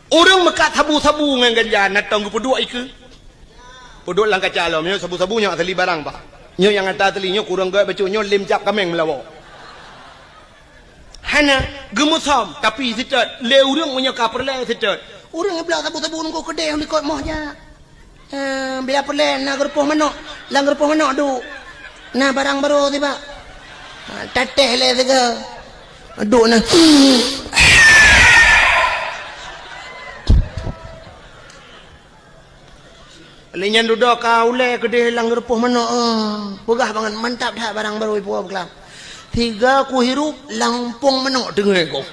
Orang mekat sabu-sabu dengan ganjar natang ke peduk iku. Peduk lang kacalo nyo sabu-sabu nyo tali barang pak. Nyo yang atas tali nyo kurang gak baca nyo lim cap kameng melawa. Hana gemusam tapi sitat le urang punya kaperle sitat. Urang belah sabu-sabu nunggu kedai yang dikot mohnya. Biar perle nak gerpoh manok, lang gerpoh manok du. Nah barang baru tiba. Tateh le tiga. Duk nah. Lenyan duduk kau le kedai lang gerpoh manok. Pegah banget mantap dah barang baru ibu berkelam. Tiga ku hirup lampung menok dengar kau.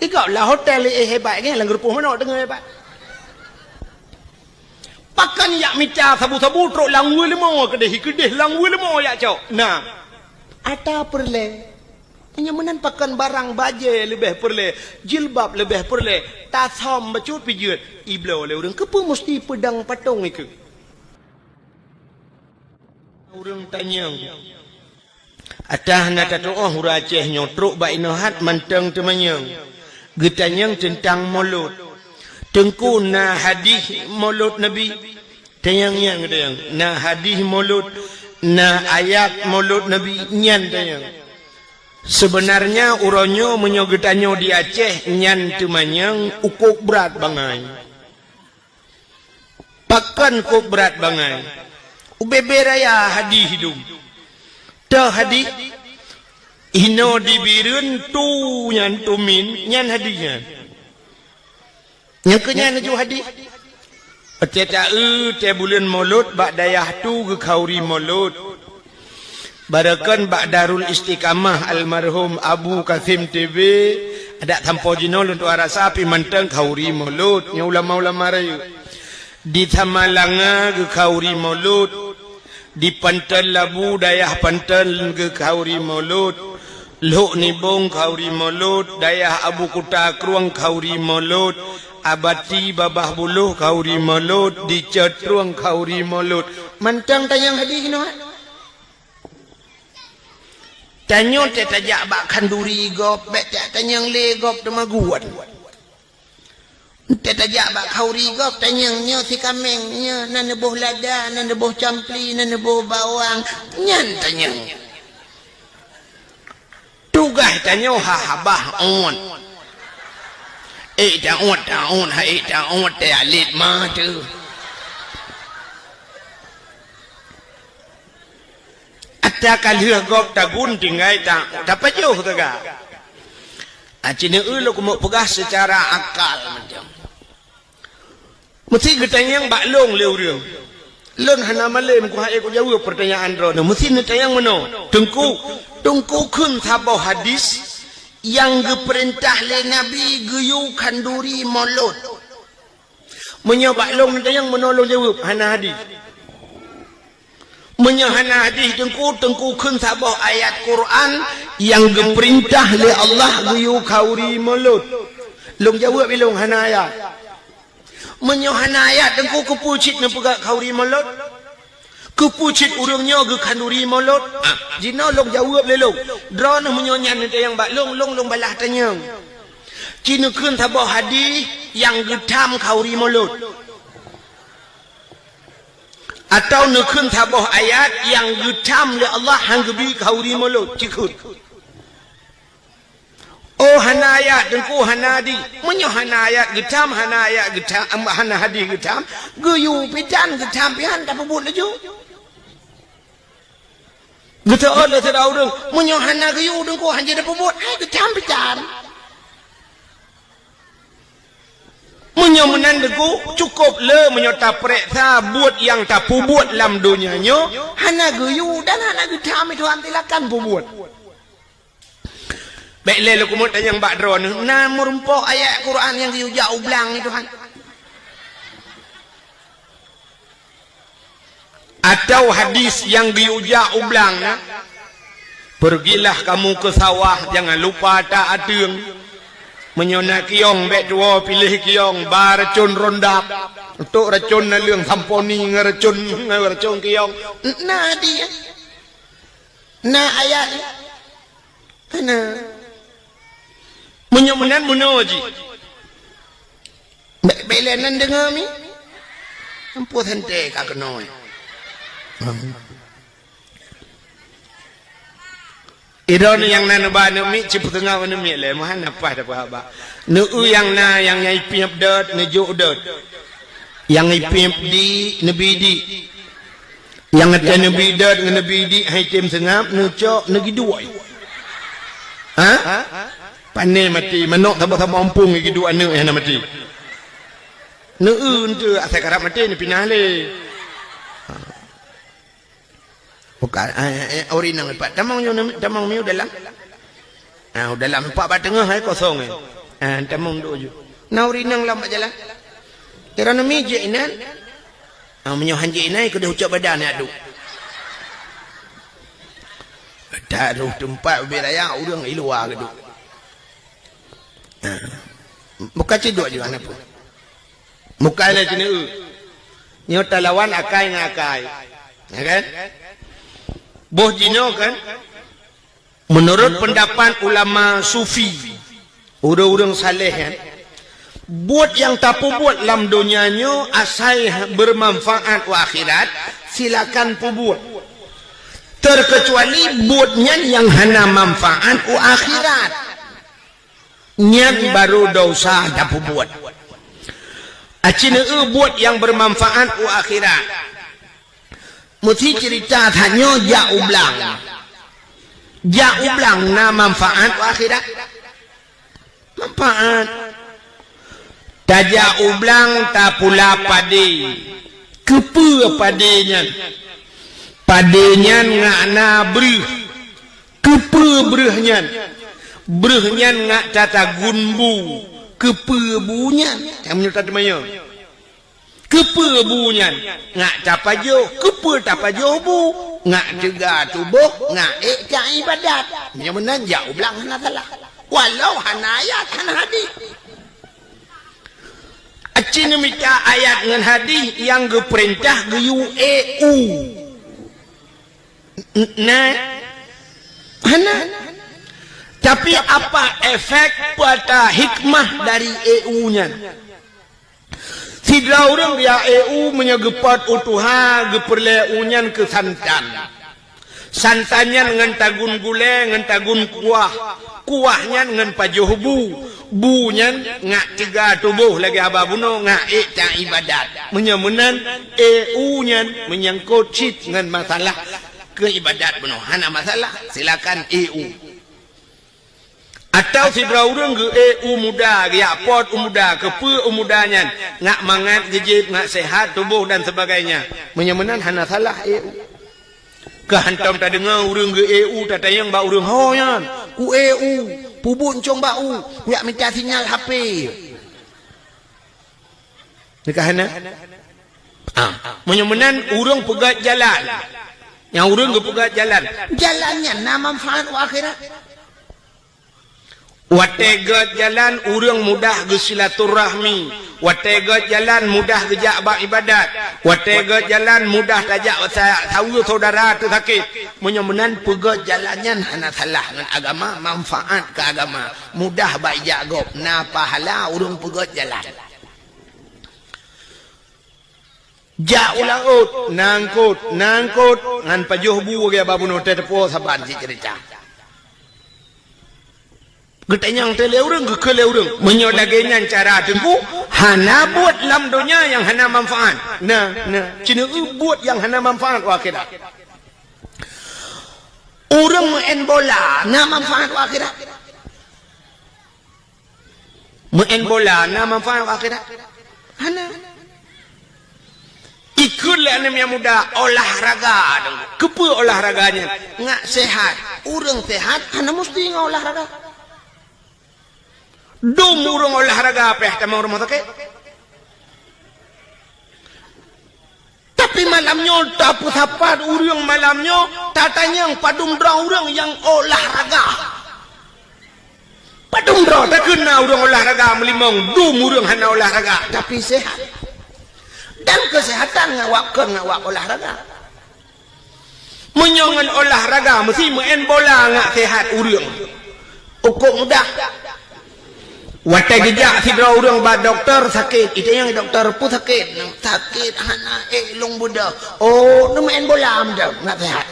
Tiga lah hotel hebat kan lang gerpoh manok dengar hebat. Pakan yak mica sabu-sabu truk langwe lemo kedeh langwe lemo yak cok. Nah, ada perle. Penyemenan pakan barang baje lebih perle, jilbab lebih perle, tasom bacut pijut. Iblo le urang kepa mesti pedang patung iku. Urang tanyang. Atah na tatoah huraceh nyotruk ba inohat manteng temanyang. Getanyang tentang mulut. Tengku na hadis mulut Nabi tayang-yang tayang na hadis mulut na ayat mulut Nabi nyan tayang sebenarnya uronyo menyogetanyo di Aceh nyan temanyang ukuk berat bangai pakan ukuk berat bangai ubebe raya hadis hidup ta hadis hino dibirun tu nyan tumin nyan hadisnya yang kenyang naju hadis. Teta te bulan Maulud bak dayah tu ke kauri Maulud. Barakan bak Darul Istiqamah almarhum Abu Kasim TV ada tampo jinol untuk arah sapi manteng kauri Maulud. Nya ulama-ulama rayu. Di Tamalanga ke kauri Maulud. Di Pantal Labu dayah Pantal ke kauri Maulud. Luk Nibong kauri Maulud, dayah Abu Kuta Kruang kauri Maulud. Abati babah buluh kauri mulut di cetruang kauri mulut mantang tanyang hadis no tanyo te tajak bak kanduri gop bet tanyang le gop temaguan te tajak bak kauri gop tanyang nyo si kameng nyo nan boh lada nan boh campli nan boh bawang nyan tanyang tugah tanyo hahabah on daun hai daun te alit ma tu ada kalih gop tagun tinggai tak dapat jauh tu ga acine lo ku pegah secara akal macam mesti getanyang baklong leurang lon hana malem ku hae ku jawab pertanyaan ro mesti netayang meno tengku kun sabau hadis yang diperintah oleh Nabi geyu kanduri mulut menyobak long yang menolong jawab hana hadis menyahana hadis tengku kun sabah ayat Quran yang diperintah oleh Allah geyu kauri mulut long jawab long hana ayat menyahana ayat tengku kepucit na pegak kauri mulut kepucit urangnya ke kanduri mulut jina long jawab lelong drone menyonyan itu yang bak long balah tanyang cina kun sabah hadis yang getam kauri mulut atau nekun sabah ayat yang getam le Allah hang gebi kauri mulut cikut oh hana ayat dengku hana di menyo hana ayat getam hana hadis getam geyu pidan getam pian tak pebut laju Gita Allah tidak urung menyohana kayu urung ko hanya dapat buat getam pitan menyomenan deku cukup le menyota preksa buat yang tak buat dalam dunianya hana kayu dan hana getam itu antilakan buat baik le lu kumut yang bak drone na merumpok ayat Quran yang kayu jauh belang itu han atau hadis yang diujak ublang pergilah kamu ke sawah jangan lupa tak adeng menyona kiong bek dua pilih kiong bar racun rondap untuk racun na lương samponi ngeracun kiong nah dia nah ayat nah Menyomenan munoji. Belenan dengar mi. Ampuh hente kak kenoi. Idon yang nana ba nu mi cipu tengah nu mi le mahan apa dah apa. Nu yang na yang nyai piap dot nu jo dot. Yang nyai piap di nabi di. Yang ada nabi dot dengan nabi di hai tim sengap nu cok nu giduai. Ha? Pandai mati menok tambah ampung gidu anu yang mati. Nu tu asal karap mati ni pinah le. Bukan ori nang lepat tamang miu dalam dalam empat bat tengah kosong tamang do ju na ori nang lambat jalan kira na mi je inan menyo hanje inai ke dah ucap badan adu tak ruh tempat beraya urang iluar ke duk muka cedok je mana pun muka la jene nyo talawan akai ngakai ya kan. Boh jino kan menurut pendapat ulama sufi orang-orang saleh kan buat yang tak buat dalam dunianya asal bermanfaat wa akhirat silakan buat terkecuali buatnya yang hana manfaat wa akhirat niat baru dosa tak buat acina buat yang bermanfaat wa akhirat. Mesti cerita hanya ja ublang na manfaat akhirat manfaat taja ublang ta pula pade kepe padenya ngana breh kepe brehnya ngak tata gunbu kepe bunyan yang menurut tadmaya kepe bunyan ngak tapajo kepe tapajo bu ngak juga tubuh ngak ca ibadat yang menan jauh belang hana salah walau hana ayat hana hadis acina mita ayat dengan hadis yang geperintah geyu nah hana tapi apa efek pada hikmah dari nya Sidra orang dia menyegepat utuha geperle unyan ke santannya dengan tagun gule dengan tagun kuahnya dengan pajuh bunya ngak tiga tubuh lagi ababuno ngak ta ibadat menyemunan nya menyangkut cit dengan masalah ke ibadat buno hana masalah silakan atau si orang ke muda ya pot muda kepe mudanya ngak mangat gejib ngak sehat tubuh dan sebagainya menyemenan hana salah kehantam tak dengar orang ke tak tayang ba orang hoyan pubun cong bau yak minta sinyal HP nikahana menyemenan orang pegat jalan yang orang ke pegat jalannya nama manfaat akhirat wategat jalan urang mudah ge silaturahmi wategat jalan mudah ge jabak ibadat wategat jalan mudah tajak sawu saudara tu sakit menyemenan pegat jalannya hana salah dengan agama manfaat ke agama mudah baik jagob na pahala urang pegat jalan ja ulaut nangkut ngan pajuh bu ge babun hotel tepo saban si cerita getanyang tele urang gekele urang menyodagenya cara tengku hana buat lam dunia yang hana manfaat nah cina buat yang hana manfaat akhirat urang main bola na manfaat akhirat main bola na manfaat akhirat hana ikutlah anak yang muda olahraga kepe olahraganya ngak sehat urang sehat hana mesti ngak olahraga dom urang olahraga apa tamang rumah sakit tapi malamnya tak pusat urang malamnya tatanya yang padum dra urang yang olahraga padum dra tak kena urang olahraga melimang dom urang hana olahraga tapi sehat dan kesehatan ngawak olahraga menyongan olahraga mesti main bola ngak sehat urang ukur mudah Watai gejak si orang ba doktor sakit. Itu yang doktor pun sakit. Sakit anak long budak. Oh, nu main bola muda, nak sehat.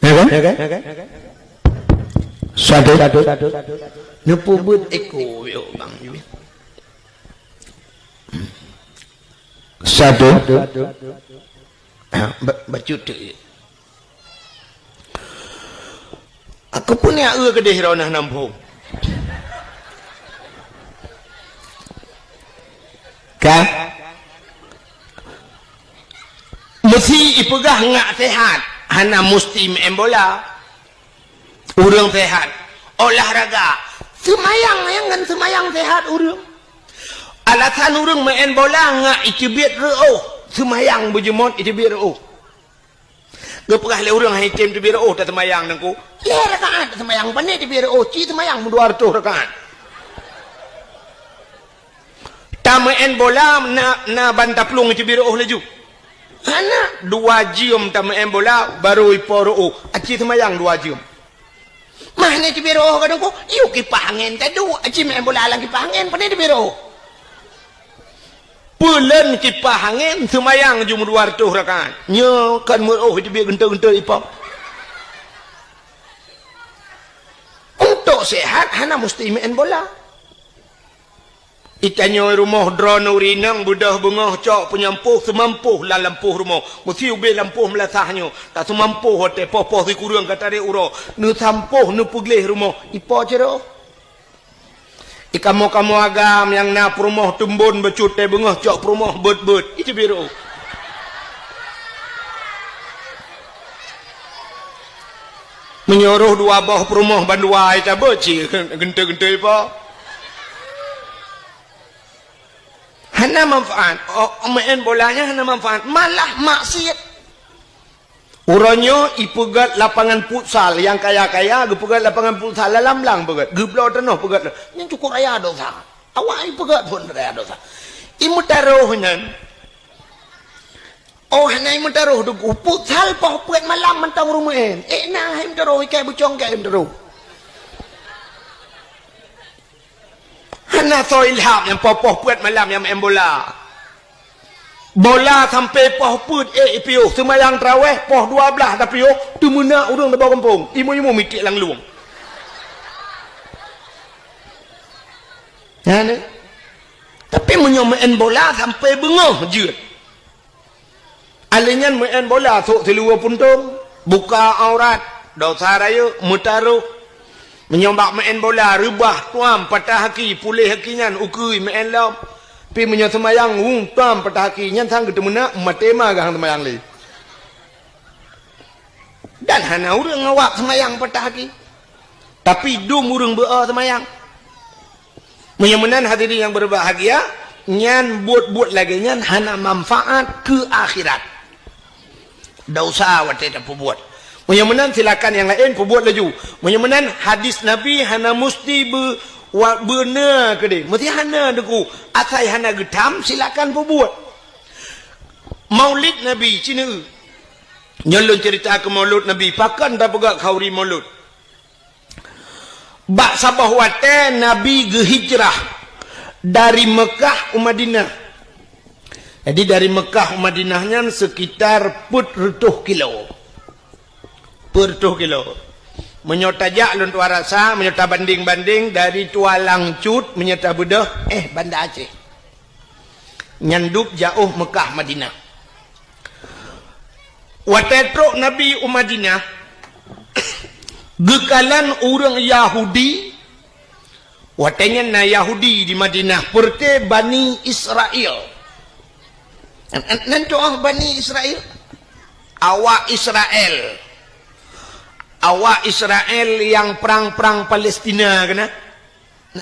Ya kan? Satu. Nu pubut eko yo bang. Satu. Bacut. Aku pun ya kedih ronah nampung. Kah? Mesti ipegah ngak sehat. Hana mesti main bola. Urang sehat. Olahraga. Semayang yang kan semayang sehat urang. Alasan urang main bola ngak ikibit reuh. Semayang bujemot ikibit reuh. Gepegah le urang hai tim ikibit reuh tak semayang nangku. Le rakaat semayang pandai ikibit reuh. Ci semayang 200 rakaat. Ta main bola na bantaplung ikibit reuh laju. Hana 2 jam ta main bola baru ipo reuh. Aci semayang 2 jam. Mana di biro kadang ko, yuk kipangin tadu, aci main bola lang kipangin, pandai di biro. Pulen kipangin, semayang jum 200 rakaat. Nyo kan murah di biro genta-genta ipang. Untuk sehat, hana mesti main bola. Ikannya rumah drone urinang budah bengah cok penyampuh semampuh lah lampuh rumah mesti ubi lampuh melasahnya tak semampuh hotel popoh si kurang kata dia uro nu sampuh nu puglih rumah ipo cero kamu agam yang na rumah tumbun becut teh bengah cok rumah bet itu biru menyuruh 2 bawah rumah bandua itu beci genta-genta ipo. Hana manfaat. Main bolanya hana manfaat. Malah maksiat. Urangnya ipegat lapangan futsal yang kaya-kaya, ipegat lapangan futsal lalam-lang pegat. Geblau tanah pegat. Yang cukup raya dosa. Awak ipegat pun raya dosa. Imutarohnya. Oh, hana imutaroh tu futsal pah pegat malam mentang rumahin. Nah, imutaroh ikai bucong kai imutaroh. Hana so ilham yang popoh puat malam yang main bola. Bola sampai poh put piuh semayang terawih poh 12 tapi piuh tu muna urang di bawah kampung. Imu-imu mikir lang luang. Ya ne? Tapi main bola sampai bengah je. Alinyan main bola sok seluar puntung, buka aurat, dosa raya, mutaruh. Menyombak main bola rubah tuam patah haki pulih hakinya ukui main lam pi menyo semayang tuam patah haki nyan sang ketemu nak matema gang semayang li dan hana urang ngawak semayang patah haki tapi dum urang bea semayang menyemenan hadirin yang berbahagia nyan buat lagi nyan hana manfaat ke akhirat dosa wate tak buat. Menyemenan silakan yang lain perbuat laju. Menyemenan hadis Nabi hana mesti benar ke dia. Mesti hana deku. Asai hana getam silakan perbuat. Maulid Nabi Cina. Nyolong cerita ke maulud Nabi. Pakan tak pegak khauri maulud. Bak sabah wate Nabi gehijrah dari Mekah ke Madinah. Jadi dari Mekah ke Madinahnya sekitar 40 kilo. 40 kilo. Menyotajak lun tua rasa, menyota banding-banding dari Tua Langcut, menyota Bedah, Banda Aceh. Nyanduk jauh Mekah Madinah. Watetrok Nabi Madinah, gekalan orang Yahudi, watenya na Yahudi di Madinah, perte Bani Israel. Nanti Bani Israel, awak Israel. Awak Israel yang perang-perang Palestina kena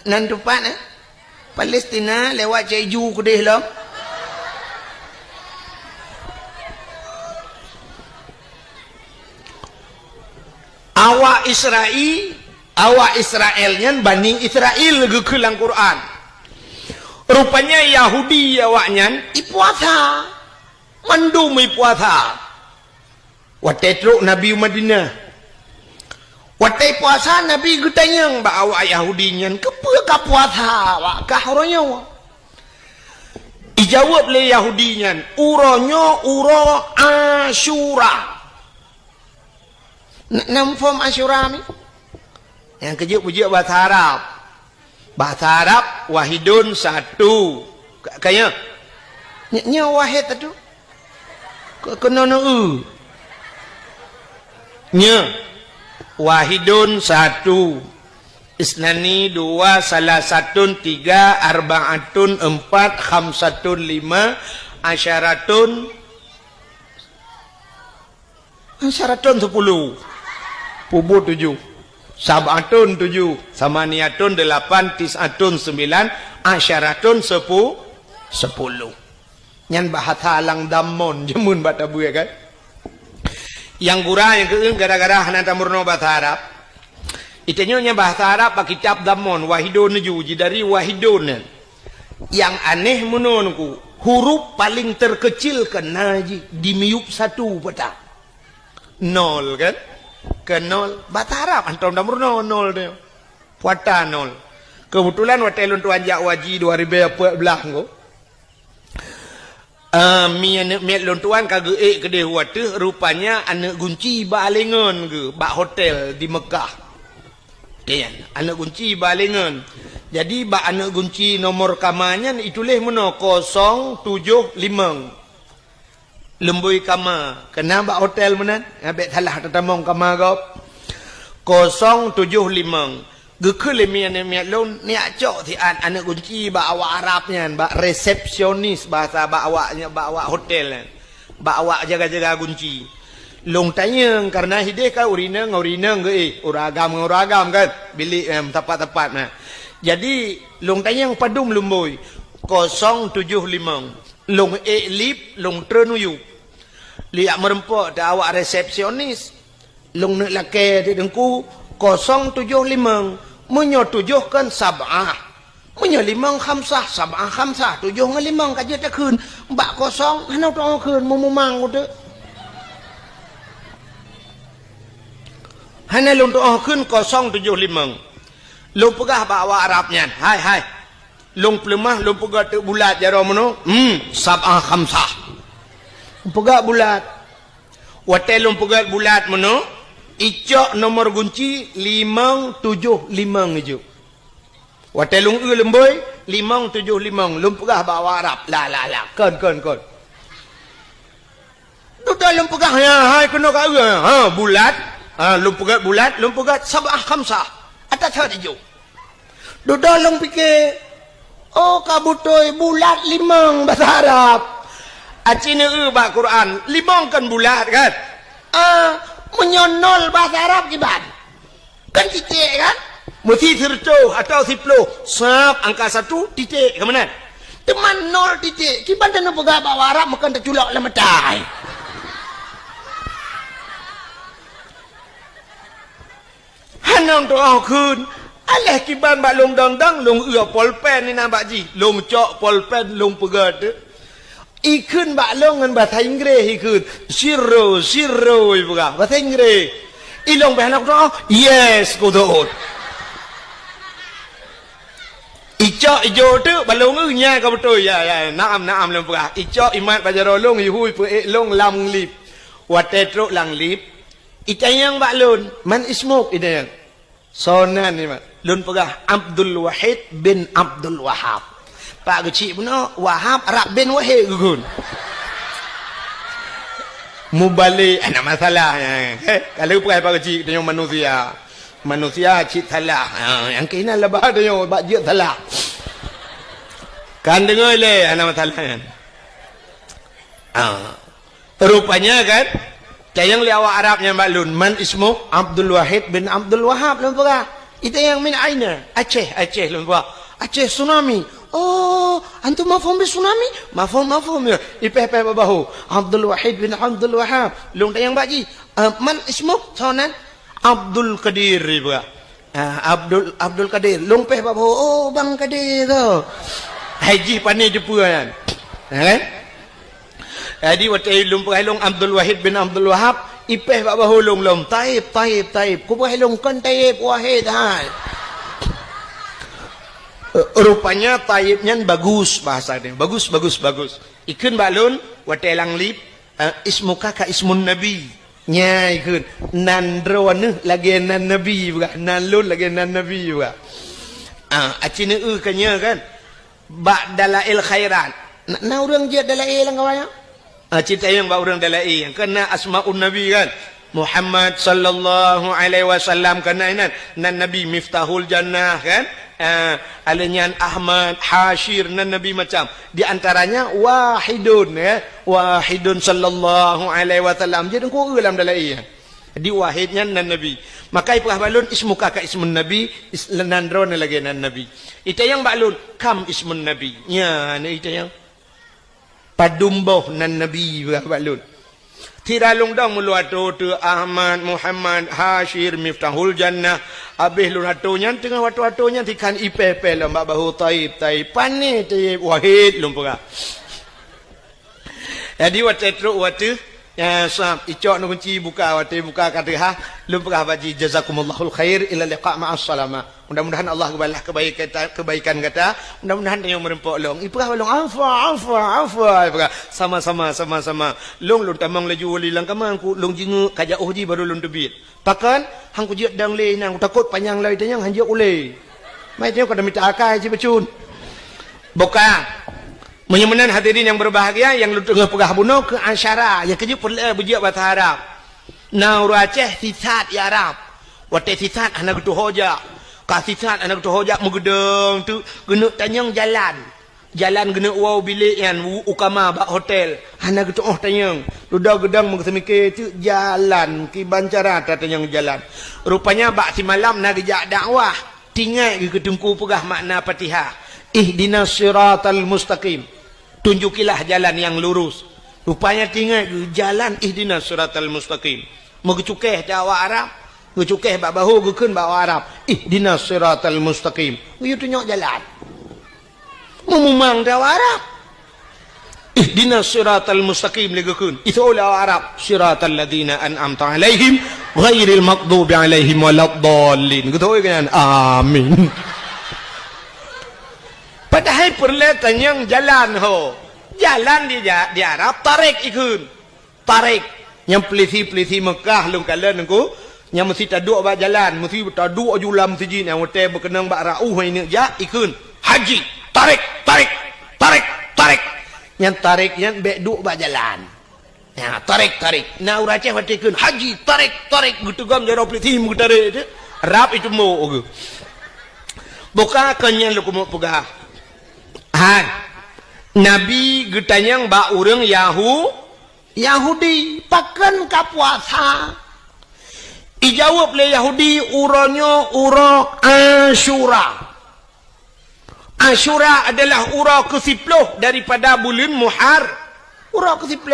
nanti pak Palestina lewat Jeju ke deh lah awak Israelnya Bani Israel ke dalam Quran rupanya Yahudi awaknya ipuasa mendum ipuasa watetruk Nabi Madinah Watai puasa Nabi gutanyang ba awak Yahudi nyan kepa ka puasa awak ka horonya. Ijawab le Yahudi nyan uronyo uro Asyura. Nam form Asyura ni. Yang kejuk-kejuk bahasa Arab. Bahasa Arab wahidun satu. Kaya nya wahid tu. Kena nya wahidun satu, isnani dua, salasatun tiga, arbaatun empat, khamsatun lima, asyaratun 10, pubu 7, sab'atun 7, samaniatun 8, tis'atun 9, asyaratun 10. Nyan bahasa alang damon jemun batabu ya kan. Yang gurah yang keung gara-gara hana tamurno bahasa Arab. Itenyonya bahasa Arab pak kitab damon wahidun juji dari wahidun. Yang aneh menurutku huruf paling terkecil kena dimiup satu peta. 0 kan? Ke 0 bahasa Arab antam tamurno 0 dia. Puata 0. Kebetulan watelun tuan jak waji 2014 ko. Mi lontuan kage kedai wate rupanya anak kunci balengan ke bak hotel di Mekah. Kan anak kunci balengan. Jadi bak anak kunci nomor kamarnya itulah mana 075. Lembui kamar. Kena bak hotel mana? Abek salah tetamong kamar kau. 075. Gekul mian lon ni acok ti anak kunci ba awak Arabnya ba resepsionis bahasa ba awaknya ba awak hotel ba awak jaga-jaga kunci long tanya karena hideh ka urina ge uragam kan bilik tepat-tepat nah jadi long tanya padum lumboi 075 long lip long trenuyu liak merempok da awak resepsionis long nak lake di dengku 075 menyatujuhkan sab'ah menyelimang khamsah sab'ah khamsah 7 dengan 5 kaje tak kun bak kosong hana tong kun mumang ude hana lung tong kun 075 lung pegah bak awak Arabnya hai lung pelemah lung pegah tu bulat jaro mano sab'ah khamsah pegah bulat watel lung pegah bulat mano icok nomor kunci 575 hijau. Watelung lemboi 575 lumpugah bawa Arab. La. Kon. Tu dalam pegah ya hai kena ka bulat. Lumpugah sab'ah khamsah. Atas hijau. Tu dalam fikir kabutoi bulat 5 bahasa Arab. Acina ba Quran 5 kan bulat kan? Menyonol bahasa Arab kiban kan titik kan mesti terco atau 10 sab angka 1 titik ke mana teman 0 titik kiban dan pegah bawa Arab makan terculak lemetai hanang doa kun alah kiban bak long dang long polpen ni nampak ji long cok polpen long pegah tu ikun bak long ngan bahasa Inggeris ikun zero ibuka bahasa Inggeris ilong bahasa doa yes kodot icok ijo tu balong nya ka betul ya naam long pegah icok imat bajaro long hui pe long lam lip watetro lang lip icayang bak lon man ismuk idayang sonan ni mak lon pegah Abdul Wahid bin Abdul Wahab Pak kecil pun Wahab Arab bin Wahid gugun. Mubalik ada masalah. Kalau pakai pak kecil dengan manusia cik salah. Yang kena lebah dengan baju salah. Kan dengar le ada masalah. Rupanya kan yang liawak Arabnya maklun man ismu Abdul Wahid bin Abdul Wahab lupa. Itu yang min aina Aceh lupa. Aceh tsunami. Antum mafhum bi tsunami? Mafhum ya. Ipeh babahu. Abdul Wahid bin Abdul Wahab. Long tayang baji. Man ismu sonan Abdul Qadir riba. Abdul Qadir. Long peh babahu. Bang Qadir tu. Haji pani jepur kan. Jadi waktu long Abdul Wahid bin Abdul Wahab ipeh bak bahulung lom taib ku bahulung kan taib wahid hai. Rupanya taibnya bagus bahasa dia, bagus ikun balun watelang lip ismuka ka ismun nabi nya ikun nandrone lagi nan nabi juga nalun lagi nan nabi juga acine kanya kan ba dalail khairat na urang je dalail ngawaya cerita yang ba urang dalail kena asmaun nabi kan Muhammad sallallahu alaihi wasallam kena nan nabi miftahul jannah kan alinyan Ahmad Hashir nan nabi macam di antaranya wahidun ya wahidun sallallahu alaihi wasallam jadi ku dalam dalai di wahidnya nan nabi maka ipah balun ismuka ka ismun nabi nan drone lagi nan nabi itu yang balun kam ismun nabi nya itu yang padumboh nan nabi balun tiralung dong mulu tu Ahmad Muhammad Hashir miftahul jannah abih lun atunya tengah watu-watunya tikan ipepe lembak bahu taib pani taib wahid lumpura jadi watetru watu ya sab icok nu kunci buka kata ha lumpura baji jazakumallahul khair ila liqa ma'as salama mudah-mudahan Allah balas kebaikan kata mudah-mudahan yang merempok long ipah long afa sama-sama long tamang laju wali lang kamang ku long jingu kajak uji baru long debit pakan hang ku jiat dang le nang takut panjang lai tanyang hang jiat ule mai tengok kada minta akai ji becun buka menyamanan hadirin yang berbahagia yang lu tengah pegah bunuh ke asyara yang keje berjiat bahasa Arab nauru Aceh sisat ya Arab wate sisat anak tu hoja kasisat anak tu hoja megedeng tu gena tanyang jalan gena wow bilik yan ukama bak hotel anak tu tanyang ludah gedang mengsemike tu jalan ki bancara tanyang jalan rupanya bak si malam nak gejak dakwah tinggal ke tungku pegah makna Fatihah ihdinas siratal mustaqim tunjukilah jalan yang lurus rupanya tinggal jalan ihdinas siratal mustaqim megecukeh Jawa Arab ngecukeh bak bahu gekeun bak Arab ihdinas siratal mustaqim you tunjuk jalan memang Jawa Arab ihdinas siratal mustaqim legekeun itu oleh Arab siratal ladzina an'amta alaihim ghairil maghdubi alaihim waladdallin gitu kan amin padahal perletan yang jalan di Arab tarik ikun tarik yang pelisi Mekah lung kalian nengku yang mesti taduk bak jalan mesti taduk julam siji yang hotel berkenang bak rauh ini ya ikun haji tarik yang tarik yang bek duk bak jalan ya tarik na urace hati ikun haji tarik gitu gam jaro pelisi mu tarik itu Arab itu mau buka kenyang lu kumuk pegah Nabi getanyang ba urang Yahudi pakan ka puasa ijawab le Yahudi uronyo uro Asyura adalah uro ke-10 daripada bulan uro ke-10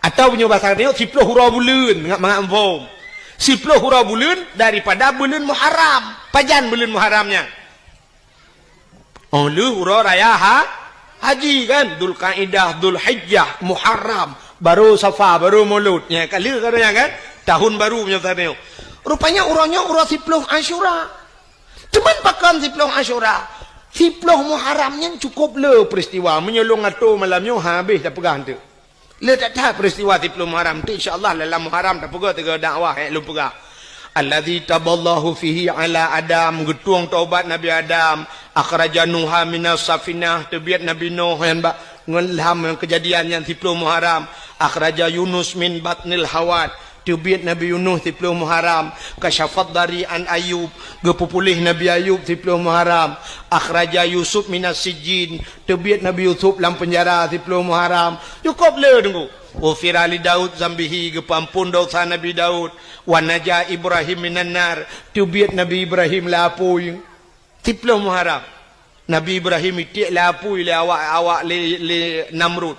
atau punya bahasa dia 10 uro bulan ngak ampom 10 uro bulan daripada bulan Muharram pajan bulan Muharramnya lu uro raya haji kan Dzulqa'dah Dzulhijjah Muharram baru Safar baru Maulud ya kali katanya kan tahun baru punya tadi rupanya uronya uro 10 Asyura cuman pakan 10 Asyura 10 Muharramnya cukup le peristiwa menyolong atau malamnya habis dah pegang tu le tak tahu peristiwa 10 Muharram tu insyaallah dalam Muharram dah pegang tiga dakwah lu pegang alladzi taballahu fihi ala Adam getuang taubat Nabi Adam akhraja Nuha minas safinah tebiat Nabi Nuh yang ngelham kejadian yang 10 Muharram akhraja Yunus min batnil hawad tebiat Nabi Yunus 10 Muharram kasyafat dari an Ayub gepupulih Nabi Ayub 10 Muharram akhraja Yusuf minas sijin tebiat Nabi Yusuf dalam penjara 10 Muharram cukup le tunggu Ufir ali Daud zambihi gepampun dosa Nabi Daud wa naja Ibrahim minan nar tubiat Nabi Ibrahim lapui 10 Muharram Nabi Ibrahim itik lapui le awak le Namrud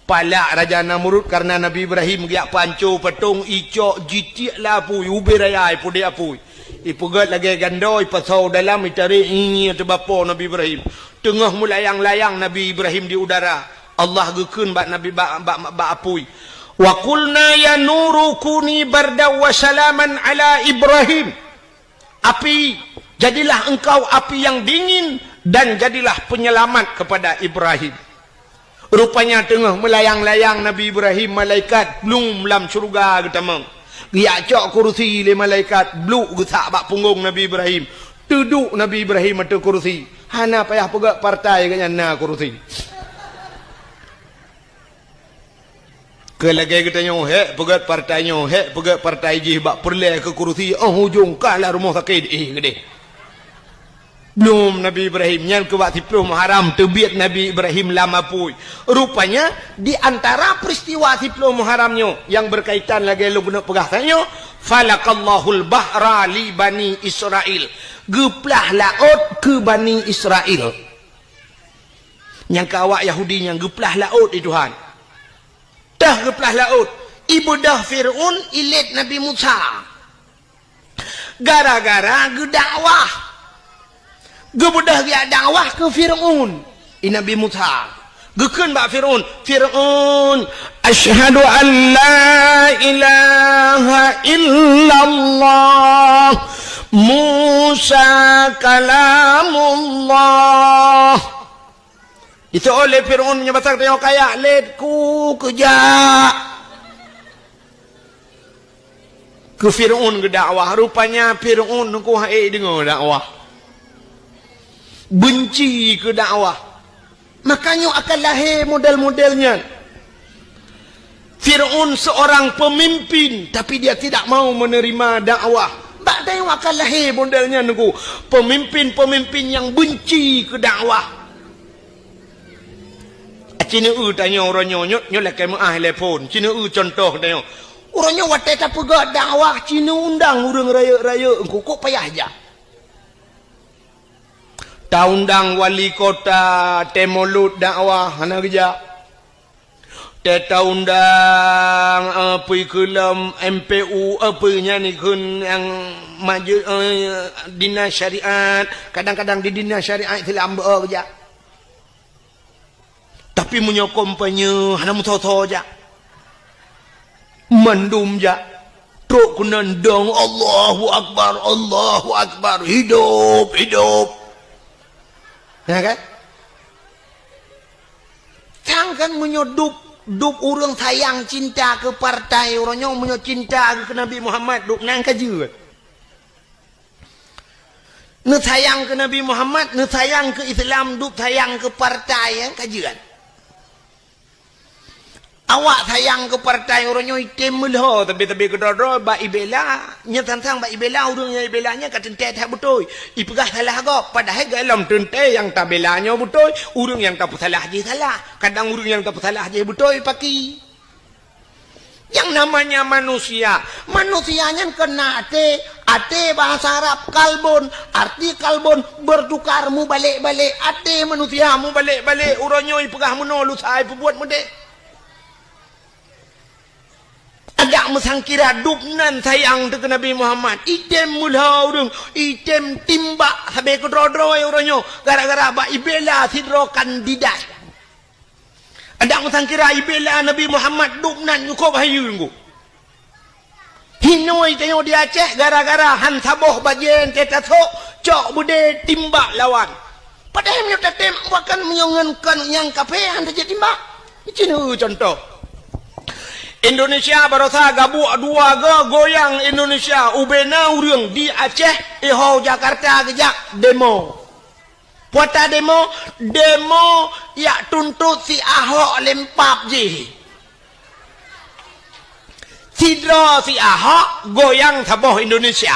palak Raja Namrud karena Nabi Ibrahim giak pancu petung icok jitik lapui ubirayai pudi apui ipugat lagi gandoi pasau dalam itari ini tebapo Nabi Ibrahim tengah mulayang-layang Nabi Ibrahim di udara Allah gekun bak Nabi bak apui Wa qulna ya nuru kuni barda wa salaman ala Ibrahim. Api, jadilah engkau api yang dingin dan jadilah penyelamat kepada Ibrahim. Rupanya tengah melayang-layang Nabi Ibrahim, malaikat belum dalam syurga ketamang. Dia cok kursi le malaikat bluk gesak bak punggung Nabi Ibrahim. Duduk Nabi Ibrahim ada kursi. Hana payah pegak partai kanya na kursi. Kelagi kita nyo hek pegat partai nyo hek pegat partai jih bak perle ke kursi hujung kalah rumah sakit gede. Belum Nabi Ibrahim yang ke waktu 10 Muharram terbiat Nabi Ibrahim lama pui. Rupanya di antara peristiwa 10 Muharramnya yang berkaitan lagi lu guna pegasannya, falaqallahul bahra li bani Israel. Geplah laut ke Bani Israel. Yang ke awak Yahudi yang geplah laut itu Tuhan. Dah geplah laut. Ibu dah Fir'un ilit Nabi Musa. Gara-gara gedakwah. Gebudah dia dakwah ke Fir'un. Nabi Musa. Gekun bak Fir'un. Fir'un. Asyhadu an la ilaha illallah. Musa kalamullah. Itu oleh Fir'un menyebabkan tengok kayak letku kejak. Ke Fir'un ke dakwah. Rupanya Fir'un ku hai dengar dakwah. Benci ke dakwah. Makanya akan lahir model-modelnya. Fir'un seorang pemimpin tapi dia tidak mau menerima dakwah. Bak tengok akan lahir modelnya nunggu. Pemimpin-pemimpin yang benci ke dakwah. Cina tanya orang nyonyot nyolak kemah telefon. Cina contoh tanya. Orang nyok watai tak pegak dakwah. Cina undang orang raya-raya. Engkau kok payah aja. Taundang wali kota temolut dakwah hana kerja. Taundang apa kelam MPU apa nya ni kun yang maju dinas syariat. Kadang-kadang di dinas syariat Islam kerja. Tapi menyokong penye hana mutoto aja. Mandum aja. Truk kunandang Allahu Akbar, Allahu Akbar. Hidup, hidup. Ya kan? Jangan menyodup orang sayang cinta ke partai, orangnya menyo cinta ke Nabi Muhammad, duk nang kaje. Ne sayang ke Nabi Muhammad, ne sayang ke Islam, duk sayang ke partai yang kajian. Awak sayang ke partai orangnya item melho tapi kedor ba ibela nya tantang ba ibela urangnya ibelanya katente tak betul ipegah salah go padahal dalam tente yang tak belanya betul urang yang tak salah je salah kadang urang yang tak salah je betul paki yang namanya manusianya kena ate bahasa Arab kalbon arti kalbon bertukar mu balik-balik ate manusia mu balik-balik urangnya ipegah menolu sai buat mede. Ada mesangkira dupnan sayang ke Nabi Muhammad. Item mulha urang, item timbak sampai ke dro-dro orangnya gara-gara ba ibela sidro kandidat. Ada mesangkira ibela Nabi Muhammad dupnan nyukup hayu ngku. Hinoi tengok di Aceh gara-gara han saboh bajen tetasok cok bude timbak lawan. Padahal menyata tembak bahkan menyongenkan yang kafe han saja timbak. Ini contoh. Indonesia barosa gabuk dua goyang Indonesia ubena urang di Aceh iho Jakarta kejak demo. Puata demo ya tuntut si Ahok lempap je. Sidro si Ahok goyang saboh Indonesia.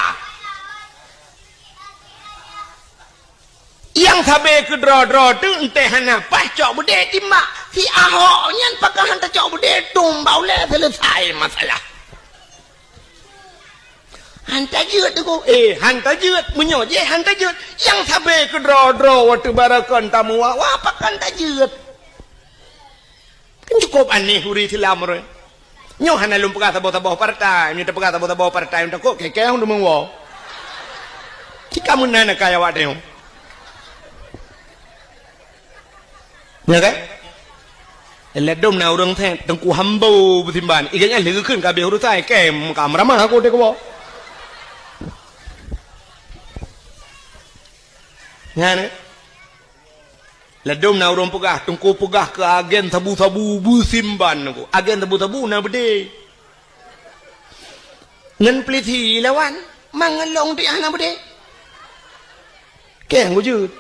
Yang sabe ke dro-dro tu entah hana pas cok bude timbak. Si Ahok nyan pakai hantar cok bude tumbau le selesai masalah. Hantar jeut tu hantar jeut menyo je hantar jeut yang sabe ke dro-dro waktu barakan tamu wa pakai hantar jeut. Kan cukup aneh huri Islam re. Nyo hana lum pakai taboh-taboh partai, nyo pakai taboh-taboh partai untuk kok keke undu mengwo. Jika menana kaya wa deu. Ya kan? Ledom na orang teh tengku hambau betimban. Iganya lagiขึ้นกับเบลรู้ใจแก่มกามรามาหากูเด็กบ่งานเนี่ยLedom na orang pegah tengku pegah ke agen tabu-tabu betimban aku. Agen tabu-tabu na bede. Ngan peliti lawan mangalong di ana bede. Kengกูยืด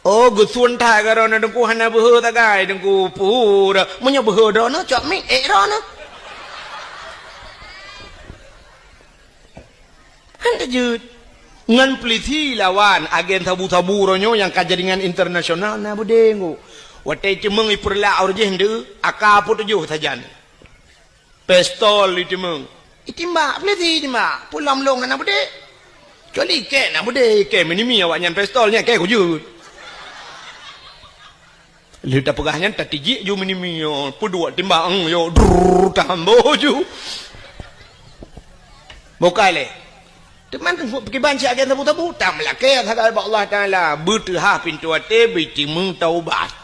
Oh, gue suan tak karena dengku hana berher tak gay, dengku pura, punya berher dah na, cak mik dah na. Hanta jut, ngan peliti lawan agen tabu-tabu ronyo yang kajaringan internasional na berdengu. Watai cemeng iperla orjeh ndu, akaput tujuh tajan. Pistol itu cemeng. Itimba peliti itimba, pulam long na berde. Kecuali ke na berde, ke minimi awak nyan pistolnya ke kujut. Lita pegahnya tak tiji ju minimi yo pudua timbang yo drrrr tambo ju bokale teman pergi banci agen tabu-tabu tam la ke kata Allah Taala bertah pintu ate bitimung taubat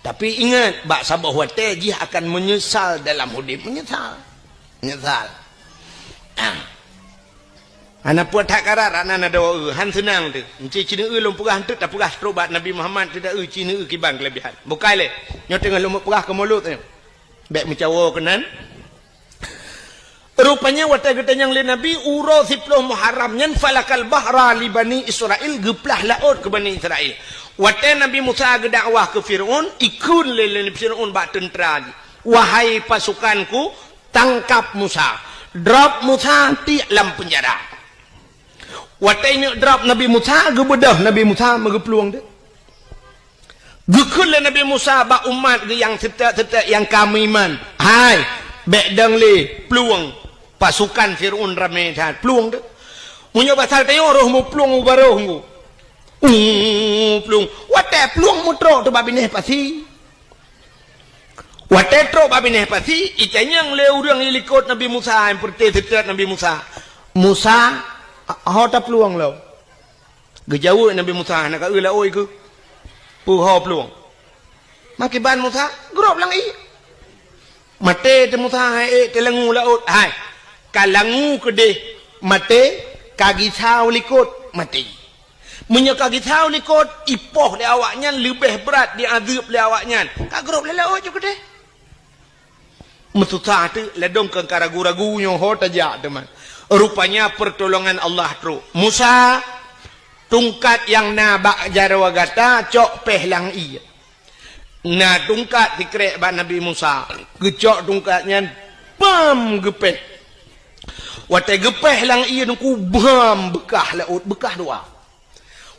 tapi ingat bak sabah wate dia akan menyesal dalam hidup menyesal Anak puat hak karar anak ada han senang tu. Encik cina lom pegah tu tak pegah terobat Nabi Muhammad tidak cina kibang kelebihan. Bukai le. Nyo tengah lom pegah ke mulut tu. Baik mencawa kenan. Rupanya watai ketanyang le Nabi uro 10 Muharram nyan falakal bahra li Bani Israel geplah laut ke Bani Israel. Watai Nabi Musa ke dakwah ke Firaun ikun le Firaun bak tentera. Wahai pasukanku tangkap Musa. Drop Musa di dalam penjara. Watai ni drop Nabi Musa gebedah Nabi Musa megepeluang dia. Gekun le Nabi Musa ba umat ge yang tetap yang kami iman. Hai, bek dang le peluang pasukan Firaun ramai dah peluang dia. Munyo pasal tayo roh mu peluang baroh mu. Peluang. Watai peluang mu tro tu babineh pasi. Watai tro babineh pasi itanyang le urang ilikot Nabi Musa yang perti tetap Nabi Musa. Musa Hota peluang lau. Gejauh Nabi Musa nak ula oi ke. Puha peluang. Makiban Musa grop lang i. Mate te Musa hai te langu laut. Hai. Kalangu ke de mate kagi thau likut mati. Munya kagi thau likut ipoh le awaknya lebih berat di azab le awaknya. Ka grop le laut je ke de. Mesuta tu ledong ke karagu-ragu nyo hota ja teman. Rupanya pertolongan Allah tu. Musa tungkat yang nabak jarawagata cok pehlang iya. Na tungkat dikrek ba Nabi Musa. Gecok tungkatnya bam gepeh. Watai gepeh lang iya nungku bam bekah laut bekah dua.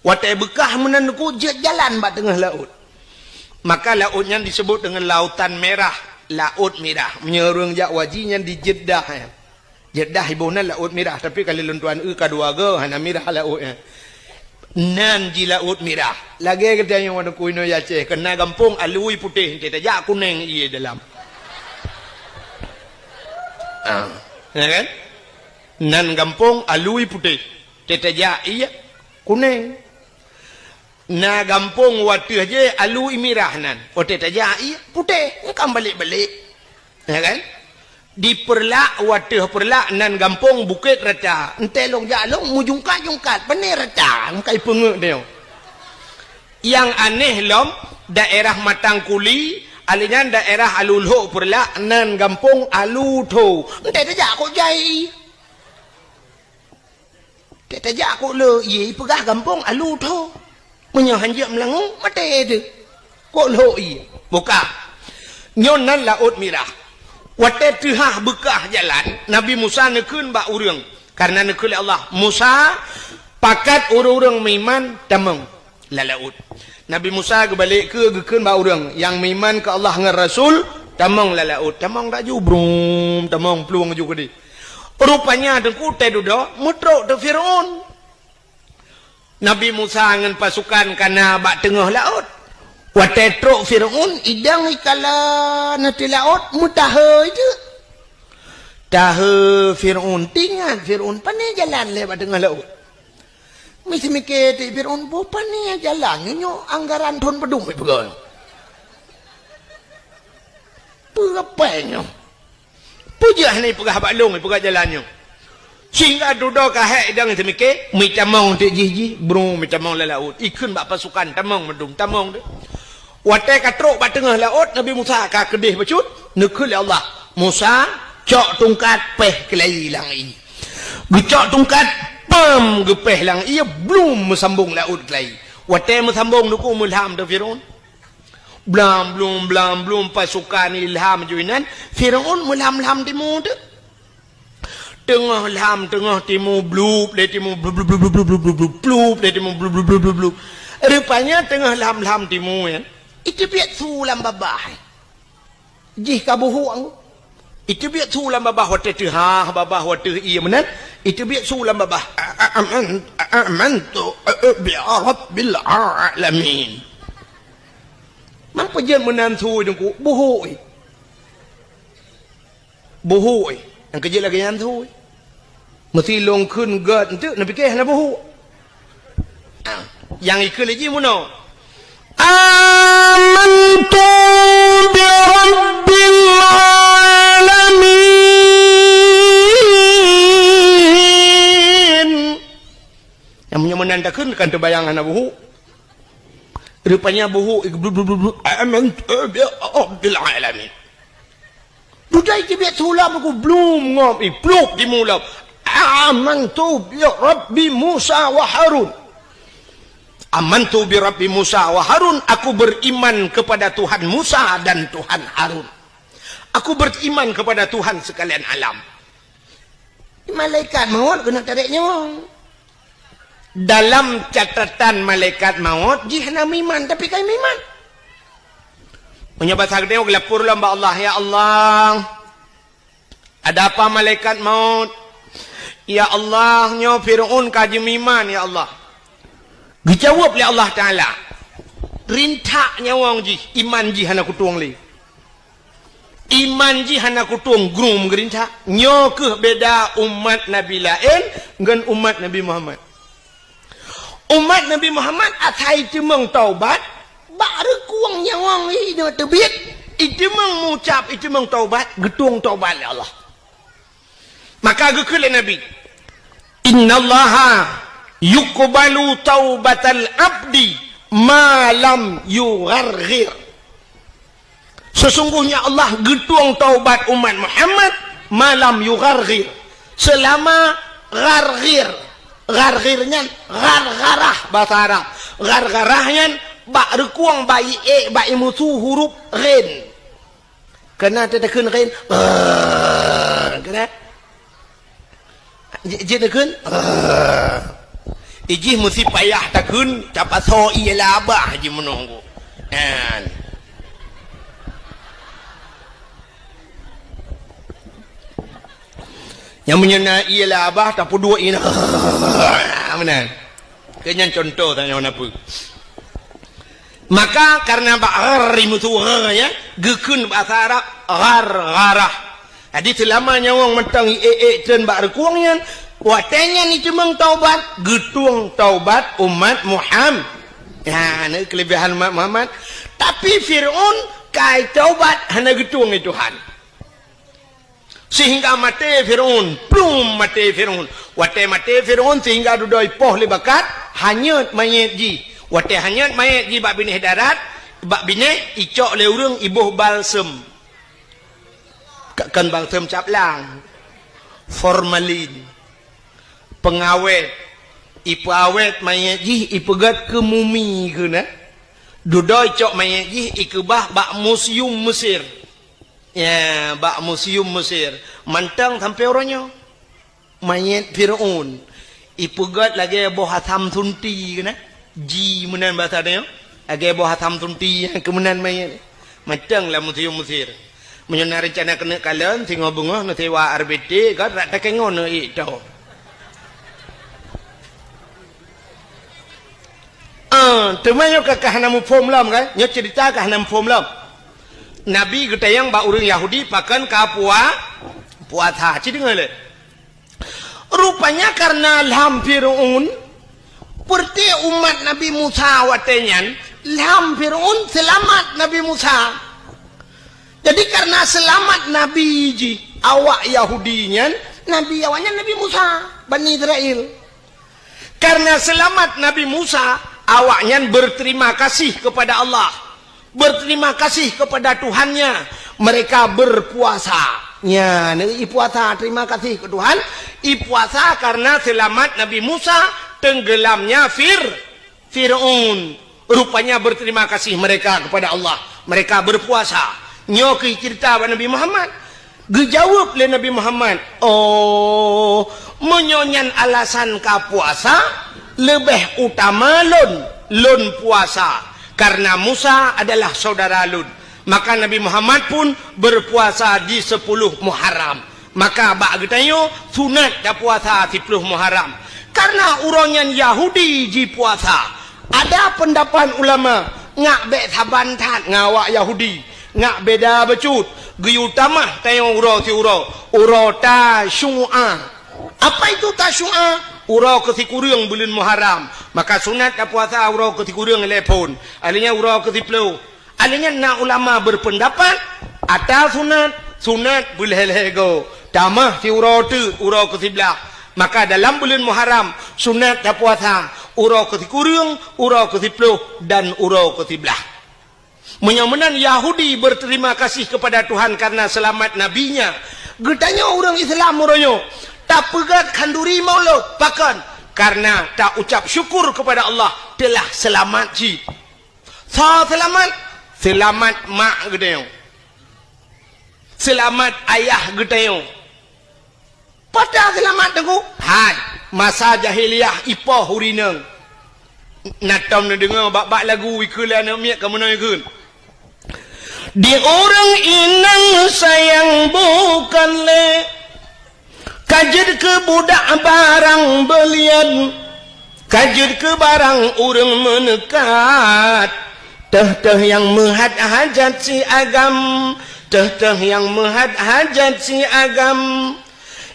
Watai bekah menan nungku jalan ba tengah laut. Maka lautnya disebut dengan lautan merah, laut merah. Menyerung jakwajinya di Jeddah. Jeddah ibunan laut merah tapi kalau lentuan kedua ge hana merah lautnya. Nan ji laut merah. Lagi kita yang warna kuino ya Aceh kena kampung alui putih kita jak kuning ia dalam. Ya kan? Nan kampung alui putih kita jak ia kuning. Na kampung watu aja alui merah nan. Ote tajak ia putih kan balik-balik. Ya kan? Di perlak wadah perlak nan gampung bukit raca entelong jalong mujungkat bener raca kai pengek dia yang aneh lom daerah Matangkuli alinya daerah Alulho perlak nan gampung Alutho ente tajak kok jai tajak kok le ye pegah gampung Alutho menyo hanjak melangu mate tu kok lo i buka nyon nan laut merah. Watai tihah bekah jalan Nabi Musa nekun bak urang karena nekun Allah Musa pakat urang miman tamang lalaut Nabi Musa kebalik ke gekun bak urang yang miman ke Allah dengan Rasul tamang lalaut tamang tak jubrum tamang peluang juga di rupanya dengku tedudo mutrok de Firaun Nabi Musa dengan pasukan kana bak tengah laut Watai truk Firaun idang ikala nanti laut mutahe je. Tahe Firaun tinggal Firaun pandai jalan lewat tengah laut. Mesti mikir ti Fir'aun bopan ni jalan nyo anggaran thon pedung pegang. Pegapainya. Pujah ni pegah baklung pegah jalan nyo. Sehingga duduk kahek dang mesti mikir, mi tamong ti ji bro mi tamong la laut. Ikun bak pasukan tamong medung tamong tu. Watai katruk bak tengah laut Nabi Musa ka kedih bacut, nekul Allah. Musa cok tungkat peh kelai lang i. Gecok tungkat pam gepeh lang ia belum mesambung laut kelai. Watai mesambung nuku mulham tu Firaun. Belum pasukan ilham juinan Firaun mulham timur tu. Tengah lam tengah timur blub le timur blub le timur blub. Rupanya tengah lam timur kan. Itu biat sulam babah. Jih kabuhu itu biat sulam babah wate tu ha babah wate iya menan. Itu biat sulam babah. Amantu bi rabbil alamin. Mang pejen menan su dengku buhu. Buhu. Yang kerja lagi yang tu. Mesti long kun gad tu nak fikir nak buhu. Yang ikut lagi mana? Amantu bi rabbil alamin. Yang punya menandakan kan terbayang nak buhu. Rupanya buhu amantu bi rabbil alamin. Budai je biar sulam aku belum ngom pluk di mulau. Amantu bi Rabbi Musa wa Harun. Amantu bi Rabbi Musa wa Harun. Aku beriman kepada Tuhan Musa dan Tuhan Harun. Aku beriman kepada Tuhan sekalian alam. Malaikat maut kena tarik nyawa. Dalam catatan malaikat maut jihna miman tapi kai miman. Menyebab sakit tengok lapor lamba Allah. Ya Allah, ada apa malaikat maut? Ya Allah, nyo Fir'aun kaji miman. Ya Allah, dijawab oleh Allah Ta'ala. Rintak nyawang ji, iman ji hana kutuang li. Iman ji hana kutuang grum gerintak. Nyo ke beda umat Nabi lain dengan umat Nabi Muhammad. Umat Nabi Muhammad atai cemeng taubat. Baru kuang nyawang ini terbit. Itu mengucap, itu taubat, getung taubat oleh Allah. Maka gekele Nabi. Innallaha yuqbalu taubatal abdi ma lam yugharghir. Sesungguhnya Allah getung taubat umat Muhammad malam yugharghir. Selama gharghir. Gharghirnya ghargharah bahasa Arab. Ghargharahnya bak rekuang bayi bayi musuh huruf ghin. Kena tekan ghin. Kena. Je tekan. Iji mesti payah takun capat so ialah abah je menunggu. Kan. Yang menyena ialah abah tak dua ini. Mana? Kenyan contoh tanya apa? Maka karena ba'ar mutu ya, gekun bahasa Arab gharah. Jadi selama nyawang mentang dan ba'ar kuangnya, watanya ni cuma taubat, getung taubat umat Muhammad. Ya, ini kelebihan umat Muhammad. Tapi Fir'aun kai taubat hanya getung itu Tuhan. Sehingga mati Fir'aun, belum mati Fir'aun. Watai mati Fir'aun sehingga dudoi poh lebakat hanyut mayat ji. Watai hanyut mayat ji bak binih darat, bak binih icok le urang ibuh balsem. Kan balsem caplang. Formalin. Pengawet. Ipu awet mayat ji ipegat ke mumi ke na. Dudoi cok mayat ji ikebah bak museum Mesir. Ya, bak museum Mesir. Mantang sampai orangnya. Mayat Fir'aun. Ipegat lagi boh hatam sunti ke na. Ji menan bahasa dia. Lagi boh hatam sunti yang kemenan mayat. Mantang lah museum Mesir. Menyana rencana kena kalian tengok bunga na tewa RBT kan rak takengon na itu. Temannya kakak nama form lam kan? Nya cerita kakak nama form lam. Nabi getayang ba urang Yahudi pakan ka puasa. Ci dengar le. Rupanya karena lam Fir'aun Seperti umat Nabi Musa watenyan, lam Fir'aun selamat Nabi Musa. Jadi karena selamat Nabi ji, awak Yahudinya, Nabi awaknya Nabi Musa, Bani Israel. Karena selamat Nabi Musa, awaknya berterima kasih kepada Allah, berterima kasih kepada Tuhannya. Mereka berpuasa. Ya, puasa terima kasih ke Tuhan. Puasa karena selamat Nabi Musa tenggelamnya Fir'aun. Rupanya berterima kasih mereka kepada Allah. Mereka berpuasa. Nyoki cerita Nabi Muhammad. Gejawab oleh Nabi Muhammad. Oh, menyonyan alasan ka puasa lebih utama lun puasa. Karena Musa adalah saudara lun. Maka Nabi Muhammad pun berpuasa di 10 Muharram. Maka bak getayo sunat dah puasa 10 Muharram. Karena urangnya Yahudi ji puasa. Ada pendapat ulama ngak be sabantat ngawak Yahudi, ngak beda becut. Giyutama tayo uro tasyu'a. Apa itu tasyu'a? Uro ketikurang bulan Muharram. Maka sunat dah puasa uro ketikurang lepon. Alinya uro ketiplu. Alinya nak ulama berpendapat ada sunat bulhelego tamah si uro ke-11. Maka dalam bulan Muharram sunat dah puasa uro ke-10, uro ke-10 dan uro ke-11. Menyamanan Yahudi berterima kasih kepada Tuhan karena selamat nabinya. Getanya orang Islam uronyo tak pegat kanduri maulud bahkan karena tak ucap syukur kepada Allah telah selamat ji. Selamat mak gedayong. Selamat ayah gedayong. Pada selamat tengku. Hai, masa jahiliyah ipoh hurineng. Natam na dengar bak lagu wikulan miak kamu nak ikut. Di orang inang sayang bukan le. Kajir ke budak barang belian. Kajir ke barang orang menekat. Teh yang menghad hajat si agam. Teh yang menghad hajat si agam.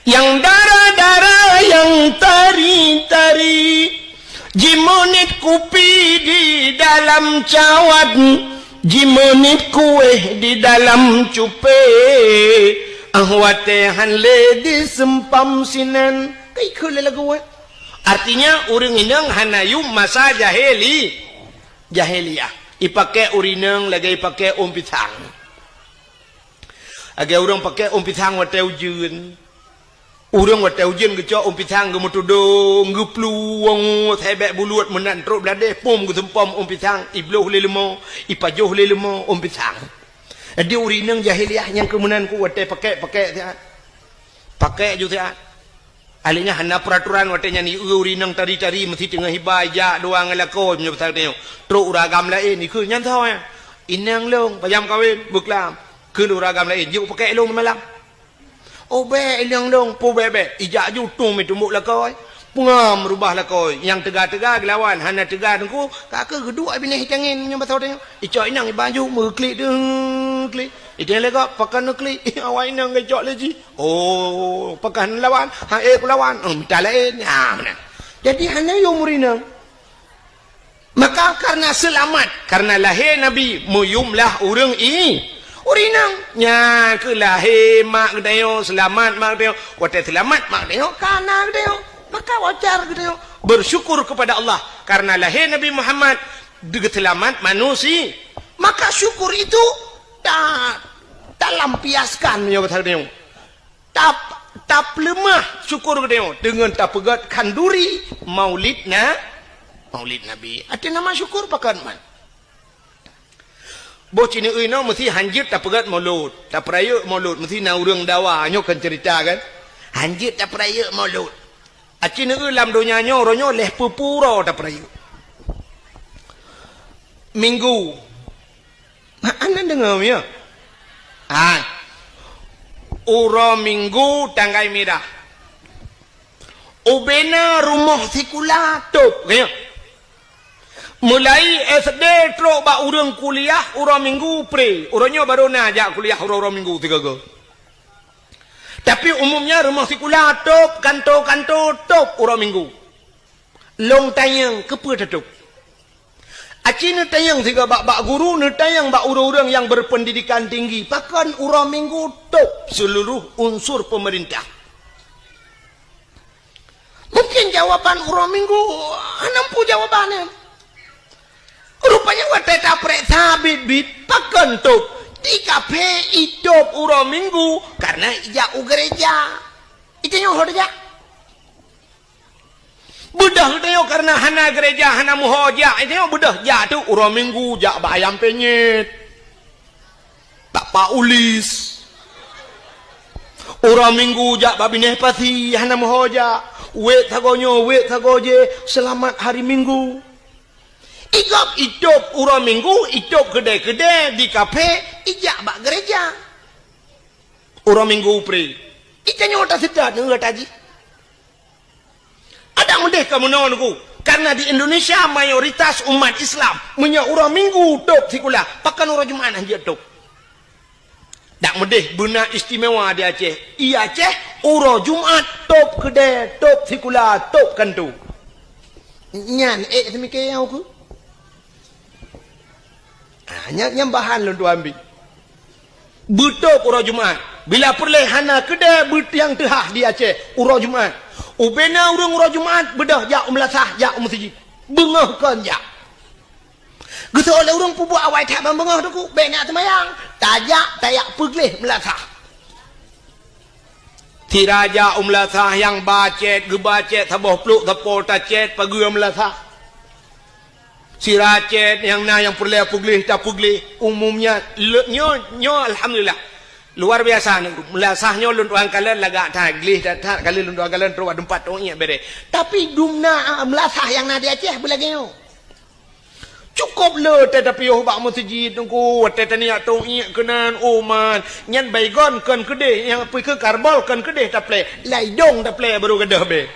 Yang darah-darah yang tari-tari. Jimonit kupi di dalam cawat. Jimonit kue di dalam cupe. Ahwatehan le di sempam sinan. Kaikul lagu. Artinya orang inang hanayum masa jahiliyah. Ipakai urinang lagi ipakai pisang. Agak orang pakai pisang wate ujun. Orang wate ujun kecok pisang gemutudung gepluang sebek buluat menan truk belade pom gesempom pisang ibloh lelemo ipajoh lelemo pisang. Jadi urinang jahiliyah yang kemudian ku wate pakai juga. Alinya hana peraturan watenya ni urinang tari-tari mesti tengah hibai ja doang ngelako punya pasal tengok. Truk uragam lain ni ke nyantau ya. Inang long payam kawin buklam. Ke uragam lain juk pakai long malam. Oh be ilang long pu bebe ijak ju tung mi tumbuk lakoi. Pungam rubah lakoi yang tegak-tegak lawan hana tegak tengku kakak kedua bini hitangin yang pasal tengok. Icok inang baju meklik klik. Itu lega pakan nukli awak inang ngejok lagi. Oh, pakan lawan, lawan. Minta lain. Ya, mana? Jadi hanya yo murinang. Maka karena selamat, karena lahir Nabi muyumlah urang urinang. Nya ke lahir mak gedayo selamat mak gedayo. Wate selamat mak gedayo kana gedayo. Maka wajar gedayo bersyukur kepada Allah karena lahir Nabi Muhammad selamat manusia. Maka syukur itu tak lampiaskan ya kata dia. Tak lemah syukur dia dengan tak pegat kanduri maulid Nabi. Ada nama syukur pakan man. Bocini ino mesti hanjit tak pegat maulud, tak peraya maulud mesti na urang dawa nyo kan cerita kan. Hanjit tak peraya maulud. Acina lam donya nyo ronyo leh pupuro tak peraya. Minggu anda dengar ya? Uro minggu tanggai merah. Ubena rumah sikula top ya. Mulai SD terus ba urang kuliah uro minggu pre. Uronyo baru najak kuliah uro minggu 3 go. Tapi umumnya rumah sikula top kanto top uro minggu. long tayang kepetutup. Aci ni tayang tiga bak guru ni tayang bak orang-orang yang berpendidikan tinggi. Pakan urang minggu top seluruh unsur pemerintah. Mungkin jawapan urang minggu nampu jawabannya. Rupanya watai taprek sabit bit pakan top. Di kafe hidup urang minggu karena ijak gereja. Itu yang horja. Budah itu karena hana gereja, hana muhoja. Itu budah jatuh urang minggu jak bayam penyet. Tak paulis. Urang minggu jak babineh pati hana muhoja. Wet tagonyo, wet tagoje. Selamat hari minggu. Igap hidup urang minggu, hidup kedai-kedai di kafe, ijak bak gereja. Urang minggu pri. Itu tak sedar dengar taji. Ada mendeh kamu nonku karena di Indonesia mayoritas umat Islam punya urang minggu top sikula pakan urang Jumat aja top. Tak mendeh benar istimewa di Aceh. I Aceh urang Jumat top kedai top sikula top kantu. Nyan demikian aku. Nyan bahan lu tu ambil. Betul urang Jumat. Bila perleh hana kedai yang tehah di Aceh urang Jumat. Ubena urang Jumat bedah jak melasah jak masjid. Bengah kan jak. Geus oleh urang pubuh awai tak bengah tu ku bena temayang. Tajak tayak pegleh melasah. Tiraja melasah yang bacet gebacet taboh pluk tapol tacet pageu melasah. Siracet yang yang perleh pegleh tak pegleh umumnya nyo alhamdulillah. Luar biasa melasahnya lunduan kalian lagak taglih dan kali lunduan kalian terus tempat tongnya bere. Tapi dumna melasah yang nadi Aceh belagio. Cukup le tetapi oh bak masjid tunggu tetani tongnya kenan oman nyan baygon kan kedeh yang pergi ke karbol kan kedeh taple laidong taple baru kedah be.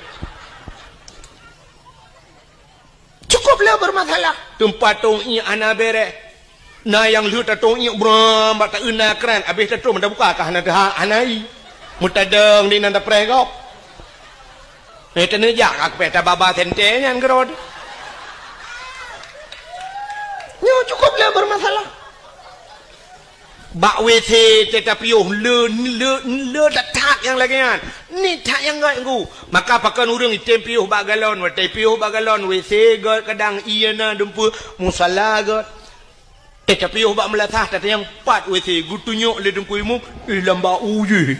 Cukup le bermasalah tempat tongnya ana bere. Na yang lu tatong iuk bram bak tak una kran habis tatong dah buka kah nak hanai mutadeng ni nanda pregop ni tene jak ak peta baba tente nyan gerod nyo cukup le bermasalah bak WC tetapi le tak yang lagi kan ni tak yang gak ku maka pakan urang item piuh bak galon watai piuh bak galon WC god kadang iana dempu musala god tapi bak melasah tata yang pat WC gutunyok le dengku imum lamba uye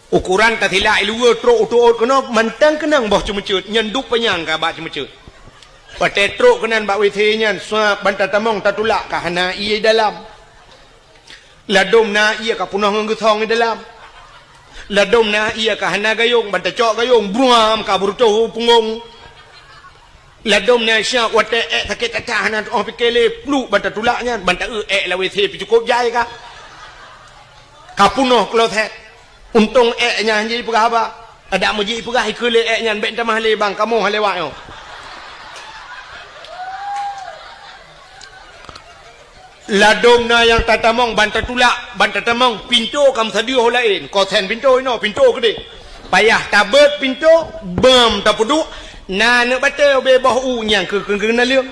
ukuran tatila ilua trok trok kena mantang kenang bah cemecut nyenduk penyang ka bak cemecut pate trok kenan bak WC nyan suap bantat tamong tatulak ka hana iye dalam ladom na iya ka punah ngeusong dalam ladom na iya ka hana gayung bantat cok gayung bruam ka burto pungong ladom ni syak wate sakit tahan oh pikele pluk bantat tulaknya bantat la WC cukup jai ka kapunoh klothe untung nya jadi pegah apa ada muji pegah ikule nya ben tamah le bang kamu halewak yo ladom na yang tatamong bantat tulak bantat tamong pintu kam sadio lain kosen pintu ino pintu gede payah tabet pintu bam tapuduk na nak batal bebah nyang ke kena leung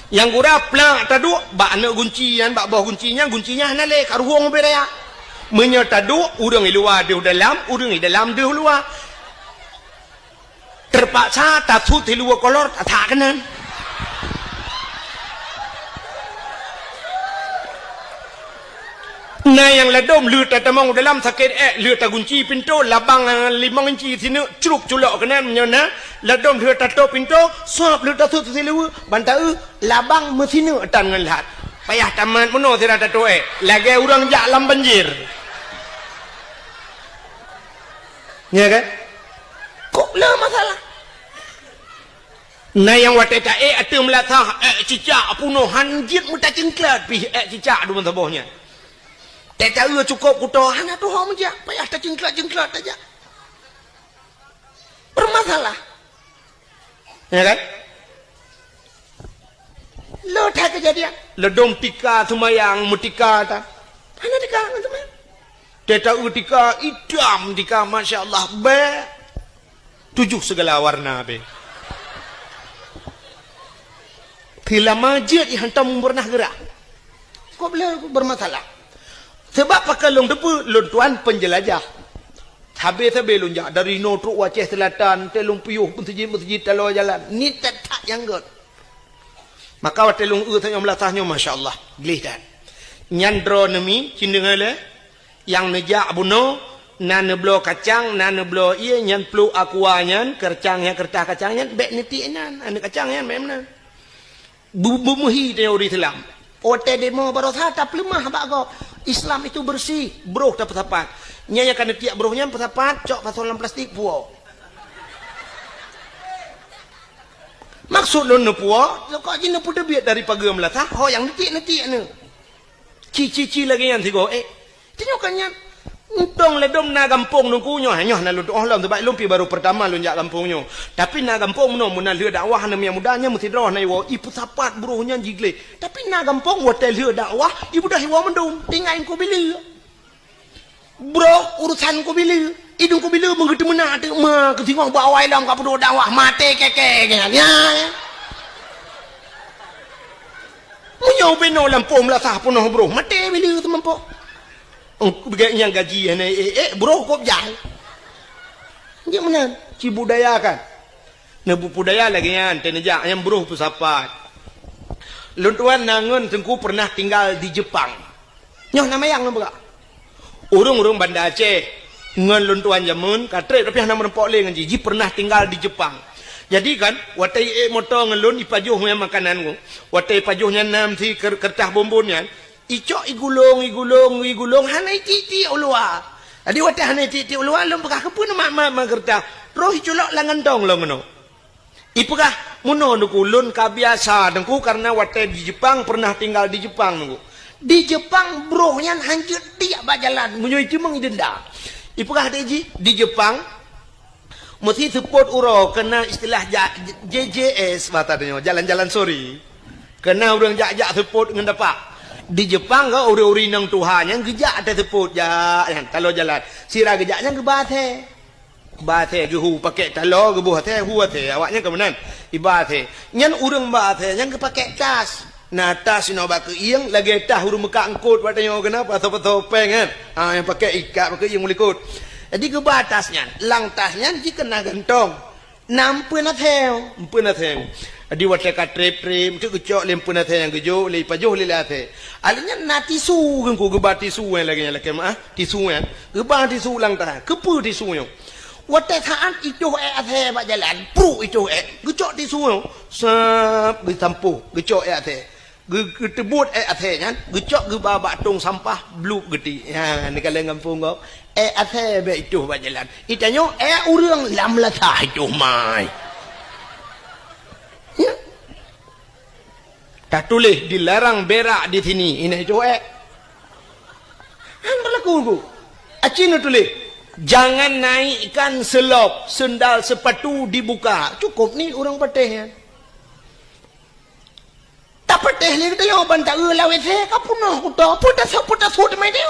yang gura plak taduk bak nak guncian bak bawah guncinya hana le karuhong beraya menyo taduk urang luar di dalam urang di dalam di luar terpaksa tatut di luar kolor tak kenan na yang ladom lu tatamong dalam sakit lu tagunci pintu labang 5 inci sini curuk culok kenan menyona ladom lu tato pintu suap lu tatut silu bantau labang mesinu tan ngelat payah taman meno sira tato lagi urang jak lam banjir ya kan kok le masalah na yang wate ta atu melatah cicak punuh hanjit muta cingklat pi cicak du mentobohnya tak cukup kuto hana tu hom je payah tak jengklat aja bermasalah ya kan lo tak kejadian ledom tika sumayang mutika ta hana tika sumayang tak tika idam tika masyaallah be 7 segala warna be. Bila majid hantam pernah gerak. Kok boleh bermasalah? Sebab pakai long depu lon tuan penjelajah. Habis-habis lonjak dari Notruk Aceh Selatan, telung puyuh masjid talo jalan. Ni tak yang god. Maka wat telung tanya melatahnya masya-Allah. Gelih dah. Nyandro nemi cindengale yang nejak buno nan blo kacang nan blo ia nyan plu akuanyan kercangnya kertah kacangnya bek neti nan ane kacangnya memang. Bumuhi teori Islam. Ote demo barotha tak lemah bak go. Islam itu bersih, bro tak tepat. Nya kan tiap brohnya tepat, cok pasolan plastik puo. Maksud lo puo, lo kok jina pude biat dari pagi melatah, ho yang netik ane. Cici lagi yang tigo, tinyokannya Untong ledom na kampung nungkunyo hanyo na lu Allah tu baik lumpi baru pertama lu jak kampungnya. Tapi na kampung no mun leu dakwah na yang mudanya mesti droh na iwo ipu sapat buruhnya jigle. Tapi na kampung hotel leu dakwah ibu dah iwo mendum tingain ko bili. Bro urusan ko bili. Idung ko bili mengerti mena tu ma ketingong bawai dalam ka pedo dakwah mate keke ya. Munyo beno lampung la sah punoh bro mate bili tu mampo. Begini yang gaji bro kok jahil dia mana ci budaya kan nebu budaya lagi yang tenejak yang bro pusapat luntuan nangun tengku pernah tinggal di Jepang nyoh nama yang nampak urung Banda Aceh ngen luntuan jamun katre tapi nama rempok le ngan ji pernah tinggal di Jepang jadi kan watai moto ngelun ipajuh yang makanan ku watai pajuhnya nam si kertah bombonnya icok igulung hanai titi ulua adi wate hanai titi ulua lom pakah kepun mak kerta roh iculok langan dong lo ngono ipukah muno nukulun kabiasa dengku karena wate di Jepang pernah tinggal di Jepang nunggu di Jepang brohnya hancur tiap bajalan munyo itu mengidenda ipukah deji di Jepang mesti support uro kena istilah JJS batanya jalan-jalan sorry kena urang jak support dengan dapat di Jepang ke uri-uri nang Tuhan yang gejak ada teput ya kalau jalan sirah gejaknya ke bathe ke hu pakai talo ke buah teh hu teh awaknya ke menan ibathe nyan urang bathe yang ke pakai tas nah tas no bak ieng lagi tah urang meka angkut watanya kenapa topeng kan yang pakai ikat pakai ieng mulikut jadi ke batasnya lang tasnya dikena gantong nampeun atheu di wate katrep-trep tu kecok lempun ate yang gejo le pajuh le ate alnya na tisu kan ku gebat tisu yang lagi mah tisu yang gebat tisu lang tah kepu tisu yo wate thaan itu ate bak jalan pru itu gecok tisu yo sap ditampu gecok ate getebut ate kan gecok ge babak tong sampah bluk geti ha ni kalau kampung kau ate be itu bak jalan itanyo urang lam latah itu mai ya. Tak tulis dilarang berak di sini. Ini cuek. Apa laku? Acina tulis jangan naikkan selop, sendal sepatu dibuka. Cukup ni orang pateh ya. Tak pateh ni kita yo bantak lawe se kapuno kuto putas hut mai dia.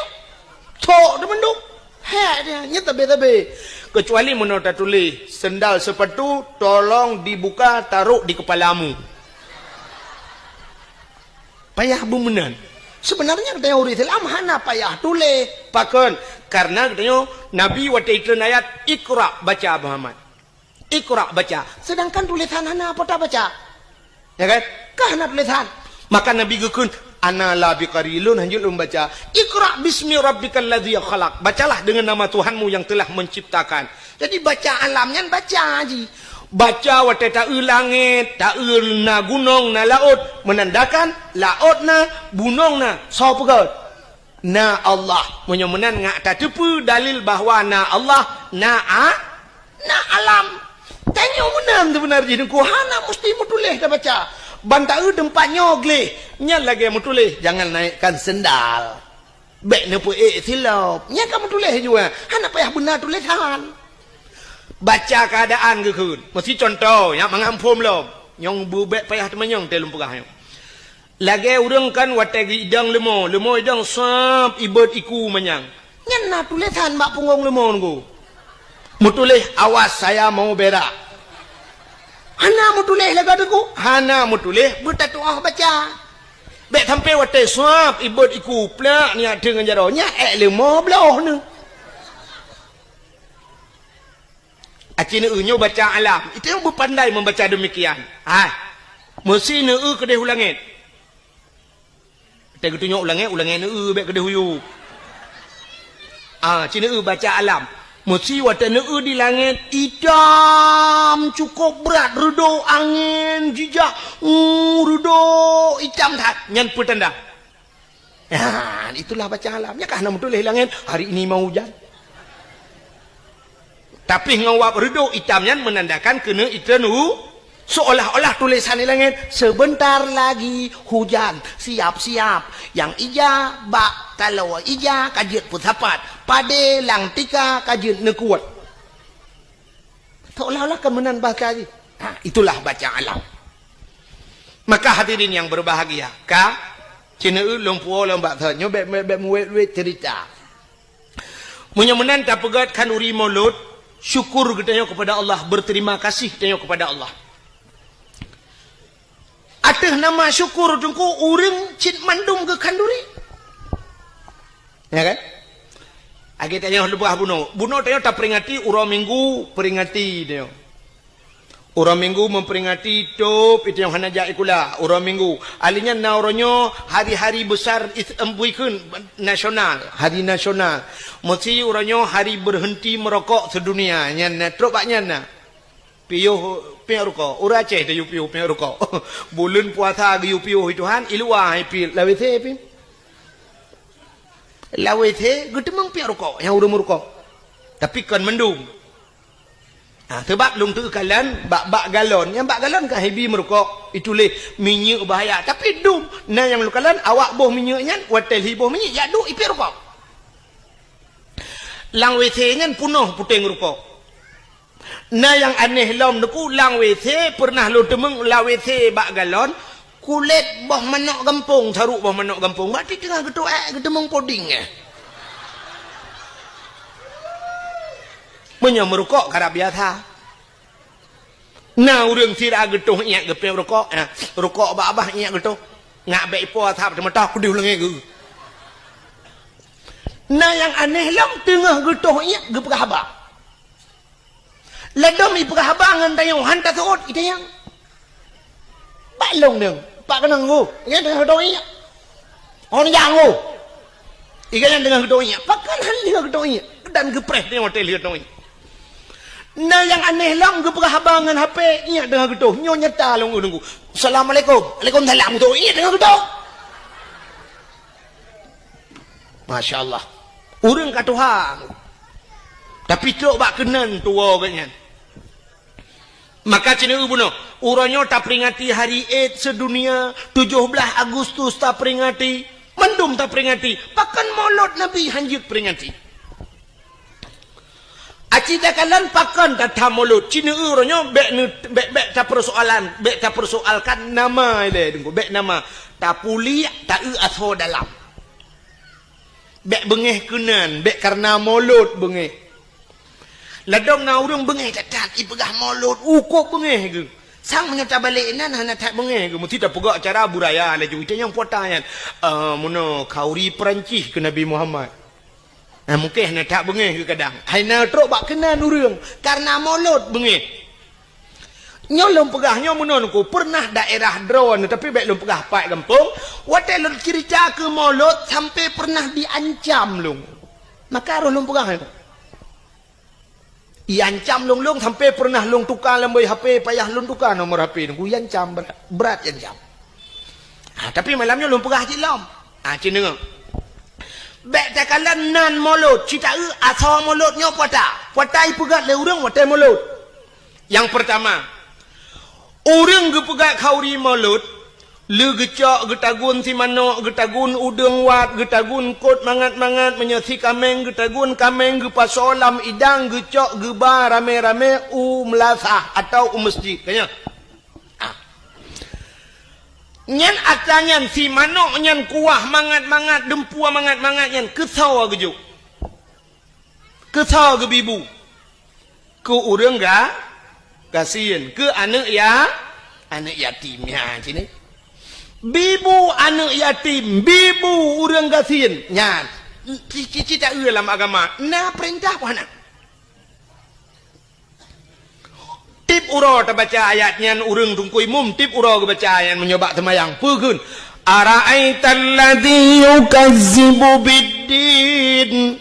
Tok de menduk. Ha dia nya tabe. Kecuali menurut tulis sendal sepatu tolong dibuka taruh di kepalamu. Payah bumenan. Sebenarnya teori Islam hana payah tulis pakon karena katanya Nabi waktu itu ayat Iqra baca Muhammad. Iqra baca. Sedangkan tulisan hana apa tak baca? Ya kan? Kahana tulisan. Maka Nabi gekun ana la biqarilun hanjul membaca Iqra bismi rabbikal ladzi khalaq. Bacalah dengan nama Tuhanmu yang telah menciptakan. Jadi baca alamnya baca haji. Baca wate ta langit, ta na gunung na laut menandakan laut na gunung na sapa na Allah. Menyemenan ngak ta tepu dalil bahawa na Allah na alam. Tanya menang tu benar jadi ku hana mesti mutulih dah baca. Bantai tempat nyogle. Nya lagi mutulih jangan naikkan sendal. Bek ne pu silap. Nya kamu tulis juga. Hana payah benar tulisan. Baca keadaan ke kun. Mesti contoh yang mengampun lom. Yang bubek payah temenyong telum pegah yang. Lagi urang kan wategi idang lemo idang sap ibet iku menyang. Nya na tulisan mak punggung lemo nggo. Mutulih awas saya mau berak. Hana mutulih lagu tu. Hana mutulih bertatuah baca. Bek sampai watai suap ibut iku plak ni dengan jaronya lima belah ni. Acina nyo baca alam. Itu yang berpandai membaca demikian. Mesti ne kedai ulangit. Kita tunjuk ulangit ne bek kedai huyu. Cina baca alam. Mesti watan di langit hitam cukup berat redo angin jijak redo hitam tak nyan petanda. Itulah baca alam. Ya kah nak tulis langit hari ini mau hujan. Tapi ngawap redo hitam nyan menandakan kena itanu seolah-olah tulisan di langit sebentar lagi hujan, siap-siap. Yang ija bak kalau ija kajit putapat pade lang tika kajit nekuat. Seolah-olah kemenan bahasa lagi. Itulah baca alam. Maka hadirin yang berbahagia, ka cina lompuo lombak thanyo bek muwet cerita. Munyamunan tak pegat kanuri mulut, syukur kita kepada Allah, berterima kasih kita kepada Allah. Ada nama syukur tungku urang cit mandum ke kanduri. Ya kan? Agi tanya lebah buno. Buno tanya tak peringati urang minggu peringati dia. Urang minggu memperingati top itu yang hana jai kula urang minggu. Alinya nauronyo hari-hari besar embuikeun nasional, hari nasional. Mesti uranyo hari berhenti merokok sedunia. Nyan trobaknya na. Piuh rokok. Ura Aceh dia piuh rokok. Bulan puasa ge piuh Tuhan ilua pi lawete pi. Lawete getemang piuh rokok yang urang rokok. Tapi kan mendung. Sebab lung tu kalan bak galon. Yang bak galon kan hebi merokok. Itu leh minyak bahaya. Tapi dum nah yang lu kalan awak boh minyaknya watel hiboh minyak ya du ipi rokok. Lang wete ngan punuh puteng rokok. Nah yang aneh lom deku lang WC pernah lu temeng la WC bak galon kulit boh manok gampung saruk boh manok gampung berarti tengah getemeng poding Punya merokok karab biasa. Nah urang sira getuh iak gepe rokok rokok abah iak getuh ngak bek po thap temata ku diulang ge. Nah yang aneh lom tengah getuh iak gepegah abah. Ledom ibu kahabangan tayong hantar suot itu yang balong dong pak kenang go ini dengan doanya orang yang go ikan dengan doanya pakan hal dengan doanya dan gepres dengan hotel doanya. Nah yang aneh lang gepekahabangan HP iya dengan gedo nyonya talong nunggu assalamualaikum waalaikumsalam tu iya dengan gedo. Masya Allah urang katuhang tapi tu bak kenan tua kanyan. Maka cina buno uranyo tak peringati hari Eid sedunia 17 Agustus tak peringati mendum tak peringati pakan maulud Nabi hanjut peringati acita kalan pakan tak maulud cina uranyo bek tak persoalkan nama ile bek nama tak puli tak aso dalam bek bengeh kenan bek karena maulud bengeh. Ladong na urang bengeh tak ipegah maulud ukok bengeh ke sang menyata balik nan hana tak bengeh ke mesti tak pegak acara buraya laju itu yang potangan mono kauri Perancis ke Nabi Muhammad mungkin hana tak bengeh ke kadang hana trok bak kenan urang karena maulud bengeh nyolong pegahnya mono ku pernah daerah drone tapi baik lom pegah pai kampung watel cerita ke maulud sampai pernah diancam long maka roh lom pegah itu iancam long sampai pernah long tukar lambai HP payah long tukar nomor HP nunggu iancam berat iancam. Tapi malamnya long pegah jilam. Cina dengar. Bek takalan nan mulut cita asal mulutnya puatai pegat le urang watai mulut. Yang pertama urang ge pegat kauri mulut le gecak getagun si manok getagun udeng wat getagun kot mangat-mangat menyasi kameng getagun kameng ge pasolam idang gecak geba rame-rame melasah atau masjid kayaknya nyan atanyan si manok nyan kuah mangat-mangat dempua mangat-mangat nyan kesau gejuk kesau ge bibu ke urang kasihan ke anak yatim ya sini bibu anak yatim bibu urang kasihan nya cita dalam agama na perintah mana tip uro baca ayatnya urang tungkui mum tip uro baca ayat menyoba temayang pegun ara'aital ladzi yukazzibu biddin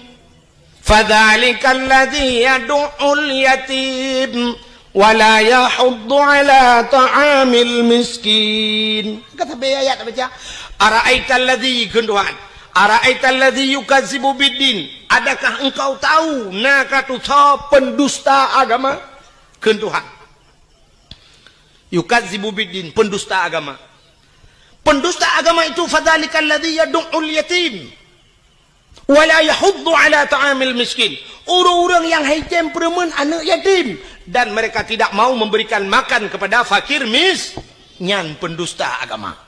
fadzalikal ladzi yad'ul yatim wala yahuddu ala ta'amil miskin. Kata ayat baca ara'aital ladzi kunduhan ara'aital ladzi yukazzibu biddin, adakah engkau tahu nakatu pendusta agama kunduhan yukazzibu biddin, pendusta agama. Pendusta agama itu fadzalikal ladzi yad'ul yatim wala yahuddu ala ta'amil miskin, orang-orang yang hajam peremen anak yatim dan mereka tidak mau memberikan makan kepada fakir nyan pendusta agama.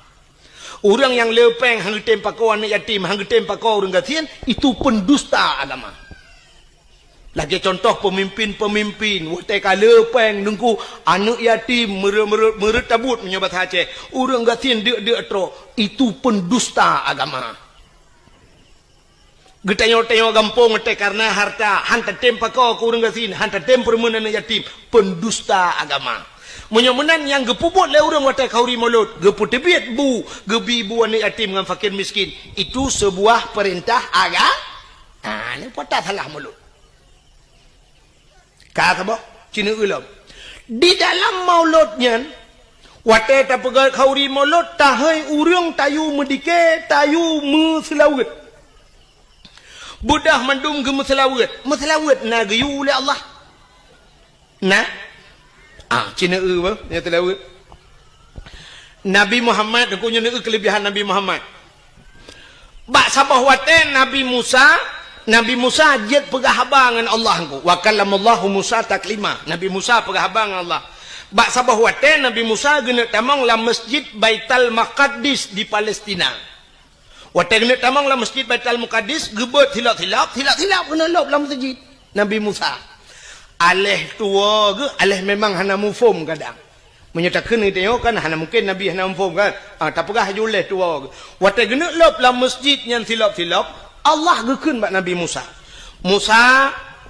Orang yang lepeng hang tempakau anak yatim hang tempakau orang kasihan itu pendusta agama. Lagi contoh pemimpin-pemimpin wateka lepeng nungku anak yatim meretabut menyobat Aceh orang kasihan dek tro itu pendusta agama. Getanya-tanya gampung te karena harta hantar tempakau ke orang kasihan hantar tempur anak yatim pendusta agama. Menyomenan yang gepubut le orang watai kauri mulut gepu tebiat bu gebi bu anak yatim dengan fakir miskin itu sebuah perintah agama. Ini patah salah mulut. Kata boh cina ulam di dalam mauludnya watai tak pegal kauri mulut tahai urang tayu medike tayu meselawat budah mandum ke meselawat na gayu oleh Allah na cina ba ya telawat Nabi Muhammad aku nyana kelebihan Nabi Muhammad bak sabah waten Nabi Musa jet pegah habangan Allah ku wa kallamallahu Musa taklima Nabi Musa pegah habangan Allah bak sabah waten Nabi Musa gena tamang la masjid Baitul Maqdis di Palestina waten gena tamang la masjid Baitul Maqdis gebet hilap kena lop la masjid Nabi Musa aleh tua ke aleh memang hana mufum kadang menyatakan itu kan hana mungkin Nabi hana mufum kan tak pegah juleh tua ke waten gena lop la masjid yang hilap Allah gekun bak Nabi Musa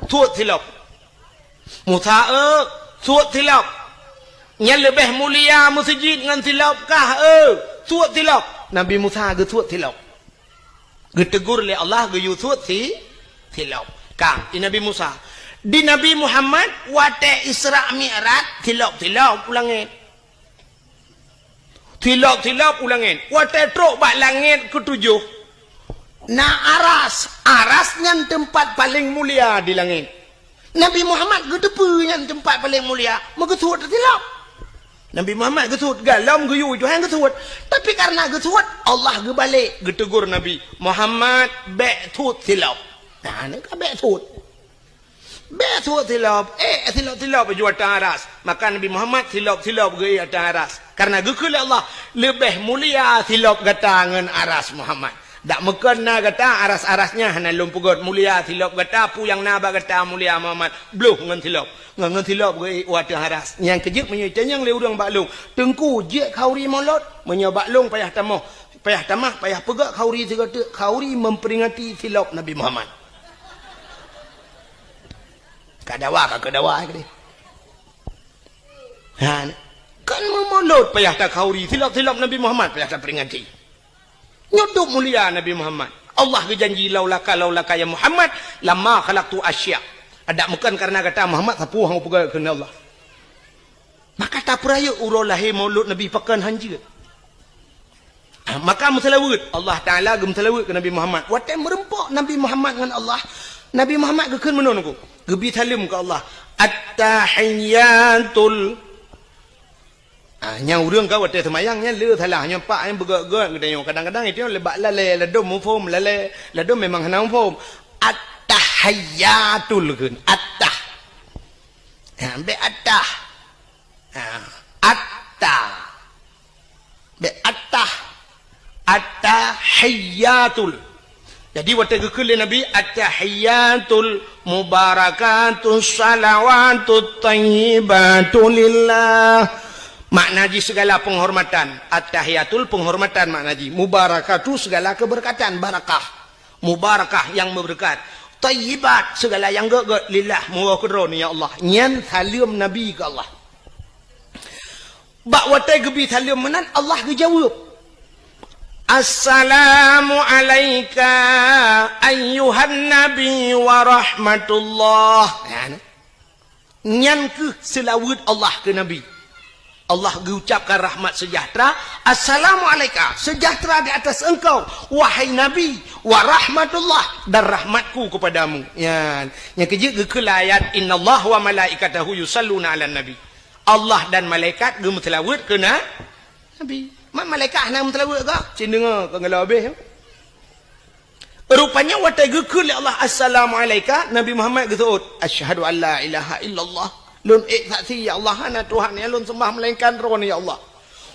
tuat tilap Musa tuat tilap yang lebih mulia masjid dengan tilap kah tuat tilap Nabi Musa ge tuat tilap getegur le Allah ge yu tuat tilap kang di Nabi Musa di Nabi Muhammad wate Isra Mi'raj tilap ulangin tilap ulangin wate trok bak langit ketujuh na aras yang tempat paling mulia di langit. Nabi Muhammad gedepu yang tempat paling mulia megetut tilap. Nabi Muhammad getut galam geyu itu hang getut. Tapi karena getut Allah gebalik getegur Nabi Muhammad betut tilap. Nah ni ka betut. Betut tilap tilap baju atas aras. Maka Nabi Muhammad tilap ge atas aras. Karena gekul Allah lebih mulia tilap gatangan aras Muhammad. Tak makan na kata aras-arasnya hana lumpugot mulia tilap kata pu yang naba kata mulia Muhammad bluh ngan tilap ge wadah aras yang kejut menyucen yang le urang baklung tengku je kauri molot menyo baklung payah tamah payah pegak kauri segata kauri memperingati tilap Nabi Muhammad kadawa ke kan memolot payah tak kauri tilap Nabi Muhammad payah tak peringati nyudup mulia Nabi Muhammad. Allah berjanji laulaka ya Muhammad lama khalaqtu asya. Ada bukan karena kata Muhammad sapu hang pegang kena Allah. Maka tak peraya urang lahir maulud Nabi pakan hanji. Maka musalawat Allah Taala gem salawat ke Nabi Muhammad. Watai merempok Nabi Muhammad dengan Allah. Nabi Muhammad gekeun menon ku. Gebi salim ke Allah. At-tahiyatul yang urang kau watai semayangnya le salah nyampak yang bergerak kadang-kadang itu lebak lale ladum mufum ladum memang hana mufum at-tahiyatul kun at-tah be at-tah be at-tah at-tahiyatul Jadi waktu kekele Nabi at-tahiyatul mubarakatus salawatut thayyibatu lillah. Makna ji segala penghormatan. At-tahiyatul penghormatan makna ji. Mubarakatu segala keberkatan, barakah. Mubarakah yang berberkat. Thayyibat segala yang gak lillah muwakkiron ya Allah. Nyan salam Nabi ke Allah. Bak watai gebi salam menan Allah gejawab. Assalamu alayka ayyuhan nabi wa rahmatullah. Nyan ke selawat Allah ke Nabi. Allah mengucapkan rahmat sejahtera. Assalamu alayka, sejahtera di atas engkau wahai Nabi, wa rahmatullah, dan rahmatku kepadamu. Yang kejik kelayat innallaha wa malaikatahu yusalluna 'alan nabi. Allah dan malaikat gemetelawat ke Nabi. Mak malaikat nak mentelawat ke? Cik dengar kau ngalau habis. Rupanya watai gekul Allah assalamu alayka Nabi Muhammad getut asyhadu an la ilaha illallah lun saksi ya Allah ana Tuhan ya lun sembah melainkan ron ya Allah.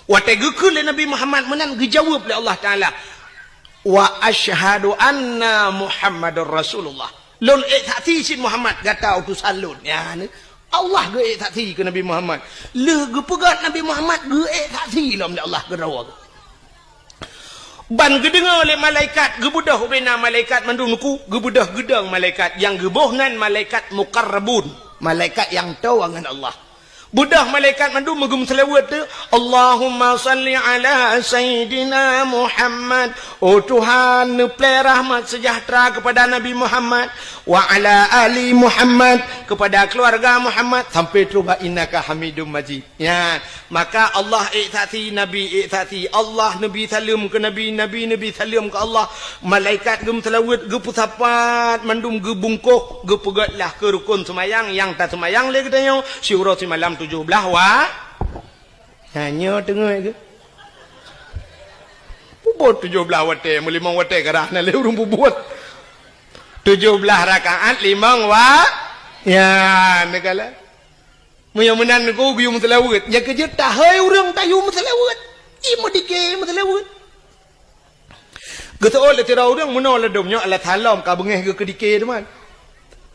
Watai gekul Nabi Muhammad menan gejawab oleh Allah Taala wa asyhadu anna Muhammadur Rasulullah. Lun saksi sin Muhammad gata utusan lun. Ya ni Allah ge saksi ke Nabi Muhammad. Le ge pegat Nabi Muhammad ge saksi lam Allah ge rawa. Ban gedengar oleh malaikat gebudah bina malaikat mandungku gebudah gedang malaikat yang gebohngan malaikat muqarrabun, malaikat yang tahu dengan Allah. Budah malaikat mandu megum selawat tu Allahumma salli ala sayyidina Muhammad. Oh Tuhan play rahmat sejahtera kepada Nabi Muhammad wa ala ali Muhammad, kepada keluarga Muhammad sampai tuba innaka hamidum majid. Ya, maka Allah iktati Nabi iktati Allah Nabi salam ke Nabi Nabi salam ke Allah. Malaikat gem selawat ge pusapat mandum ge bungkuk ge pegatlah ke rukun semayang yang tak semayang le katanya syura malam 17 wa hanya tengah ke bubut 17 wate melimang wate karah na le urung bubut 17 rakaat limang wa ya negala muya menan ko guyum selawat ya kerja tahai urang tayu selawat imo dike selawat geto ole tira urang menol domnya Allah taala ka bengeh ke dike teman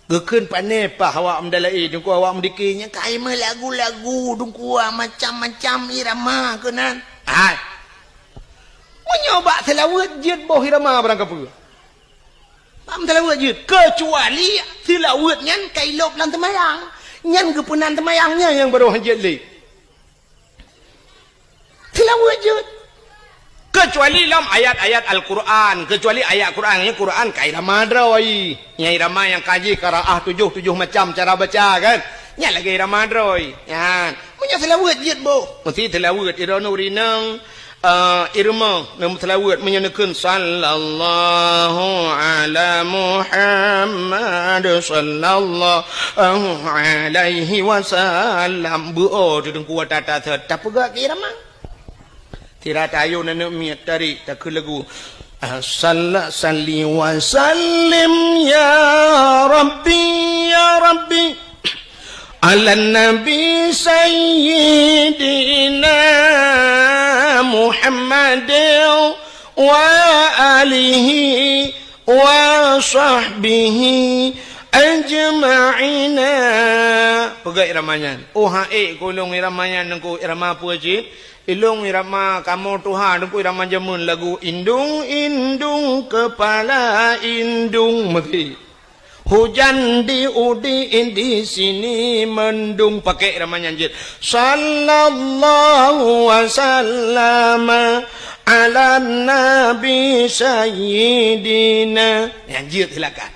gekun pane pa awak mendalai dungku awak mendikinya kai mah lagu-lagu dungku macam-macam irama kenan. Hai. Menyoba selawat jid boh irama barang apa? Pam selawat jid kecuali selawat nyan kai lop lan temayang. Nyan gepunan temayangnya yang baru jid li. Selawat jid kecuali dalam ayat-ayat Al-Quran, kecuali ayat Qurannya Quran kai irama droi. Nya irama yang kaji qiraah 7 macam cara baca kan. Nya lagi irama droi. Ya, punya selawat jid boh. Mesti selawat ira nurinang irma nam selawat menyenekeun sallallahu ala Muhammad sallallahu alaihi wasallam. Bu dengku tata tetap pegak irama. Tirat ayu nenek miat dari tak lagu salli wa sallim ya rabbi ala nabi sayyidina Muhammad wa alihi wa sahbihi ajma'ina. Pegai iramanya kulung iramanya nengku irama apa je ilung irama kamu Tuhan aku irama jamun lagu indung kepala indung mati hujan di di sini mendung pakai irama nyanjit sallallahu wasallam ala nabi sayyidina nyanjit silakan.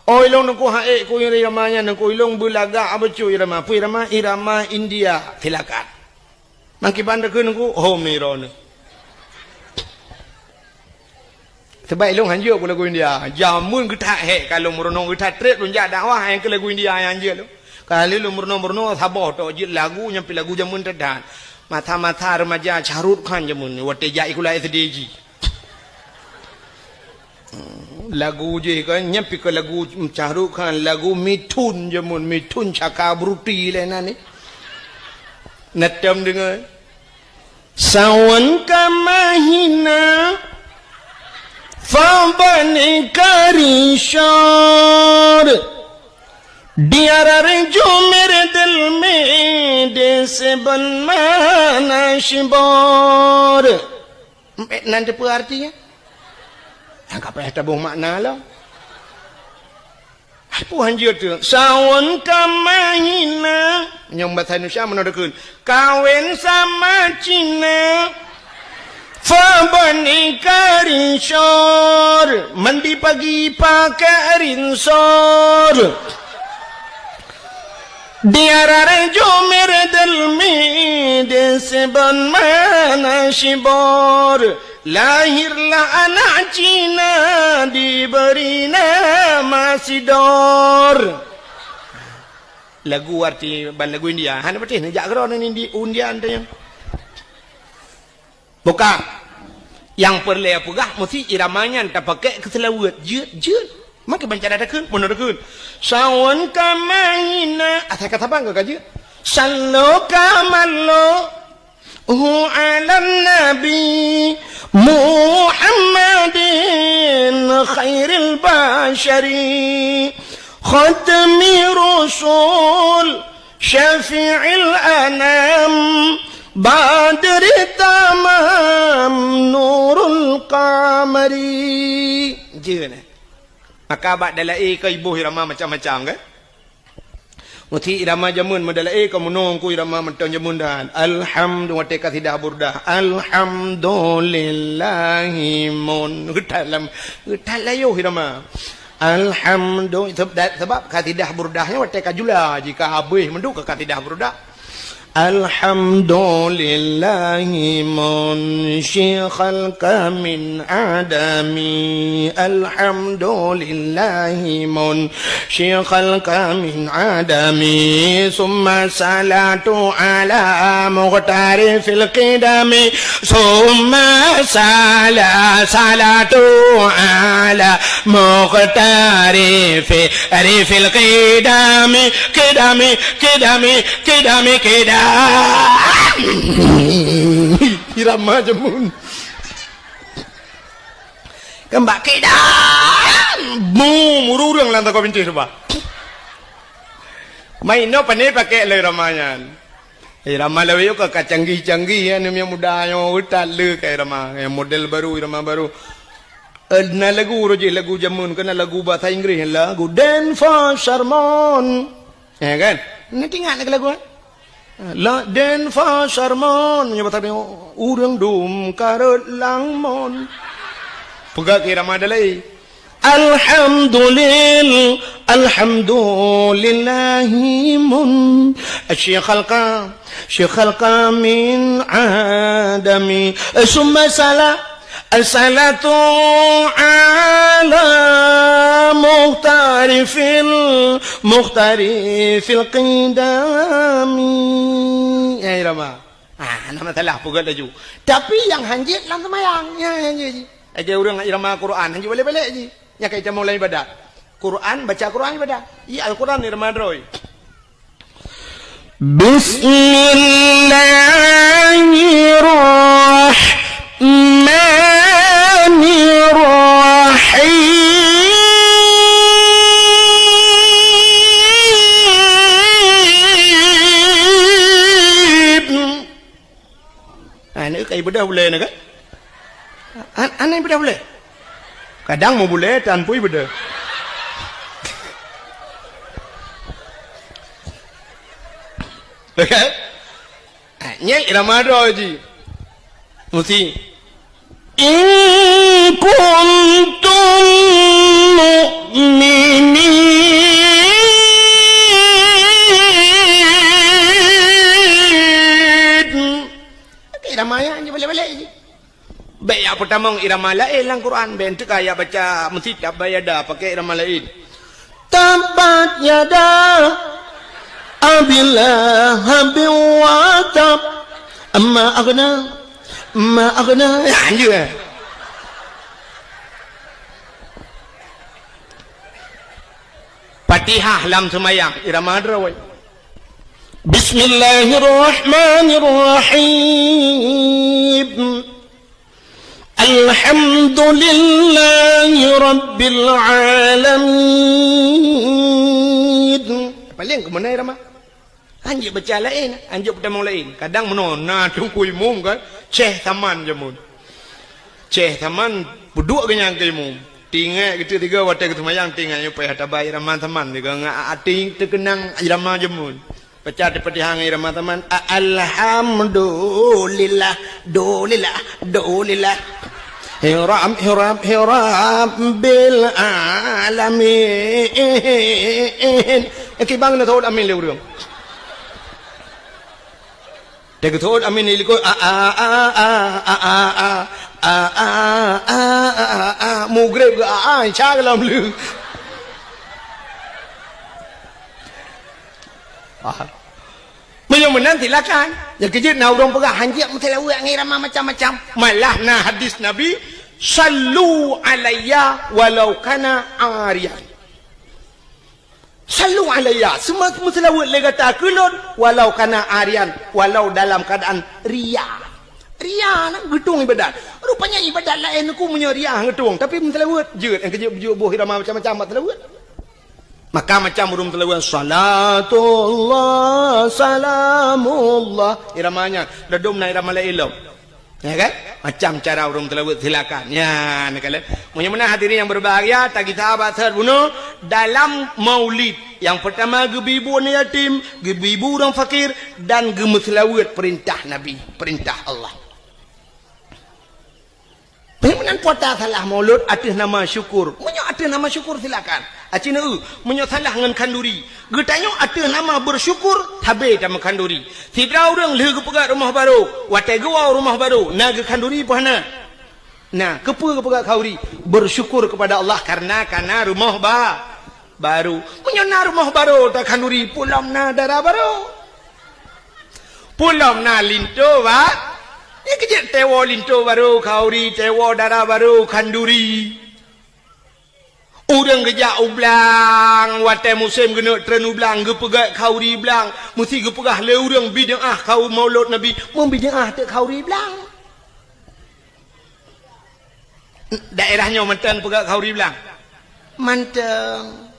Oh ilung nungku hae ku iramanya nungku ilung bulaga apa cu irama pu irama India silakan. Maki bandar ke nunggu home ni ron. Sebab ilung hanjur ku lagu India. Jamun kita kalau merenung kita trade pun jadi dakwah yang ke lagu India yang hanjur lu. Kalau lu merenung sabah tu jid lagu nyampi lagu jamun terdan. Mata remaja Shahrukh Khan jamun ni. Wate jai kula SDG. Lagu je kan nyampi ke lagu Shahrukh Khan lagu Mithun jamun Mithun Chakraborty lena ni. Natam dengan sawan ka mahina Fabani karishar Diara jo mere dil mein Dese banmana shibor. Nanti apa artinya? Angkat apa tabung makna lah. Apa hanjir tu? Sawan kamahina. Yang bahasa Indonesia menodakun. Kawin sama Cina. Fabani karishor. Mandi pagi pakai rinsor. Diarare jo mere dil mein Dese banmana shibor. Lahirlah anak Cina diberi nama Sidor. Lagu arti lagu India. Hana betul ni jak geron ni India anda yang. Bukan. Yang perlu pegah mesti iramanya tak pakai keselawat jeut. Maka baca dadakeun, mun dadakeun. Sawan kamaina. Asal kata apa enggak jeut? Sallu kamallo ala nabi Muhammadin khairil bashari khatmi rasul syafi'il anam badri tamam nurul qamari. Jeuna. Maka abad dalai ke ibu irama macam-macam kan? Muti irama jamun madalai ke munong ku irama mentang jamun dan alhamdulillah teka tidak burdah alhamdulillahi mun dalam yo irama alhamdulillah sebab katidah burdahnya teka jula jika habis menduk ke katidah burdah alhamdulillahi munshi khalqa min adami alhamdulillahi munshi khalqa min adami summa salatu ala muqtari fil qidami summa salatu ala muqtari fil qidami irama jamun kembak kedam mururang lantak kau benci coba main no pane pakai le ramanya irama lewe yo ke canggih-canggih ya yang muda yang utat le kayak irama yang model baru irama baru na lagu roji lagu jamun kena lagu bahasa Inggris lagu Dan for Sharmon ya kan nanti ingat lagi lagu La den fa sarmon nyebut tadi urang dum karut langmon pegak kira madalai alhamdulillahi mun syekh khalqa min adami summa salatu ala muhtari fil qidami ya irama nama salah pugal laju tapi yang hanjit lang semayang ya hanjit aja urang irama Quran hanjit balik-balik je nya kai mulai ibadah Quran baca Quran ibadah iya Al-Quran irama droy Bismillahirrahmanirrahim ini kayak ibadah boleh nak? Aneh ibadah boleh? Kadang mau boleh tanpa ibadah. Okay? Nyai irama doji. Mesti. In kuntum mu'minin. Irama yang boleh-boleh je. Baik yang pertama irama lain dalam Quran. Baik tu kaya baca mesti tak bayada pakai irama lain. Tabat yada abillah wa tab amma aghna ya Fatihah dalam semayang irama drawai. Bismillahirrahmanirrahim. Alhamdulillahi Rabbil Alamin. Paling ke mana Rama? Anjuk baca lain, anjuk pertama lain. Kadang menona tunggu imum kan, ceh taman jamun. Ceh taman buduk kenyang ke imum. Tinggal gitu tiga watak ketumayang tinggal supaya tabai Rama teman juga ngak ating terkenang Rama jamun. Pecah seperti hang Rama teman. Alhamdulillah, dolillah. Hiram bil alamin. Kibang na thod amin lewrung. Teg thod amin iliko mugreb chaglam lu. Menyumun nanti lakan. Ya kejut na urang pegah hanjak mutelawe ngirama macam-macam. Malah na hadis Nabi, sallu alayya walau kana ariyan. Sallu alayya, semua mutelawe le kata kulun walau kana ariyan, walau dalam keadaan riya. Riya nak gedung ibadat. Rupanya ibadat lain aku punya riya gedung, tapi mutelawe jeut yang kejut bujur boh irama macam-macam mutelawe. Maka macam urung telawat salatullah salamullah iramanya redum na irama la ilmu ya kan macam cara urung telawat silakan ya nak kala munya-munya hadirin yang berbahagia tak kita bahas bunuh dalam maulid yang pertama gebibu yatim gebibu orang fakir dan gemeselawat perintah Nabi perintah Allah. Penyunan puasa salah maulud atas nama syukur. Menyo atas nama syukur silakan. Acina menyo salah ngan kanduri. Getanyo atas nama bersyukur tabe sama kanduri. Sidra orang leh kepegat rumah baru. Watai gua rumah baru. Nah ke kanduri pahana. Nah kepegat kauri bersyukur kepada Allah karena rumah baru. Menyo na rumah baru tak kanduri pulam na darah baru. Pulam na linto ba. Ini kejap tewo linto baru, kauri, tewo darah baru, kanduri. Orang kejap ublang, watai musim kena tren ublang, gepegat kauri belang. Mesti gepegah le orang bid'ah kau maulud Nabi, membid'ah tak kauri belang. Daerahnya mantan pegat kauri belang. Mantan.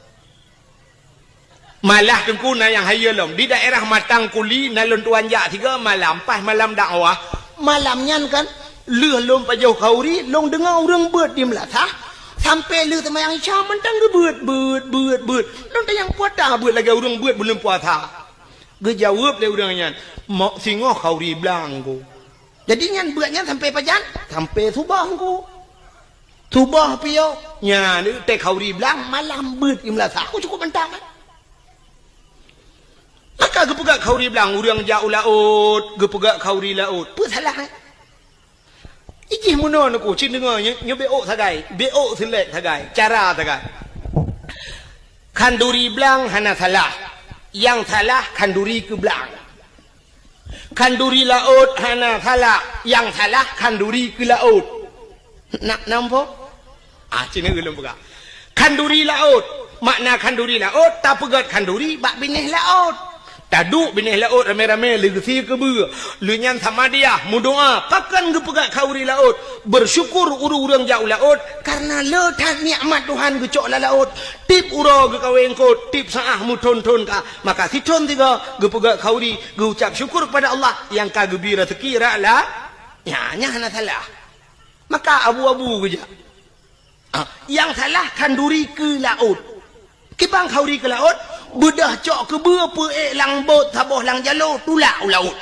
Malah kengkuna yang hayalom. Di daerah Matang Kuli, nalun tuan jak tiga malam, pas malam dakwah. Malamnya kan leh lom pajau kauri long dengar orang beut di melatah sampai leh temayang isya mentang beut long tayang puasa beut lagi orang beut belum puasa gejawab le orangnya mak singoh kauri belang ko jadi nyan beutnya sampai pajan sampai subah ko subah piau nya ni teh kauri belang malam beut di melatah aku cukup mentang maka gepegak kauri belang urang jauh laut gepegak kauri laut apa salah ijih munon aku cin dengarnya nyo beok sagai beok selek sagai cara sagai kanduri belang hana salah yang salah kanduri ke belang kanduri laut hana salah yang salah kanduri ke laut nak nampak cin gelem pegak kanduri laut makna kanduri laut tak pegat kanduri bak binih laut taduk binih laut rame-rame legesi ke ber lunyan sama dia mudoa pakan gepegat kauri laut bersyukur urang jauh laut karena letak nikmat Tuhan gecok la laut tip uro ge kaweng ko tip saah muton-ton ka maka siton tiga gepegat kauri geucap syukur pada Allah yang ka gebira sekira la nya hana salah maka abu-abu geja yang salah kanduri ke laut kibang kauri ke laut bedah cok ke berapa lang bot taboh lang jalo tulak laut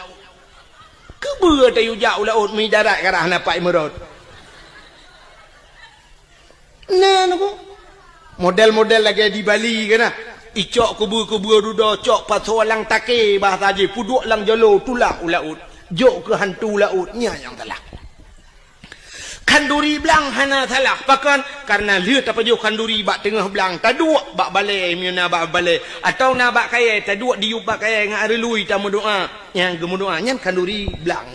ke ber tayu jauh laut mi darat karah napak merot nah aku model-model lagi di Bali kan icok ke ber duda cok pasal lang take bahasa je puduk lang jalo tulak laut jok ke hantu lautnya yang salah kanduri belang hana salah pakan karena lihat apa jauh kanduri bak tengah belang taduk bak balai miuna bak balai atau na bak kaya taduk diup bak kaya ngak relui tamu doa yang gemu doa nyan kanduri belang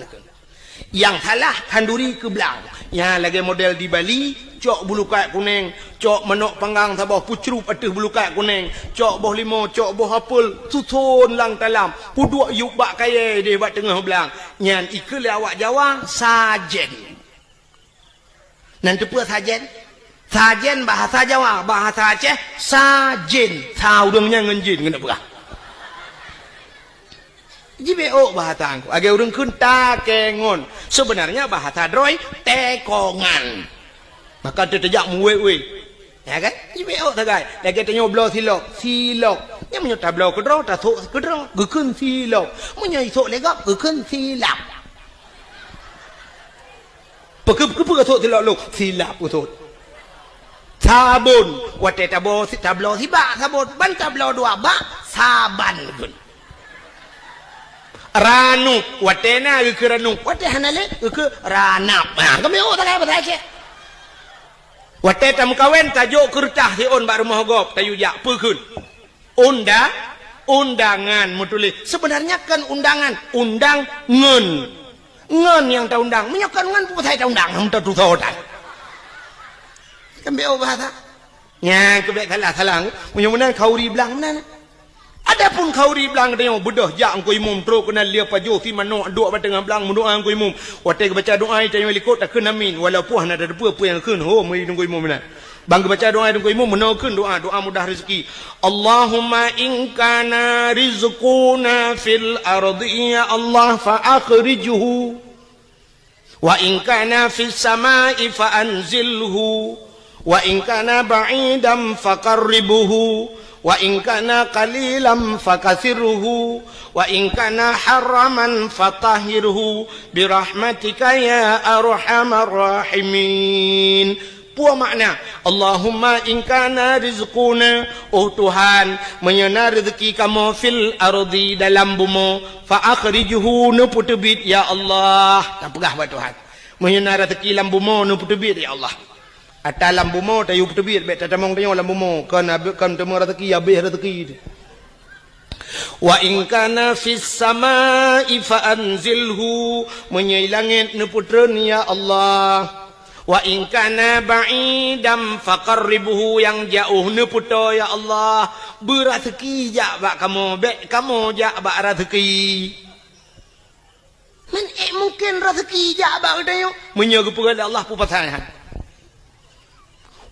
yang salah kanduri ke belang yang lagi model di Bali cok bulu kat kuning cok menok panggang sabah pucrup ateh bulu kat kuning cok boh limo cok boh apel susun lang talam puduk yup bak kaya dia bak tengah belang nyan ikut awak Jawa sajen Nanti pun sajen. Sajen bahasa Jawa, bahasa Aceh sajen. Saudangnya ngenjin kena berah. JBO bahasa angku. Agak urang kun takengon. Sebenarnya bahasa Droi tekongan. Maka terjak muwe-we. Ya kan? JBO tagai. Lagi tanya blau silok. Silok. Yang menyuta blau kedro, tak sok kedro. Gekun silok. Menyai sok legap, gekun silap. Peke-peke sok silok lu. Silap usut. Sabun. Wate tablo sibak sabun. Ban tablo dua bak. Saban pun. Ranuk. Wate na ke ranuk. Wate hanale ke ranap. Nah, kami tagai bahasa Aceh. Wate tam kawen tajuk kertas si on bak rumah gop tayu jak pekun. Undangan mutuli. Sebenarnya kan undangan, undang ngen. Ngen yang ta undang, menyokan ngen pu sai ta undang, hang ta tu sodan. Kan beo bahasa. Nya ke bek salah. Munya-munya khauri belang mana. Adapun khauri belang dia bedah jak angko imum tro kena lia pajo si mano duk ba tengah belang mundoa angko imum. Wate ke baca doa tanya likut tak kena amin walaupun ada depa yang keun ho mai tunggu imum mana. Bang baca doa tunggu imum menakeun doa mudah rezeki. Allahumma in kana rizquna fil ardi ya Allah fa akhrijhu wa in kana fis samai fa anzilhu wa in kana ba'idan faqarribhu wa in kana qalilan fakasirhu wa in kana haraman fatahhirhu birahmatika ya arhamar rahimin. Puas makna Allahumma in kana rizquna, oh Tuhan menyana rezeki kamu fil ardi dalam bumi fa akhrijhu nu putubit ya Allah. Tak pegah ba Tuhan menyana rezeki dalam bumi nu putubit ya Allah. Atas lambu mo tayu putubit bet tatamong tayo lambu mo kan temu rezeki habis rezeki. Wa in kana fis samai fa anzilhu menyai langit nu putreun ya Allah. Wa in kana ba'idam faqarribhu yang jauh nu puto ya Allah. Berazeki jak bak kamu bet kamu jak bak rezeki. Men mungkin rezeki jak bak tayo menyaga pegala Allah pu pasangan.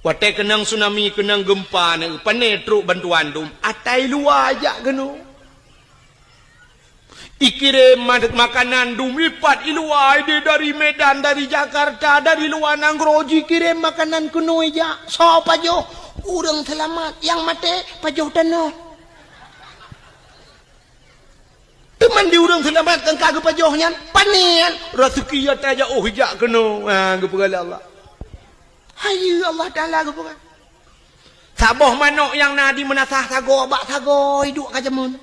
Wate kenang tsunami, kenang gempa, panetru bantuan dum. Atai luar ajak geno. Ikirim makanan dum lipat iluai dari Medan, dari Jakarta, dari luar Nangroji kirim makanan kuno aja. So pajoh, urang selamat, yang mate pajoh tanah. Teman di urang selamat kan kagak pajohnya, panian rezeki ya taja oh hijak keno. Ah, gepegala Allah. Hayu Allah Ta'ala ke bukan. Saboh manuk yang nadi menasah sago bak sago hidup kajamun.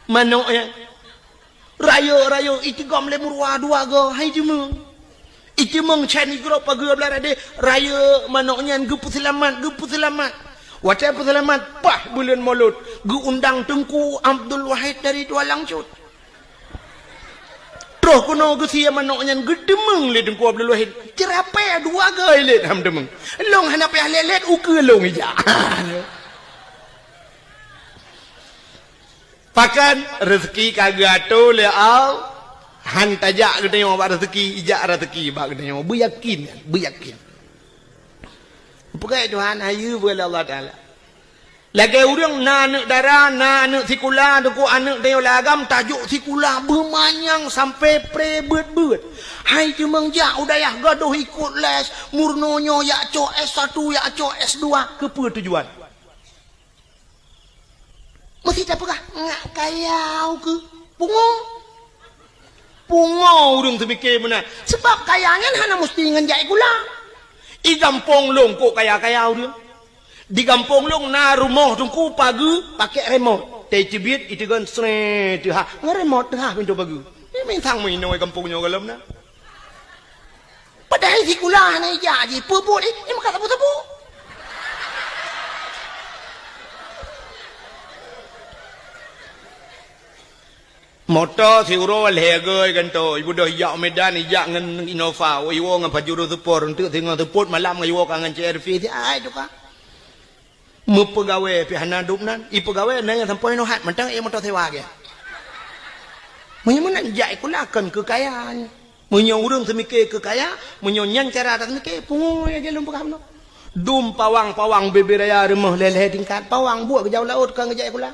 Manuk yang raya itigam lemurwa dua go hai jemeng. Itimeng chani gro pagi belar ade raya manuknya gepu selamat. Wacai selamat pah bulan Maulud gu undang Tengku Abdul Wahid dari Dua Langcut. Roh kuno gesia manoknya gedemeng le Tengku Abdul Wahid. Cerape dua gai le ham demeng. Long hanape lelet uke long ija. Pakan rezeki kagato le au han tajak gede yo ba rezeki ija rezeki ba gede yo beyakin. Pegai Tuhan ayu boleh Allah Taala. Lagi urang anak darah, anak sekolah, doko anak dia lagam tajuk sekolah bermanyang sampai pre-bet. Hai cemang jak udayah gaduh ikut les, murnonyo yak co S1, yak co S2, kepa tujuan. Mesti tak pegah, ngak kayau ke? Pungo urang terfikir benar. Sebab kayangan hana mesti nganjak gula. I gampong long kok kaya-kayau dia. Di kampung long na rumah tungku pagi pakai remote. Teh cibit itu kan sre tu ha. Ngeremote ha pintu pagi. Ini mentang minoi kampungnya galam na. Padahal sekolah na jadi pupuk ini makan tabu-tabu. Motor si uro legai kan to ibu dah yak Medan yak ngan Innova iwo ngan pajuro support untuk tengok support malam ngan iwo kangen CRV ai tu ka. Mepegawai pihak nadub nan, pegawai nan yang sampai nohat, mentang motor sewa ke. Mana jai kulakan kekayaan. Munyo urang semikir ke kaya, munyo nyan cara tak semikir, pungoy aja lum pekam no. Dum pawang beberaya remah leleh tingkat, pawang buat ke jauh laut kan ngejak kula.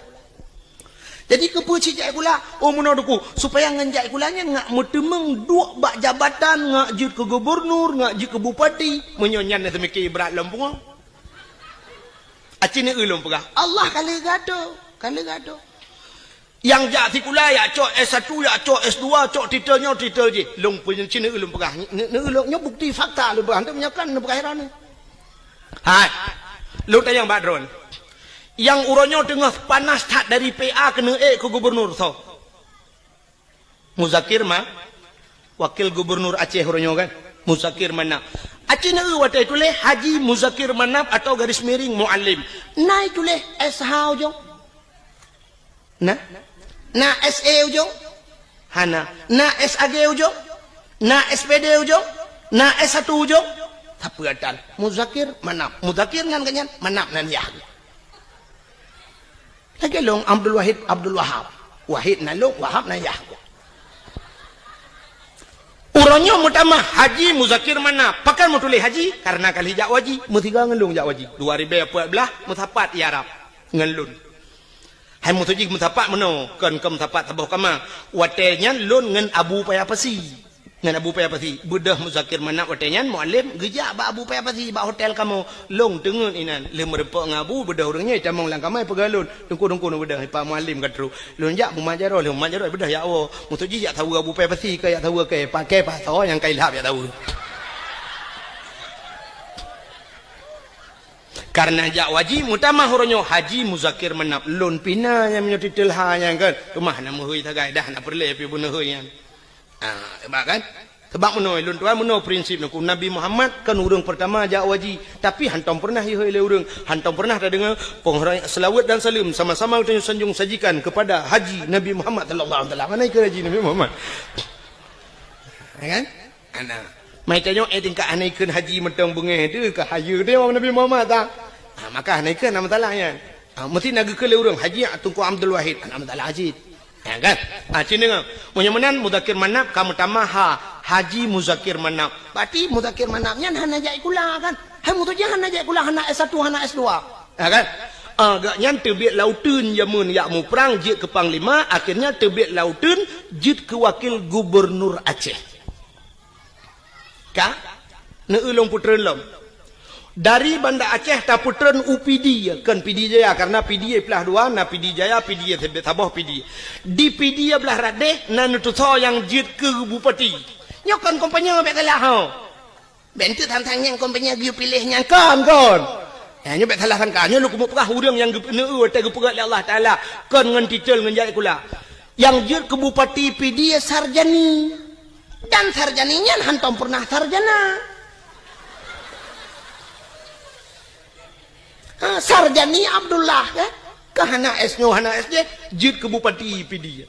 Jadi ke puci jai kula, menaduku supaya ngenjak kulanya ngak mutemeng dua bak jabatan ngak jut ke gubernur, ngak jut ke bupati, munyo nyan semikir berat lum pungoy. Acine ulum pegah. Allah kali gado. Yang jak tikula ya cok S1 ya cok S2 cok titel je. Long punya cina ulum pegah. Ne ulumnya bukti fakta lu berhantu menyakan ne perkara ni. Hai. Lu tanya Badron. Yang uronyo tengah panas tak dari PA kena ke gubernur tau. Muzakir mah wakil gubernur Aceh uronyo kan. Muzakir Manap. Aceh na watai tulis Haji Muzakir Manap atau garis miring Muallim. Nai tulis SH ujung. Na SE ujung. Hana. Na SAG ujung. Na SPD ujung. Na S1 ujung. Tapi adan Muzakir Manap. Muzakir ngan kanyan Manap nan yah. Lagi long Abdul Wahab. Wahid nan long Wahab nan yah. Uronyo mutama Haji Muzakir Manap. Pakai mau tulis Haji karena kali jak waji. Mutiga ngelung jak waji. 2014 mutapat Arab ngelun. Hai mutuji mutapat meno kan ke mutapat tabuh kama. Watenya lun ngen Abu Payapasi. Ngen Abu Payapasi. Budah Muzakir Manap watenya muallim gejak ba Abu Payapasi ba hotel kamu long tengun inan. Le merepok ngabu budah orangnya camong lang kamai pegalun. Dengku no budah pa muallim katru. Lun jak mumajaro le mumajaro budah ya Allah. Mutuji jak tahu Abu Payapasi ke jak tahu ke pakai pasal yang kailap ya tahu. Karena jak waji mutama horonyo Haji Muzakir Manap lon pina yang menyo titel ha yang kan rumah nama hui tagai dah nak perle pi buna hui yang sebab kan sebab menoi lon tuan meno prinsip nak Nabi Muhammad kan urang pertama jak waji tapi hantam pernah hui le urang hantam pernah ada dengar penghormatan selawat dan salam sama-sama kita sanjung sajikan kepada Haji Nabi Muhammad sallallahu alaihi wasallam mana ke Haji Nabi Muhammad kan ana mai tanyo tingkat anaikeun haji metong bengeh tu ke hayu dia Nabi Muhammad tak maka anaikeun nama talahnya mesti naga ke le urang haji Tunku Abdul Wahid nama talah haji ya kan cina ngam munyamunan Muzakir Manap kamu tamaha Haji Muzakir Manap berarti Muzakir Manapnya hana jai kula kan hai mutuja hana jai kula hana S1 hana S2 ya kan agaknya terbit lautun yamun yakmu perang jit ke panglima akhirnya terbit lautun jit ke wakil gubernur Aceh ka ne ulung putren lom dari Banda Aceh ta putren UPD kan PD Jaya karena PD belah dua na PD Jaya PD Sabah PD di PD belah radeh na nutuso yang jit ke bupati nyokan kompanya bet salah ho bentu tantang yang kompanya giu pilihnya kan nyo bet salah kan nyo lu kumu perah urang yang ne te gepegat Allah taala kan ngan titel ngan jai kula yang jit ke bupati PD Sarjani dan sarjaninya hantam pernah sarjana Sarjani Abdullah ya kahana S-nya hana S-nya jid ke bupati PD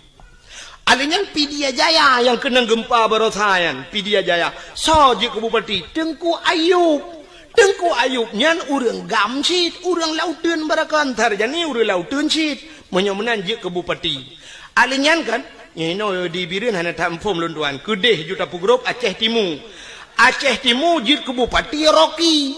alinya PD Jaya yang kena gempa barosayan PD Jaya so jid ke bupati Tengku Ayub nyan urang gamsit urang lautun barakan sarjani urang lautun sit menyomenan jid ke bupati alinya kan di Biren hana tampum lunduan Kedeh juta pugrop Aceh Timur jid ke bupati Rocky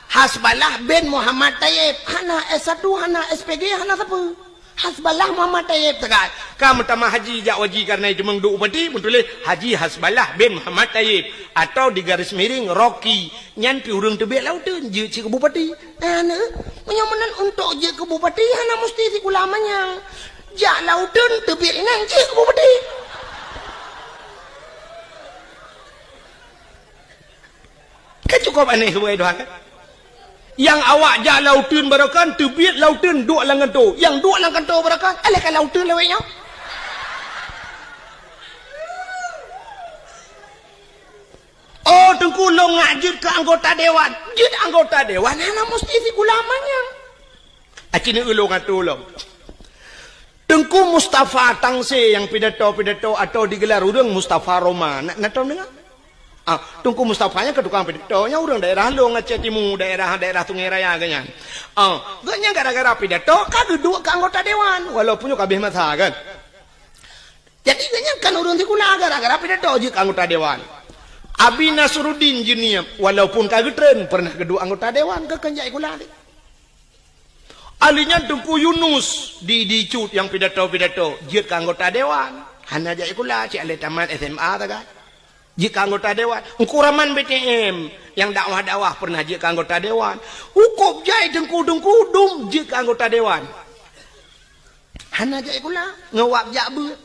Hasbalah bin Muhammad Tayyib hana S1 hana SPG hana apa Hasbalah Muhammad Tayyib tegat kamu tama haji jak waji karena itu mengdu upati betul Haji Hasbalah bin Muhammad Tayyib atau di garis miring Rocky nyan pi urang tebek lautun jid ke bupati ana menyamenan untuk jid ke bupati hana mesti si ulamanya jak lautun tebik nang cik ke bupati kan cukup aneh huai doa kan yang awak jak lautun barakan tebik lautun duk langan tu yang duk langan tu barakan alahkan lautun leweknya Tengku long ngajut ke anggota dewan jid anggota dewan hana mesti si ulamanya acini ulung atulong Tengku Mustafa Tangse yang pidato atau digelar urang Mustafa Roma. Nak tahu dengar? Tengku Mustafanya ke tukang pidatonya urang daerah Long Aceh Timur, daerah Sungai Raya ganyan. Gaknya gara-gara pidato kagak dua ke anggota dewan walaupun kabeh masa kan. Jadi kan urang ti kula gara-gara pidato je anggota dewan. Abi Nasruddin Junior walaupun kagetren pernah kedua anggota dewan ke kenjai kula ni. Alinya Tengku Yunus di cut yang pidato je anggota dewan. Hana jai kula cik ale tamat SMA ta kan. Je anggota dewan. Ukuraman BTM yang dakwah-dakwah pernah je anggota dewan. Hukum jai Tengku dum je anggota dewan. Hana jai kula ngawap jak beut.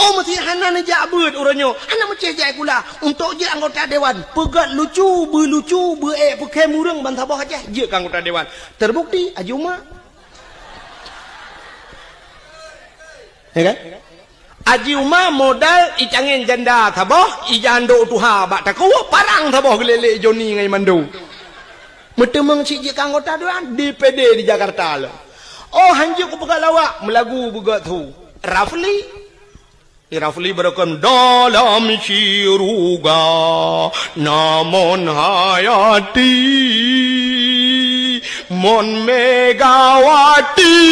Oh mesti hana ni jak beut uranyo. Hana mesti jai kula untuk je anggota dewan. Pegat lucu, pakai murang bantah bawah aja je anggota dewan. Terbukti Ajuma. Ya kan? Aji Umar modal icangin janda taboh ijando tuha bak taku parang taboh gelele Joni ngai mandu. Metemeng si je anggota dewan DPD di Jakarta lo. Oh hanjuk ku pegat lawak melagu begat tu. Rafli berkon dalam siruga namun hayati mon Megawati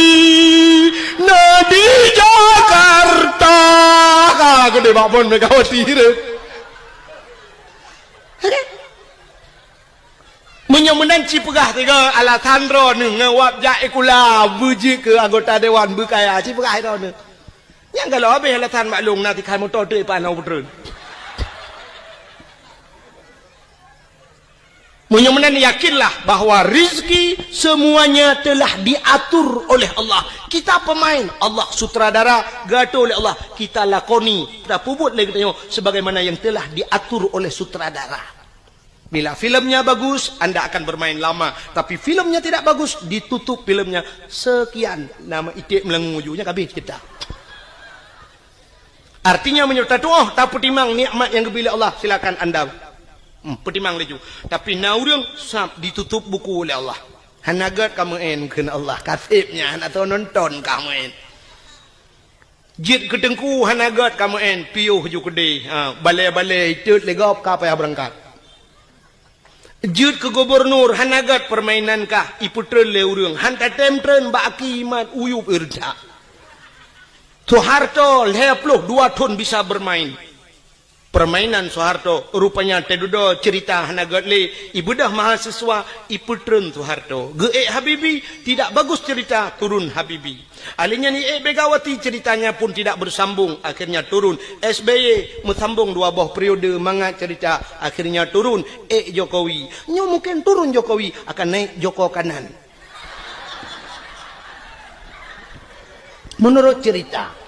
nadi Jakarta gede babon Megawati re menyemenan cipegah tiga alasan ro ne ngawap jae kula buji ke anggota dewan berkaya cipegah ro ne yang kalau habis alasan maklum nanti kan motor tu panau betul. Menyemenan yakinlah bahawa rizki semuanya telah diatur oleh Allah. Kita pemain, Allah sutradara, gaduh oleh Allah. Kita lakoni, kita puput lagi tengok sebagaimana yang telah diatur oleh sutradara. Bila filmnya bagus, anda akan bermain lama. Tapi filmnya tidak bagus, ditutup filmnya sekian. Nama itik melengujunya habis kita. Artinya menyertai oh tak pertimang nikmat yang diberi Allah, silakan anda pertimang laju. Tapi naurang sab ditutup buku oleh Allah. Hanagat kamu kena Allah kasibnya atau nonton kamu jit ketengku hanagat kamu piuh ju kede balai-balai cut legop ka payah berangkat. Jit ke gubernur hanagat permainan kah iputren leurang hanta temtren baki iman uyup irja. Soeharto 22 tahun bisa bermain. Permainan Soeharto rupanya tedudo cerita hanagat le ibudah mahasiswa iputren Soeharto. Ge Habibi tidak bagus cerita turun Habibi. Alinya ni Megawati ceritanya pun tidak bersambung akhirnya turun. SBY mesambung 2 buah periode mangat cerita akhirnya turun. Jokowi. Nyo mungkin turun Jokowi akan naik Joko kanan. Menurut cerita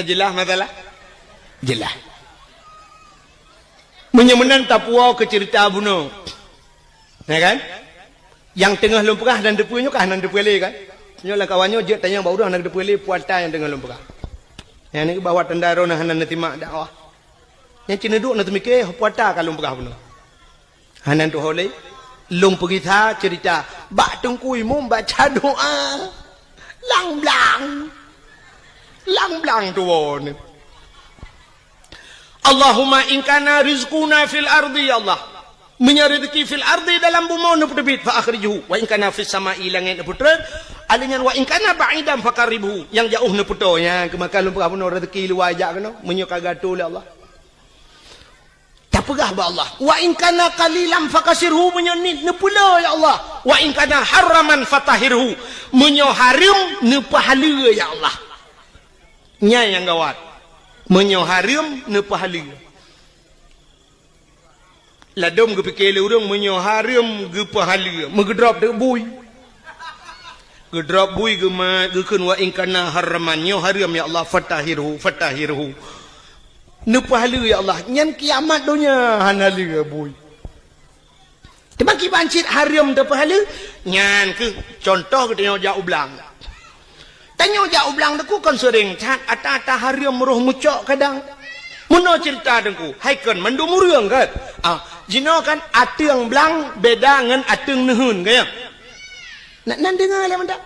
jelas masalah jelas menyemenan Tapua ke cerita bunuh ya kan yang tengah lumpurah dan depunya kah nan depule kan nyolah kawannya je tanya baru nak depule puata yang tengah lumpurah yang ni bawa tendaro nah hanan timak dakwah yang cina duk nak mikir puata ka lumpurah bunuh hanan tu holei lumpur kita cerita bak tengkui mum baca doa lang-blang tu won. Allahumma in kana rizquna fil ardi ya Allah. Menyarezeki fil ardi dalam bumi nu pedebit fa akhrijuhu wa in kana fis sama'i langit nu putra alinyan wa in kana ba'idan faqaribhu yang jauh nu puto ya kemakan lumpur apa nu rezeki luar ajak kena menyuka gato oleh Allah. Tapegah ba Allah. Wa in kana qalilan fakasirhu menyonit nu pula ya Allah. Wa in kana haraman fatahirhu menyo haram nu pahala ya Allah. Nya yang gawat. Menyo haram nu pahala. Ladom ge pikir urang menyo haram ge pahala. Megedrop de bui. Gedrop bui ge ma ge kun wa in kana haraman nyo haram ya Allah fatahirhu. Nu pahala ya Allah nyan kiamat dunia hanali ke bui tebaki bancit haram tu pahala nyan ke contoh ke tanya jauh belang tu kan sering cat ata haram roh mucok kadang muno cerita dengku haikan mandu murung kan jino kan ateung belang beda ngan ateung nehun kaya nak dengar le manda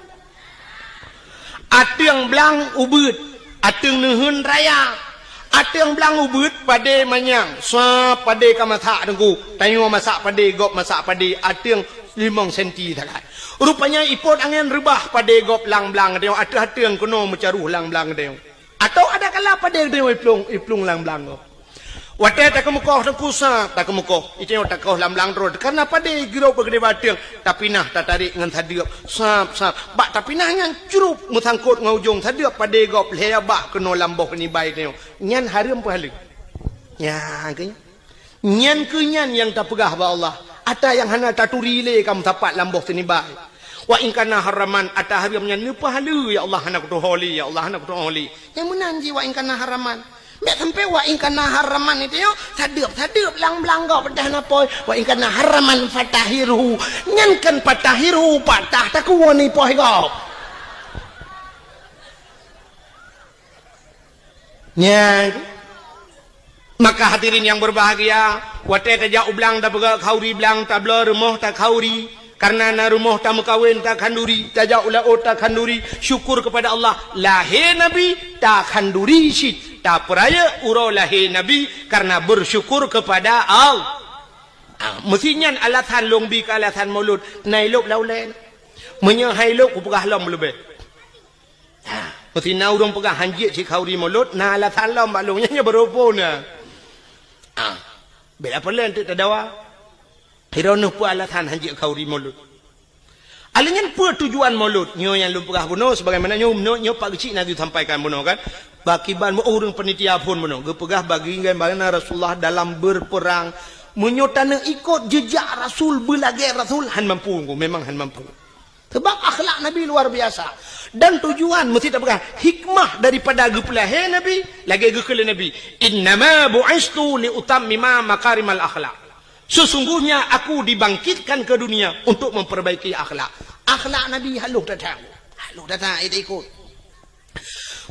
ateung belang ubud ateung nehun raya ada yang belang ubud pada manyang sa pada ka masak dengku tanyo masak pada gop masak pada ada yang 5 senti takkan. Rupanya ipot angin rebah pada gop lang-lang dia ada yang kena mencaruh lang-lang dia. Atau ada kala pada dia iplung lang-lang. Wate tak kemukoh tak kusah tak kemukoh. Itu tak kau lang-lang road. Karena pada girau bergede batang tapi nah tak tarik ngan tadiap sap. Bak tapi nah ngan curup musangkut ngaujung tadiap pada gop leya bak kena lamboh ni baik dia. Nyan haram pahala. Ya ke nyan ke nyan yang tak pegah ba Allah. Ata yang hana taturi le kamu tapat lamboh sini baik. Wa in kana haraman ata haramnya ni pahala ya Allah hana kutu holi ya Allah hana kutu holi. Yang menanji wa in kana haraman. Mek sampai wa in kana haraman itu yo sadeup lang-lang gau pedah napoi wa in kana haraman fatahiru. Nyan kan fatahiru patah tak kuwani poi gau. Nyan maka hadirin yang berbahagia, wate tajak ublang tak pegak khauri blang tak bela rumah tak khauri, karena na rumah tak mekawin tak khanduri, tajak ulaut tak khanduri, syukur kepada Allah, lahir Nabi tak khanduri syit, tak peraya urau lahir Nabi karena bersyukur kepada Allah. Mestinya alatan longbi ke alatan maulud, nailuk laulen, menyahailuk pegah lam lebih. Mesti na urang pegah hanjit si khauri maulud, na alatan lam balungnya berupuna. Bela pelan tu tadawa. Hironuh pu alatan hanjik khauri maulud. Alingan pu tujuan maulud. Nyo yang lumpah buno sebagaimana nyo pak kecil nanti sampaikan buno kan. Bakiban orang penitia pun buno. Gepegah bagi bagaimana Rasulullah dalam berperang menyotana ikut jejak Rasul belagai Rasul han mampu memang han mampu. Sebab akhlak Nabi luar biasa. Dan tujuan mesti tak pegang hikmah daripada gepelahe Nabi lagi gekele Nabi. Innama bu'istu li utammima makarimal akhlak. Sesungguhnya aku dibangkitkan ke dunia untuk memperbaiki akhlak. Akhlak Nabi haluh datang ikut.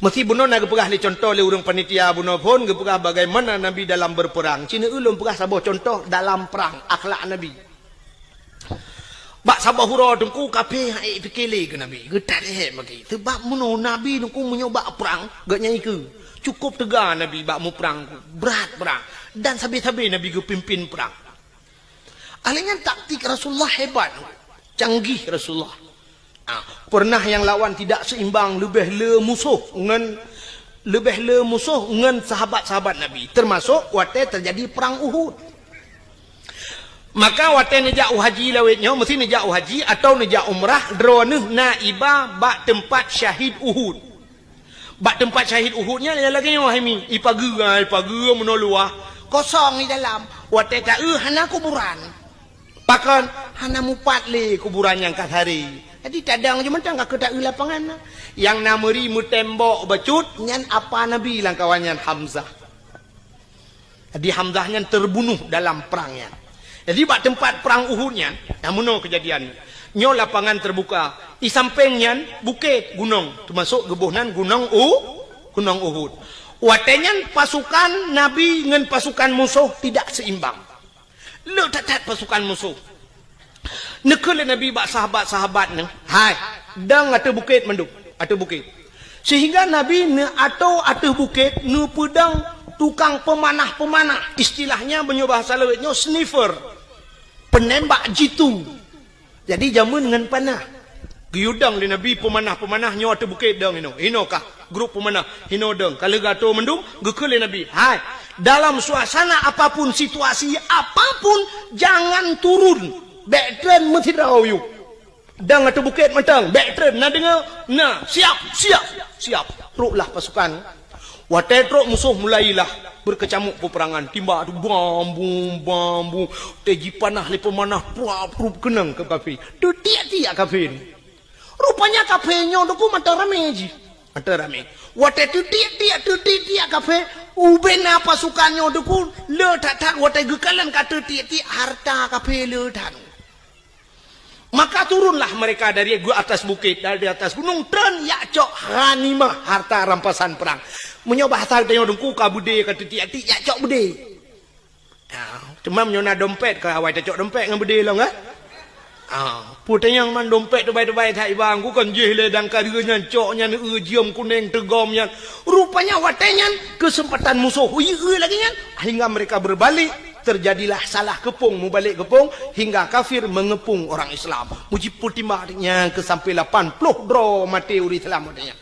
Mesti buno nak gepegah li contoh le urang panitia buno pun gepegah bagaimana Nabi dalam berperang. Cina ulun pegah sabah contoh dalam perang akhlak Nabi. Bak sabah hura dengku kape hai fikele ke Nabi. Getat he bagi. Sebab muno Nabi dengku menyoba perang gak nyai ke. Cukup tegar Nabi bak mu perang. Berat perang. Dan sabi-sabi Nabi ke pimpin perang. Alingan taktik Rasulullah hebat. Canggih Rasulullah. Pernah yang lawan tidak seimbang lebih le musuh ngan sahabat-sahabat Nabi. Termasuk waktu terjadi perang Uhud. Maka waktu nejak haji lawetnya mesti nejak haji atau nejak umrah droneh naibah bak tempat syahid Uhud. Bak tempat syahid Uhudnya lagi wahimi ipagi menoluah kosong di dalam. Waktu tak hana kuburan. Pakan hana mupat le kuburan yang kat hari. Jadi tadang je mentang ka tak lapangan. Yang nameri mu tembok becut nyan apa Nabi lang kawannya Hamzah. Jadi Hamzahnya terbunuh dalam perangnya. Jadi bak tempat perang Uhudnya, namuno kejadian. Nyo lapangan terbuka, di sampingnya bukit gunung, termasuk gebuhnan gunung Uhud. Watenyan pasukan Nabi dengan pasukan musuh tidak seimbang. Lo tak pasukan musuh. Nekele Nabi bak sahabat-sahabat nang, hai, dang atau bukit menduk, atau bukit. Sehingga Nabi ne atau bukit ne pedang tukang pemanah, istilahnya bahasa lewetnya sniffer. Penembak jitu. Jadi jamun dengan panah. Giudang di Nabi pemanah nyo atau bukit dang ino kah grup pemanah hino dang kalau gato mendung gekele Nabi. Hai, dalam suasana apapun situasi apapun jangan turun. Backtrain mesti tahu you. Dang atau bukit mentang backtrain na dengar. Nah, siap. Teruklah pasukan. Watetrok musuh mulailah berkecamuk peperangan. Timba tu bambu. Teji panah li pemanah pruap kenang ke kafe. Tu tiak kafe ni. Rupanya kafe nyo tu mata rame ji. Mata rame. Wate tu tiak kafe. Ubena pasukannya tu le tak wate gekalan kata tiak harta kafe le tak. Maka turunlah mereka dari atas bukit, dari atas gunung dan yakcok ghanimah harta rampasan perang. Menyoba harta tengok dengku kabude kata tiak-tiak yakcok bude. Cuma menyona dompet ke awai cok dompet dengan bude lah enggak? Putanya man dompet tu baik-baik tak ibang ku kan jeh le dang karenya coknya ne jiom kuning tegomnya. Rupanya watenya kesempatan musuh lagi nya hingga mereka berbalik terjadilah salah kepung mubalik kepung hingga kafir mengepung orang Islam. Muji putimanya ke sampai 80 dro mati uri Islam adanya.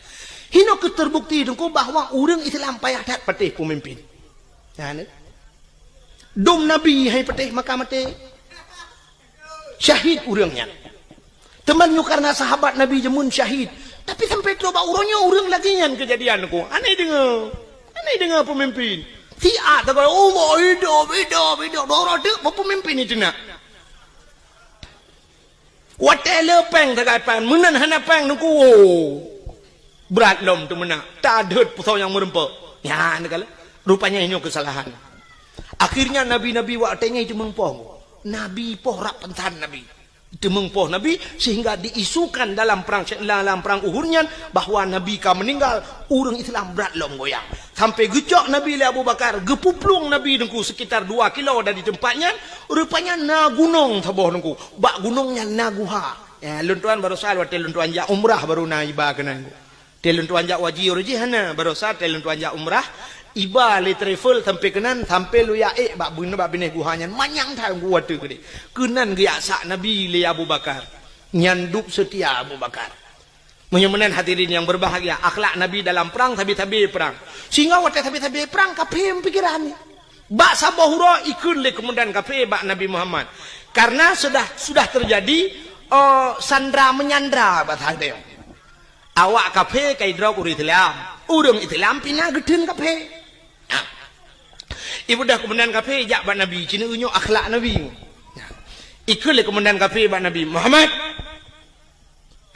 Hino keterbukti dengko bahwa orang Islam payah dat patih pemimpin. Ya ne. Dom Nabi hai patih maka mati. Syahid urangnya. Temannya karena sahabat Nabi jemun syahid. Tapi sampai tu urangnya urang lagi yang kejadian ko. Aneh dengar pemimpin. Siat tak kau, oh hidup, dorang tu, apa pemimpin itu nak? Whatever peng tak kaipan, menan hana peng nuku, berat lom tu mana, tak ada pusau yang merempak. Ya, nak kala, rupanya ini kesalahan. Akhirnya Nabi waktunya itu mengpoh, Nabi poh rak pentan Nabi. Itu mengpoh Nabi sehingga diisukan dalam perang Uhudnya bahwa Nabi ka meninggal urang Islam berat lom goyang sampai gecok Nabi le Abu Bakar gepuplung Nabi dengku sekitar 2 kilo dari tempatnya rupanya na gunung taboh dengku bak gunungnya na guha ya luntuan baru sal wa luntuan ja umrah baru na iba kenan luntuan ja waji urjihana baru sal luntuan ja umrah iba le travel sampai kenan sampai lu ya bak beuna bak bineh guhanya manyang thang gua tu gede kenan gaya sak Nabi le Abu Bakar nyanduk setia Abu Bakar menyamanan hadirin yang berbahagia akhlak Nabi dalam perang tabi-tabi perang sehingga waktu tabi-tabi perang kafir pikirannya bak sabahura ikun le kemudian kafir bak Nabi Muhammad karena sudah terjadi sandra menyandra bak hadeu awak kafir kai drog uri Islam urang Islam pina gedeun kafir ibu dah kemudian kafir jak bak Nabi cina unyu akhlak Nabi ikut le kemudian kafir bak Nabi Muhammad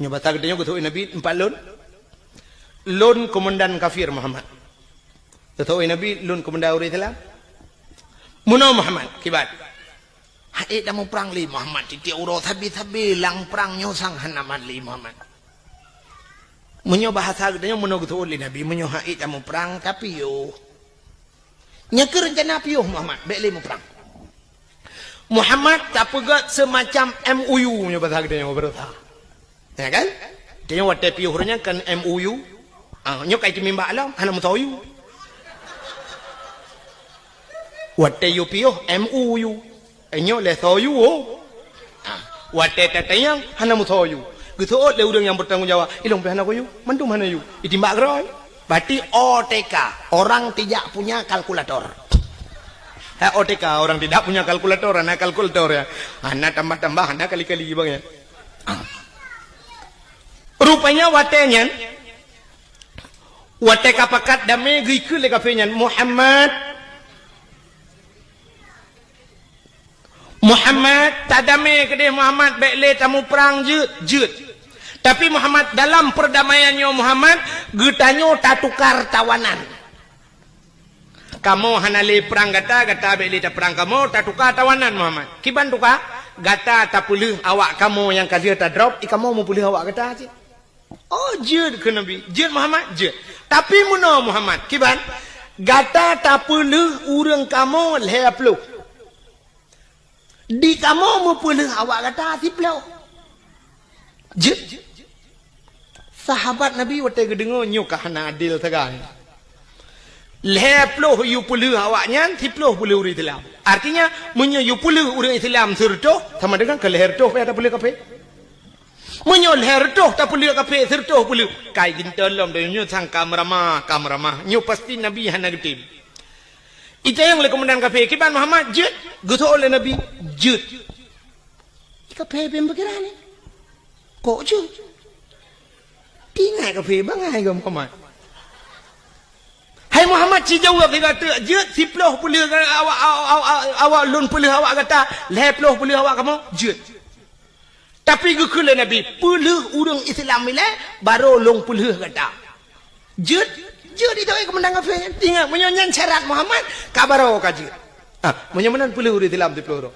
nyobata gedenya gutoi Nabi 4 lon komandan kafir Muhammad gutoi Nabi lon komandan uri Islam muno Muhammad kibat hae dah mau perang li Muhammad titi uro tabi lang perang nyosang hanaman li Muhammad menyo bahasa gedenya muno gutoi Nabi menyo hae dah mau perang tapi yo nyeke rencana piuh Muhammad bek mau perang Muhammad tak pegat semacam MOU nya bahasa gedenya berita ya kan dia waktu piuhnya kan MOU nyok kai timimba alam hana mutayu waktu yu piuh MOU nyok le toyu waktu tatayang hana mutayu gitu le urang yang bertanggung jawab ilong pe hana koyu mandum hana yu itimbak groy berarti OTK orang tidak punya kalkulator OTK orang tidak punya kalkulator anak kalkulator ya anak tambah anak kali-kali bang ya rupanya watenya wateka pakat dame gikul le kafenya Muhammad tadame kede Muhammad bekle tamu perang jut tapi Muhammad dalam perdamaiannya Muhammad getanyo tak tukar tawanan kamu hanale perang gata bekle ta perang kamu tak tukar tawanan Muhammad kiban tukar gata tak pulih awak kamu yang kadir tak drop kamu mau pulih awak gata je oh jut ke Nabi jut Muhammad jut tapi muno Muhammad kiban gata tak pulih urang kamu leplu di kamu mau pulih awak gata tiplau jut sahabat Nabi waktu gedengo nyuk kahana adil tegang leploh yu puluh awaknya tiploh puluh uri Islam artinya menyo yu puluh uri Islam sertoh sama dengan ke leher toh ada puluh kafe menyo leher toh tak puluh kafe sertoh puluh kai gintelom dan nyu sang kamramah nyu pasti Nabi hana getim itu yang le komandan kafe kiban Muhammad jut guto oleh Nabi jut kafe pembekiran ni kok jut ingat kafe bangai ke Muhammad hai Muhammad si jawab dia kata je siploh pulih awak lun pulih awak kata leploh pulih awak kamu je tapi gukul Nabi pulih urang Islam ile baru long pulih kata je itu kemenang kafe tinggal menyonyan syarat Muhammad kabaro kaji menyomanan pulih urang Islam siploh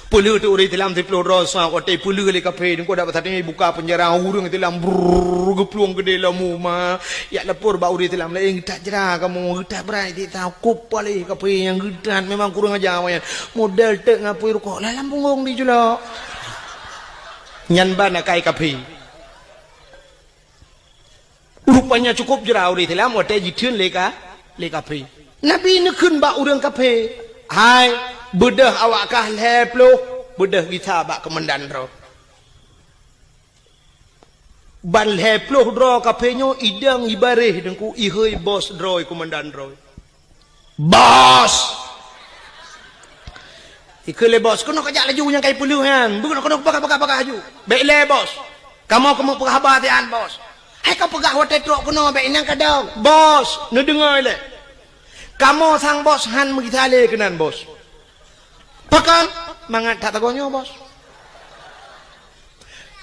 puluh tu orang Islam tiplo rasa kote puluh kali kafe ni kau dapat tadi buka penjara urang Islam gepluang gede lamu ma ya lapor ba orang Islam lain tak jerah kamu tak berani kita kupali kafe yang gedan memang kurang aja awalnya model tek ngapui rukuk lah lampung di jula nyan bana kai kafe rupanya cukup jerah orang Islam kote jitun leka kafe Nabi nekun ba orang kafe Hai, bedah awak kah leploh, bedah kita bak komandan ro. Ban leploh dro kapenyo idang ibareh dengku ihoi bos droi komandan ro. Bos. Ikele bos, kono kajak laju yang kai puluhan. Bukan kono pakak haju. Baik le bos. Kamu penghabar tian bos. Hai kau pegah hotel truk kono baik nang kadang. Bos, nu dengar le. Kamu sang bos han megitale kenan bos. Pakan mangat tak tagonyo bos.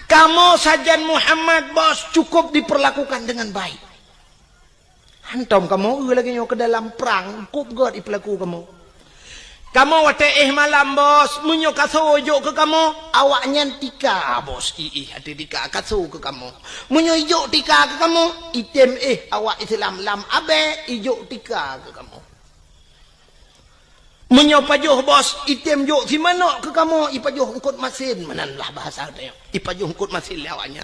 Kamu sajan Muhammad bos cukup diperlakukan dengan baik. Hantam kamu lagi nyo ke dalam perang kup god diperlaku kamu. Kamu wate malam bos munyo kaso jo ke kamu awaknya tika bos hati tika kaso ke kamu. Munyo ijo tika ke kamu item awak Islam lam abe ijo tika ke kamu. Menyopajuh bos item juk si mana ke kamu ipajuh ngkut masin mananlah bahasa dia ipajuh ngkut masin lawanya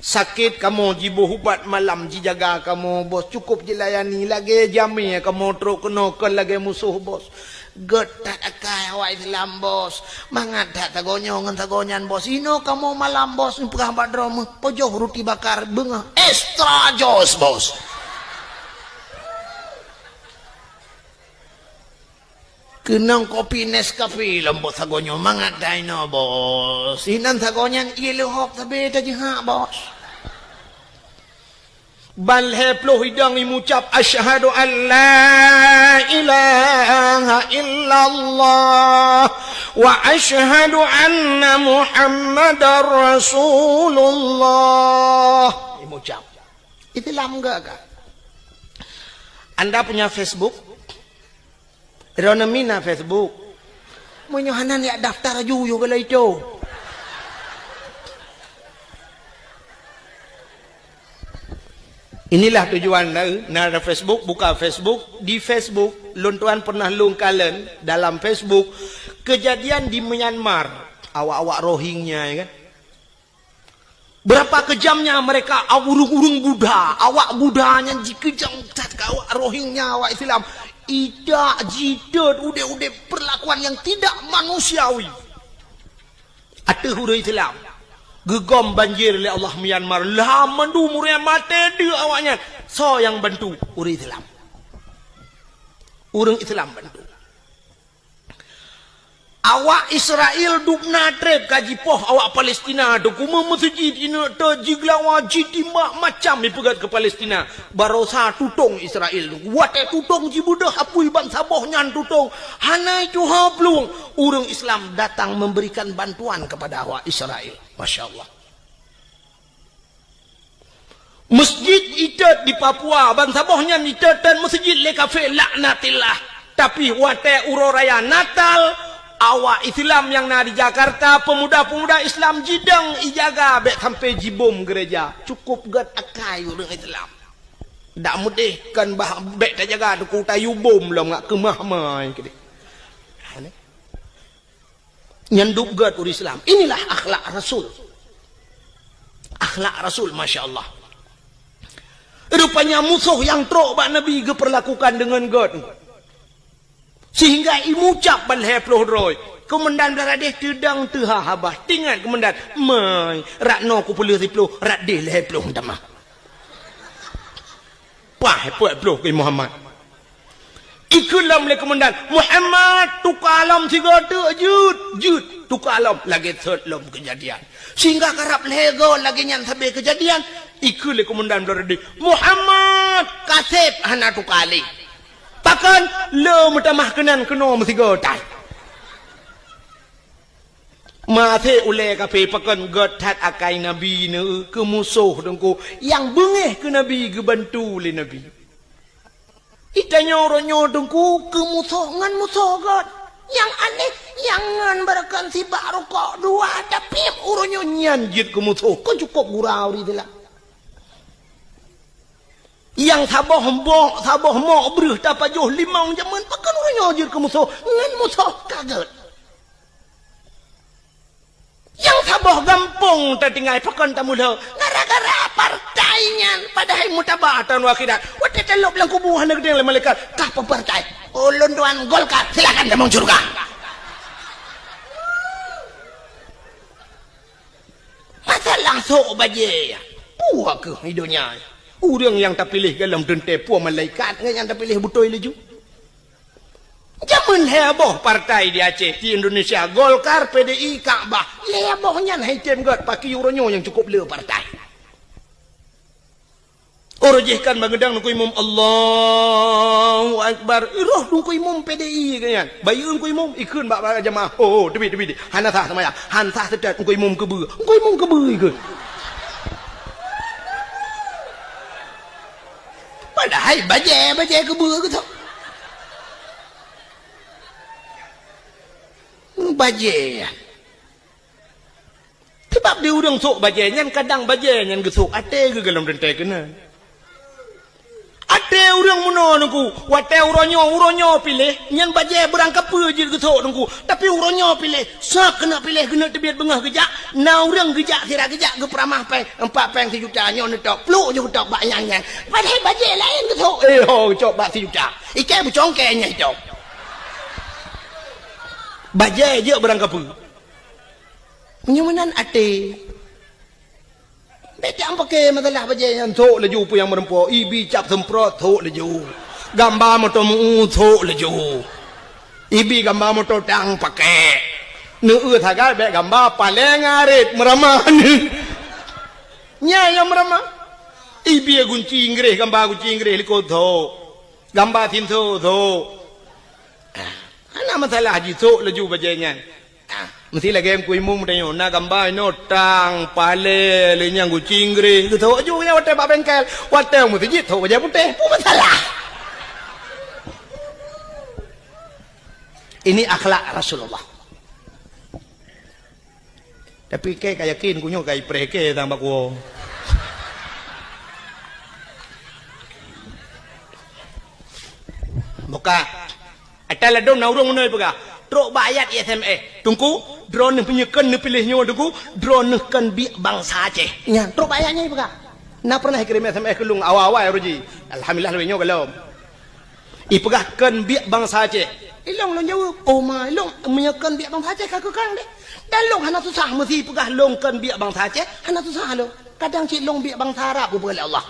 sakit kamu jibuh hubat malam jijaga kamu bos cukup dilayani lagi jami kamu truk kena ke lagi musuh bos god tak akai awak Islam bos mangat tak tagonyo ngan tagonyan bos ino kamu malam bos pegah badrom pojoh roti bakar bengah extra jos bos. Kenang kopi Nescafe lembut sagonyo mangat daino bos. Inan sagonyan ilu hop tabe tajha bos. Bal heploh hidang imucap asyhadu an la ilaha illallah wa asyhadu anna Muhammadar Rasulullah. Imucap. Islam enggak kah? Anda punya Facebook? Rona mina Facebook. Menyohanan ya daftar aja kalau itu. Inilah tujuan nara Facebook, buka Facebook. Di Facebook, luntuan pernah lungkalen dalam Facebook kejadian di Myanmar. Awak-awak Rohingya ya kan. Berapa kejamnya mereka urung-urung Buddha. Awak Buddhanya dikejam tat awak Rohingya, awak Islam. Ida jidat udah perlakuan yang tidak manusiawi. Ada huruf Islam gegom banjir oleh Allah Myanmar lah mandu murian mate dia awaknya so yang bantu huruf Islam urang Islam bantu awak Israel dupna trep kaji poh awak Palestina tu kuma masjid ina tajigla wajib timbak macam dipegat ke Palestina barosa tutong Israel tu wate tutong jibudah apui bangsa boh nyan tutong hanai tu hablung urang Islam datang memberikan bantuan kepada awak Israel. Masya Allah. Masjid itat di Papua bangsa boh nyan itat dan masjid le kafe laknatillah tapi wate uroraya Natal awak Islam yang di Jakarta pemuda-pemuda Islam jidang ijaga bek sampai jibom gereja cukup gad akai orang Islam tak mudih kan bah bek tak jaga tu tayu bom lah ngak kemah mai kede nyanduk gad orang Islam. Inilah akhlak Rasul Masya Allah. Rupanya musuh yang trok bak Nabi geperlakukan dengan gad sehingga imucap bal heploh droi komandan beradeh tedang teha habah tinggal komandan mai rakno ku puluh riploh radeh heploh tamah pah heploh ke Muhammad ikulam le komandan Muhammad tukalam tiga jud tukalam lagi third lom kejadian sehingga karap lego lagi nyan sabe kejadian ikul le komandan beradeh Muhammad kasep hana tukali pakan lo mutamah kenan keno mesti gotai mate ule kape pakan gotat akai nabi ne ke musuh dengku yang bengeh ke nabi ke bantu le nabi itanya oronyo dengku ke musuh ngan musuh god yang aneh yang ngan barakan si baru kok dua tapi oronyo nyanjit ke musuh kok cukup gurau di dalam yang saboh mo beruh dapat joh limang jaman pakan orang nyajir ke musuh ngan musuh kaget yang saboh gampung tertinggal pakan tamulah gara-gara partainya padahal mutabatan wakidat wate telok bilang kubuhan negeri oleh malaikat kah partai ulun tuan Golkar silakan demong surga. Masa langsung baje puak ke hidupnya. Orang yang terpilih dalam dente puak malaikat yang terpilih betul laju. Jaman heboh partai di Aceh di Indonesia Golkar PDI Kaabah hebohnya haitem god pakai euronyo yang cukup le partai. Orojihkan bagedang nungku imam Allahu Akbar. Iroh nungku imam PDI kan. Bayun nungku imam ikun bak jamaah. Oh, debi. Hana sah sama ya. Han sah sedat nungku imam kebe. Nungku imam kebe ikun. Padahal baje kebe ke tu. Baje. Sebab dia orang sok baje nyan kadang baje nyan gesok ate ke dalam dente kena. Ate orang muno nungku, wate uronyo pilih, nyan baje berangkap je gesok nungku. Tapi uronyo pilih, sak kena pilih kena tebiat bengah gejak. Na orang gejak sira gejak ke peramah peng 4 peng 1 juta nyon tok. Pluk je tok bak yang. Padahal baje lain gesok. Cok bak 1 juta. Ikai bercongkenya itu. Baje je berangkap. Penyamanan ate. Bedak pakai masalah baje yang tok laju pu yang merempo. Ibi cap semprot tok laju. Gambar motor mu tok laju. Ibi gambar motor tang pakai. Nu thagai be gambar paling arit meramah ni. Nya yang meramah. Ibi gunci Inggris gambar gunci Inggris liko tok. Gambar tin tok. Ana masalah haji tok laju bajanya. Mesti lagi yang kui mum tanya na gambar no tang pale le nyang guci Inggris tu tahu aja nya wate bak bengkel wate mesti jit tahu baja putih pu masalah. Ini akhlak Rasulullah. Tapi kayak yakin kunyo kai preke tang bakwo. Buka atala dom na urung noi pega. Trok bayat SMA. Tungku drone penyekan ni pilihnya tungku drone kan bi bangsa Aceh. Nya, trok bayatnya ibu kak. Na pernah kirim SMA ke lung awal-awal roji. Alhamdulillah lebihnya kalau. Ipegah kan bi bangsa Aceh. Ilong long jawab. Oh ma, ilong menyekan bi bangsa Aceh kakak kang deh. Dan long hana susah mesti Ipegah long kan bi bangsa Aceh. Hana susah lo. Kadang cik long bi bangsa Arab boleh Allah.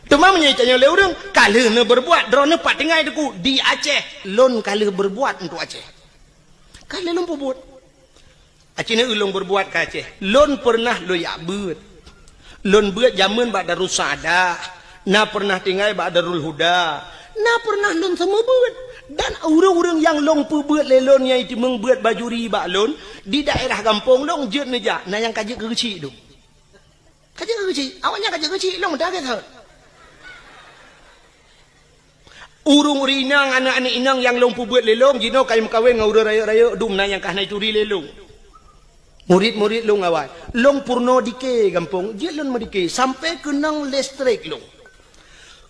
Cuma menyaitannya oleh orang kalau nak berbuat drone pak tinggal itu di Aceh lon kalau berbuat untuk Aceh kalau lon berbuat Aceh ni ulung berbuat ke Aceh lon pernah lo yak beut lon beut zaman bak Darus Saadah na pernah tinggal bak Darul Huda na pernah lon semua beut dan orang-orang yang long perbuat lelon yang itu membuat bajuri bak lon di daerah kampung long jet neja na yang kajik kecil tu kajik kecil awaknya kajik kecil long dah ke urung rinang anak-anak inang yang lompu buat lelong jino kai mekawin ngau raya-raya dum na yang kahna curi lelong murid-murid long awal long purno dike gampung je lon medike sampai kenang listrik long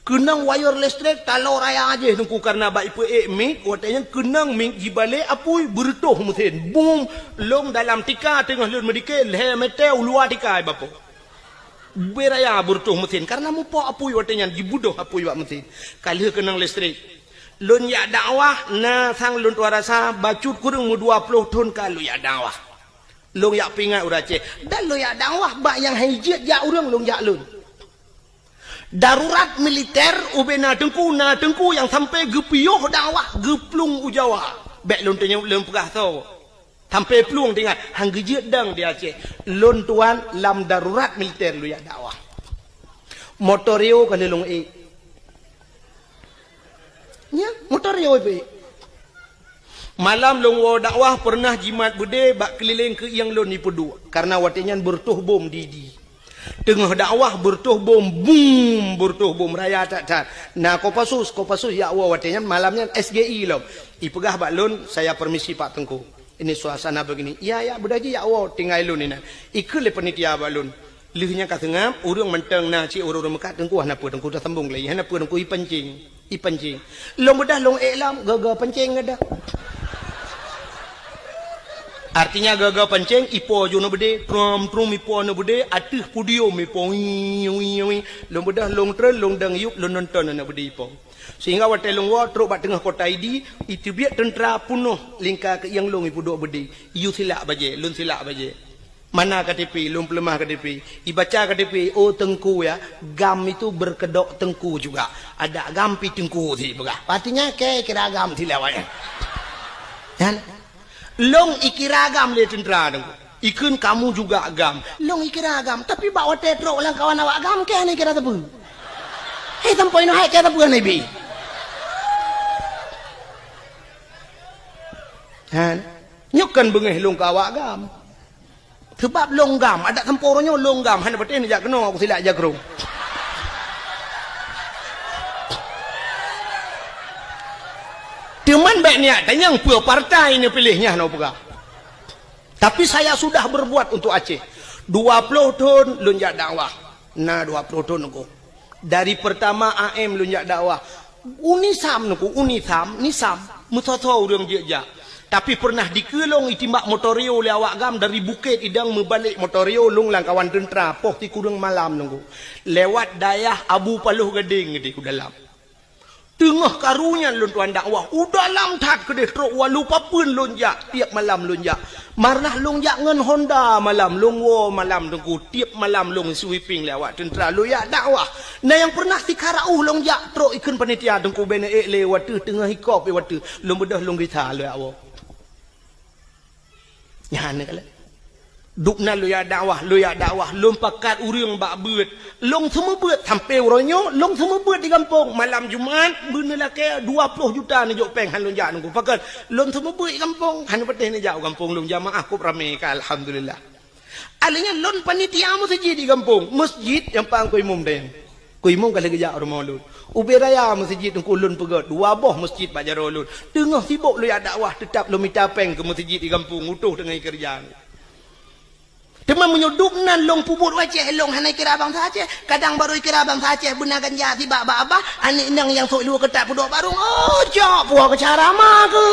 kenang wire listrik talo raya aja nungku karena baik pe mik watanya kenang mik jibale apui bertuh mesin boom long dalam tika tengah lon medike le metel luar tika bapo beraya bertuh mesin karena mupo apui watanya dibudoh apui wak mesin kali kenang listrik lun ya dakwah na sang lun tua rasa bacut kurang mu 20 ton kalau ya dakwah lun ya pingat urace dan lun ya dakwah bak yang hijit ya urang lun ya lun darurat militer ubena tengku yang sampai gepioh dakwah geplung ujawa bek lun tanya lun pegah tau sampai peluang tinggal hang gejit dang di Aceh lon tuan lam darurat militer lu ya dakwah motorio kalau long nya motorio malam long wo dakwah pernah jimat bude bak keliling ke yang lon ni pedu karena watinyan bertuh bom didi tengah dakwah bertuh bom boom bertuh bom raya tak nah kopasus ya wo watinyan malamnya SGI lo ipegah bak lon saya permisi Pak Tengku ini suasana begini. Ya budaji ya Allah tinggal lun ini. Ikut le penitia balun. Lihnya kat tengah urang menteng na ci urang mekat tengku hana pu tengku dah sambung lagi. Hana pu tengku ipancing. Long bedah long iklam gaga pancing ada. Artinya gagal pancing ipo jo no bede trom ipo no bede atuh pudio mi po long bedah long tren long dang yup long nonton na bede ipo. Sehingga wate long wa truk bat tengah kota idi itu biak tentera punuh lingkar ke yang long ipu dok bede. Iu silak baje, lun silak baje. Mana KTP, lun pelemah KTP. Ibaca KTP, oh tengku ya. Gam itu berkedok tengku juga. Ada gam pi tengku si begah. Artinya ke kira gam silak ya. Kan? Long ikiragam le tentera tu. Ikun kamu juga agam. Long ikiragam. Tapi bawa tetrok lang kawan awak agam ke ni kira tepu. Hei tampoy no hai ke tepu ni bi. Han. Nyukan bengeh long kawak agam. Sebab long gam ada temporonyo long gam han betul ni jak kena aku silap jagrong. Cuman baiknya tanya pua partai ini pilihnya no pega. Tapi saya sudah berbuat untuk Aceh. 20 tahun lunjak dakwah. Nah 20 tahun aku. Dari pertama AM lunjak dakwah. Unisam aku, nisam mutoto urang jejak. Tapi pernah dikelong itimbak motorio le awak gam dari bukit idang membalik motorio long lang kawan tentera poh ti kurang malam nunggu. Lewat dayah Abu Paluh Gading di ku dalam. Tengah karunya lun tuan dakwah. Udah lam tat kedeh truk wa lupa pun lonjak. Tiap malam lonjak. Marnah lonjak ngen Honda malam. Longwo malam tengku. Tiap malam long sweeping lewat tentera. Loyak dakwah. Nah yang pernah tikarauh lonjak truk ikan panitia tengku bena lewat tu. Tengah hikop lewat tu. Long bedah long gitar loyak awak. Ya ni kala. Dukna loyak dakwah. Long pakat urang bak beut. Long semua beut sampai uronyo. Long semua beut di kampung. Malam Jumaat bener lah ke 20 juta ni jok peng han long jak nunggu. Pakat long semua beut di kampung. Han petih ni jak kampung long jamaah kup ramai ka alhamdulillah. Alanya long panitia masjid di kampung. Masjid yang pang ku imum deng. Ku imum kala gejak rumah lun. Ubi raya masjid tengku lun pegat. 2 boh masjid Bajaro lun. Tengah sibuk loyak dakwah tetap lo minta peng ke masjid di kampung utuh dengan kerjaan. Teman menyudup nan long puput wajah long hanai kira abang saja. Kadang baru kira abang saja benar ganja tiba abah anik nang yang sok lu ketak pudok barung. Oh jok puak ke cara mak ke.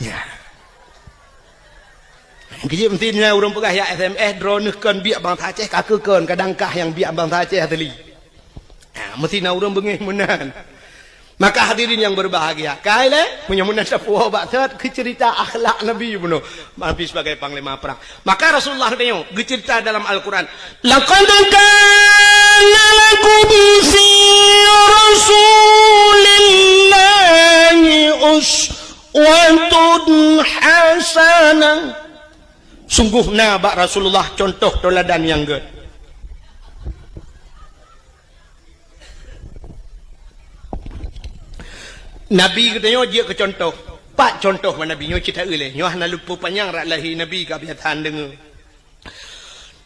Ya. Kerja pentingnya orang pegah ya SMS drone kan biak bang saja kakekan kadangkah yang biak bang saja tadi. Mesti nak orang bengih menan. Maka hadirin yang berbahagia, kaile punya munasab wabat cerita akhlak Nabi bunuh Nabi sebagai panglima perang. Maka Rasulullah tanya cerita dalam Al-Quran, laqad kana lakum fi rasulillahi uswatun hasanah. Sungguh nabak Rasulullah contoh teladan yang good. Nabi katanya dia ke contoh. Pak contoh mana Nabi nyo cerita uleh. Nyo hana lupa panjang rak lahir Nabi ke biatan dengar.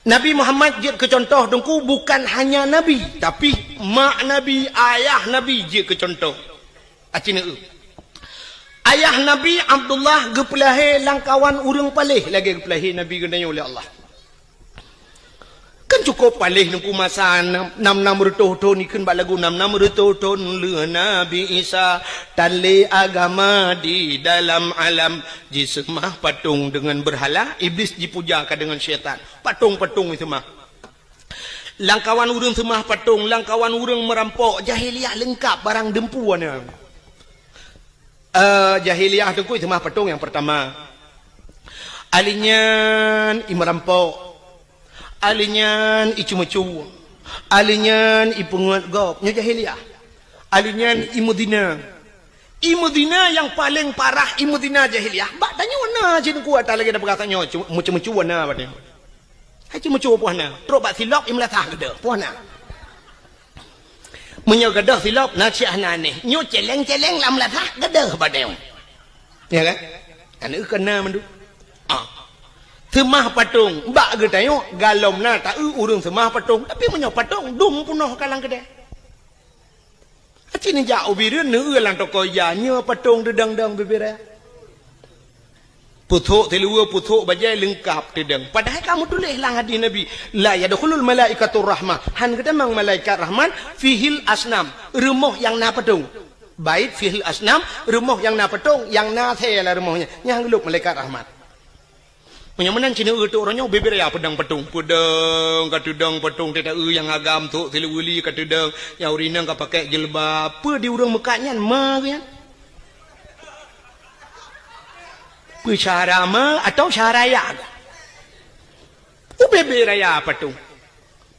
Nabi Muhammad dia ke contoh dengku bukan hanya Nabi, tapi mak Nabi, ayah Nabi dia ke contoh. Acina ayah Nabi Abdullah gepelahe langkawan urang palih lagi gepelahe Nabi katanya oleh Allah. Kan cukup palih nungku masa 6 tahun ikan bak lagu 6 tahun le Nabi Isa tali agama di dalam alam jisemah patung dengan berhala iblis dipujakan dengan syaitan patung-patung itu mah langkawan urang semah patung langkawan urang merampok jahiliah lengkap barang dempuannya jahiliah tu itu mah patung yang pertama alinyan merampok alinyan icu-mecu alinyan ipungat gop nyo jahiliah alinyan imudina yang paling parah imudina jahiliah bak tanya wana jin kuat lagi ada perkataannya mecu-mecu wana batnya hacu-mecu puana teruk bak silap imlatah gede puana menyo gede silap nasiah nane nyo celeng-celeng lam latah gede batnya ya kan anu kena mendu semah patung bak ge tayo galom na ta urang semah patung tapi menyo patung dum punoh kalang kedai acini ja ubireun neu lang toko ya nyo patung dedang-dang bebera puthuk telua puthuk bajai lengkap dedang padahal kamu tulis lang hadis Nabi la yadkhulul malaikatur rahmah han kata mang malaikat rahman fihil asnam remoh yang na patung Bait fil asnam, rumah yang na petung, yang na the lah rumahnya. Yang geluk malaikat rahmat. Menyamanan Cina tu orangnya beber ya pedang petung. Pedang katudang petung tidak yang agam tu tiluli katudang yang urinang ka pakai jilbab. Apa di urang Mekahnya ma kan? Cara ma atau cara ya? Beber ya petung.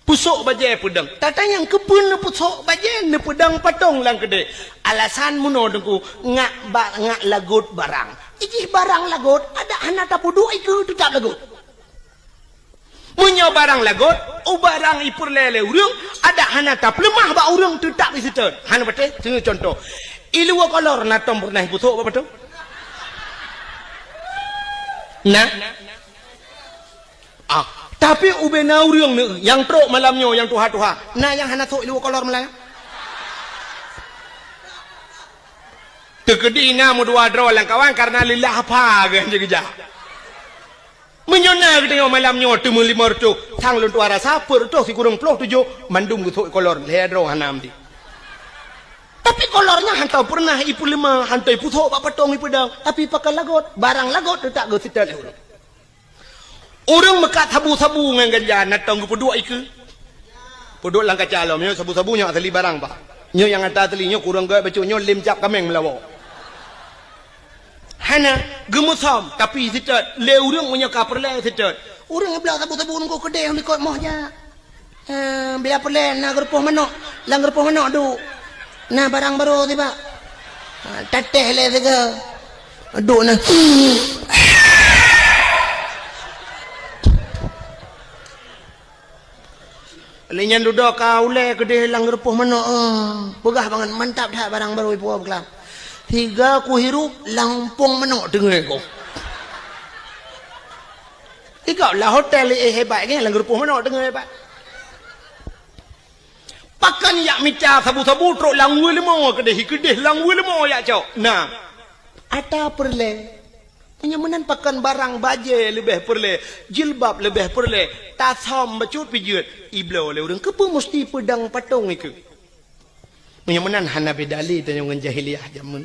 Pusuk bajai pedang. Tata yang kepun na pusuk bajen na pedang patong lang kede. Alasan muno dengku ngak lagut barang. Iji barang lagut ada anak tapu dua itu tak lagut. Munyo barang lagut, barang ipur lele urang ada anak tap lemah ba urang tu tak bisa ter. Hana bete tengok contoh. Ilu kolor na tom pernah pusuk apa betul? Nah. Tapi ubena urang ni yang trok malamnya yang tuha-tuha. Nah yang hana sok ilu kolor malam. Tegedi namu dua draw lang kawan karena lillah apa kan je menyona kita malamnya temu lima tu thang lun tuara sapur tu si kurang ploh tujuh mandum gitu kolor le draw hanam di. Tapi kolornya hantar pernah ipu lima hantar ipu thok pak petong ipu dang tapi pakai lagot barang lagot tu tak go sital urang. Urang mekat sabu-sabu ngan ganja natang gu dua iku. Podok lang kacalom nyo sabu-sabunya atali barang pak. Nyo yang ata atalinya kurang gaya bacunyo lim cap kameng melawo. Hana gemusom tapi sitat le urang punya kaperle sitat. Urang belah sabu-sabu nunggu kedai ni kot mohnya. Biar perle na gerpoh manok, lang gerpoh manok du. Nah barang baru tiba. Tateh le sega. Du na. Lenyan duduk kau le kedai lang gerpoh manok. Pegah banget mantap dah barang baru ibu berkelam. Tiga ku hirup lampung menok dengar kau. Tiga lah hotel hebat kan langgar puh menok dengar hebat. Pakan yak mica sabu-sabu trok langwe lemo kedeh langwe lemo yak cok. Nah, ada perle. Penyamanan pakan barang baje lebih perle, jilbab lebih perle, tasom bacut pijut. Iblo le urang kepo mesti pedang patong iku. Menyamanan hana bedali tanya dengan jahiliyah zaman.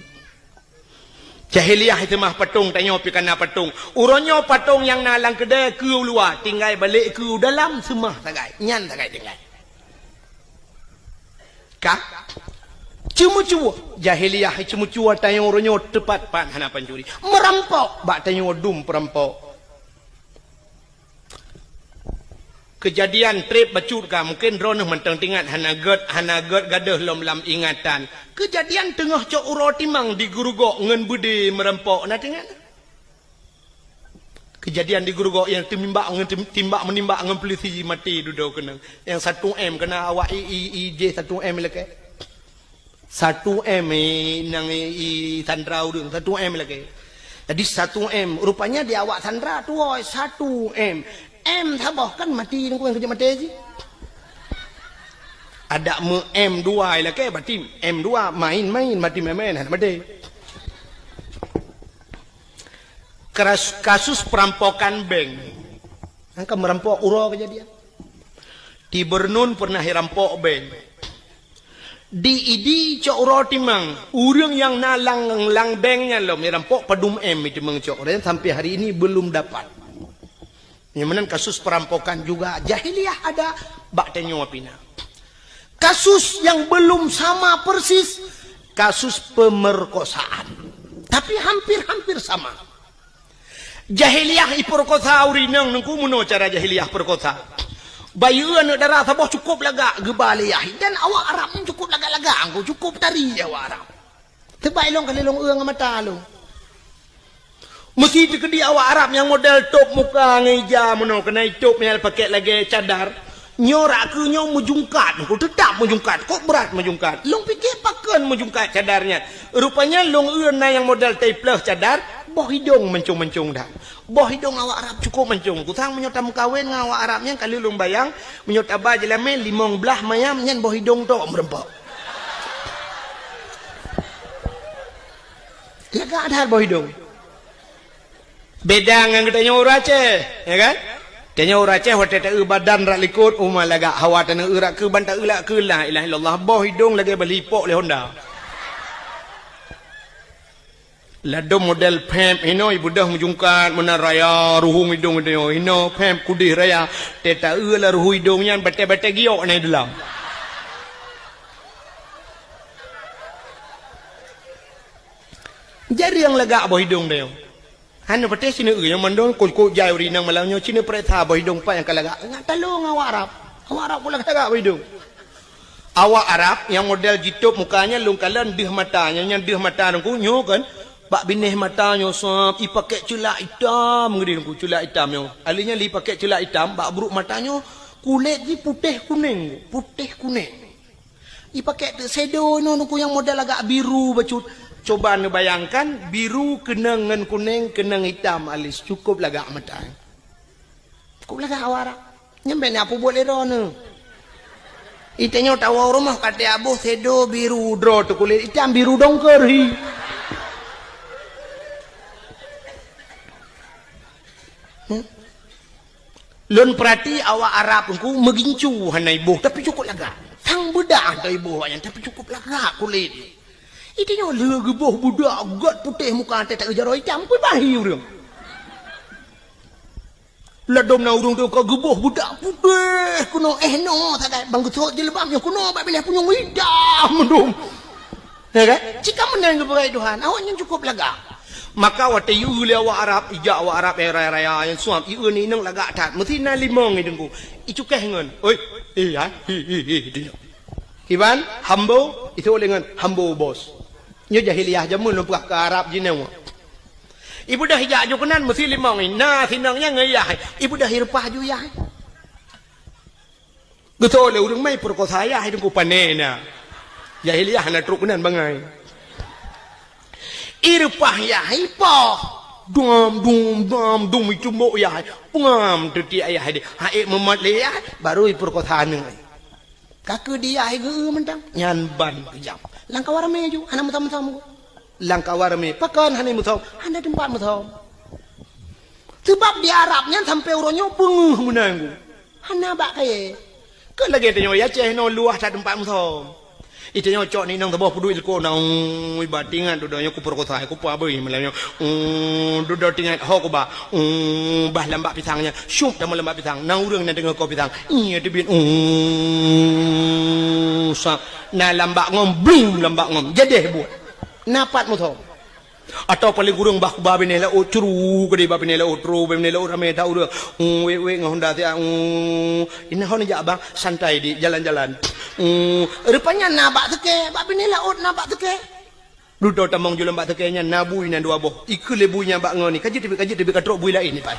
Jahiliyah itu mah patung tanya pikana patung. Uronyo patung yang nalang kedai ke luar, tinggal balik ke dalam semah tagai. Nyan tagai tinggal. Kah? Cuma-cuma jahiliyah cuma-cuma tanya uronyo tepat pan hana pancuri. Merampok, bak tanya dum perampok. Kejadian trip bacut ka mungkin drone mentang tingat hana ged gaduh lom lam ingatan. Kejadian tengah cok uro timang di gurugok ngen budi merempok na tingat. Kejadian di gurugok yang timbak menimba ngen polisi mati duduk kena. Yang 1M kena awak IJ 1M leke. 1M nang Sandra urang 1M leke. Jadi 1M rupanya di awak Sandra tu 1M. M tabah kan mati nang kuang kerja mati je. Ada M2 lah ke berarti M2 main mati mati. Kasus perampokan bank. Angka merampok uro kejadian. Di Bernun pernah rampok bank. Di idi cok uro timang. Urang yang nalang lang banknya lo merampok padum M itu mengcok. Dan sampai hari ini belum dapat. Yang kasus perampokan juga jahiliyah ada bak tenyo pina. Kasus yang belum sama persis kasus pemerkosaan. Tapi hampir sama. Jahiliyah iperkosa urinang nengku muno cara jahiliyah perkosa. Bayuan darah sabah cukup laga gebaliyah dan awak Arab cukup laga-laga angku cukup tari awak Arab. Tebai long kali long eung mata long. Mesti di awak Arab yang model top muka ngeja mono kena top yang pakai lagi cadar. Nyorak ke nyo mujungkat, kau tetap mujungkat, kok berat mujungkat. Long fikir pakan mujungkat cadarnya. Rupanya long euna yang model tapeless cadar, boh hidung mencung-mencung dah. Boh hidung awak Arab cukup mencung. Kutang menyotam kawin dengan awak Arabnya kali long bayang menyot abah jelame limong belah mayam nyen boh hidung tok merempok. Lega ada boh hidung. Beda dengan kita nyawa Aceh, ya kan? Tanya orang Aceh, waktu tak badan rak likut, umar lagak hawa tanah urak ke bantak ulak ke lah, ilah illallah, boh hidung lagi berlipok le Honda. Lado model pem ino ibu dah menjungkat menaraya ruhung hidung itu ino pem kudih raya teta la ruhu hidungnya bete-bete giok na dalam. Jadi yang lega boh hidung dia. Hanya bete sini yang mandon kul jai urinang malangnya sini pereta boh hidung pa yang kalaga. Ngat talong awak Arab. Awak Arab pula lega boh hidung. Awak Arab yang model jitup mukanya lungkalan dih matanya yang dih mata nungku nyo kan. Bak binih matanya sop, i pakai celak hitam ngeri ku celak hitam yo. Alinya li pakai celak hitam, bak buruk matanya kulit ni putih kuning. I pakai shadow no ku yang model agak biru bacut. Coba anda bayangkan biru kena ngan kuning kena hitam alis cukup lagak mata. Cukup lagak awara. Nyampe ni apa boleh rono. Itanya tahu rumah kata abu shadow biru draw tu kulit hitam biru dongker hi. Lun perhati awak Arab ku megincu hanai ibu tapi cukup lagak. Tang budak hantai ibu awaknya tapi cukup lagak kulit. Itinya lagi boh budak gat putih muka hantai tak kejar hitam pun bahi urang. Ladom na urang tu ka geboh budak putih kuno no tak ada bang getok jilbabnya kuno bak pilih punya hitam mendung. Ya kan? Jika menang kepada Tuhan awaknya cukup lagak. Maka waktu iu le awak Arab ijak awak Arab raya yang suam iu ni nang lagak tat mesti na limong ni dengku icu kehengan oi ya dia kiban hambo itu dengan hambo bos nyo jahiliyah jamun lu ke Arab jinau ibu dah hijak ju kenan mesti limong ni na sinangnya ngeyah ibu dah hirpah ju ya betul le urang mai perkosa ya dengku panena jahiliyah na truk kenan bangai irpah ya hipoh dum itu mo ya pengam tu dia ayah dia haik memat le ya baru perkotaan ni kaku dia ai ge mentang nyan ban kejam langkah warme ju hana mutam langkah warme pakan hana mutam hana tempat mutam sebab di Arab nyan sampai uronyo penguh menang hana bak kaye ke lagi tanya ya ceh no luah tak tempat mutam itu nyocok ni nang tabah pudu ilko nang batingan dudanya ku perkosa ku pa beuy melanya dudo tingan ho ku ba bah lambak pisangnya syup dalam lambak pisang nang urang na dengar ko pisang iya debin sa na lambak ngom blum lambak ngom jedeh buat napat mu tho atau paling gurung bah ku ba benela o curu gede ba benela o tro benela o rame ta ura we ngahonda ti ini hon ja bang santai di jalan-jalan rupanya nabak teke bak benela o nabak teke dudo tamong jual bak teke nya nabui nan dua boh ikul lebunya bak ngoni kaji tibi katrok bui lain ni pai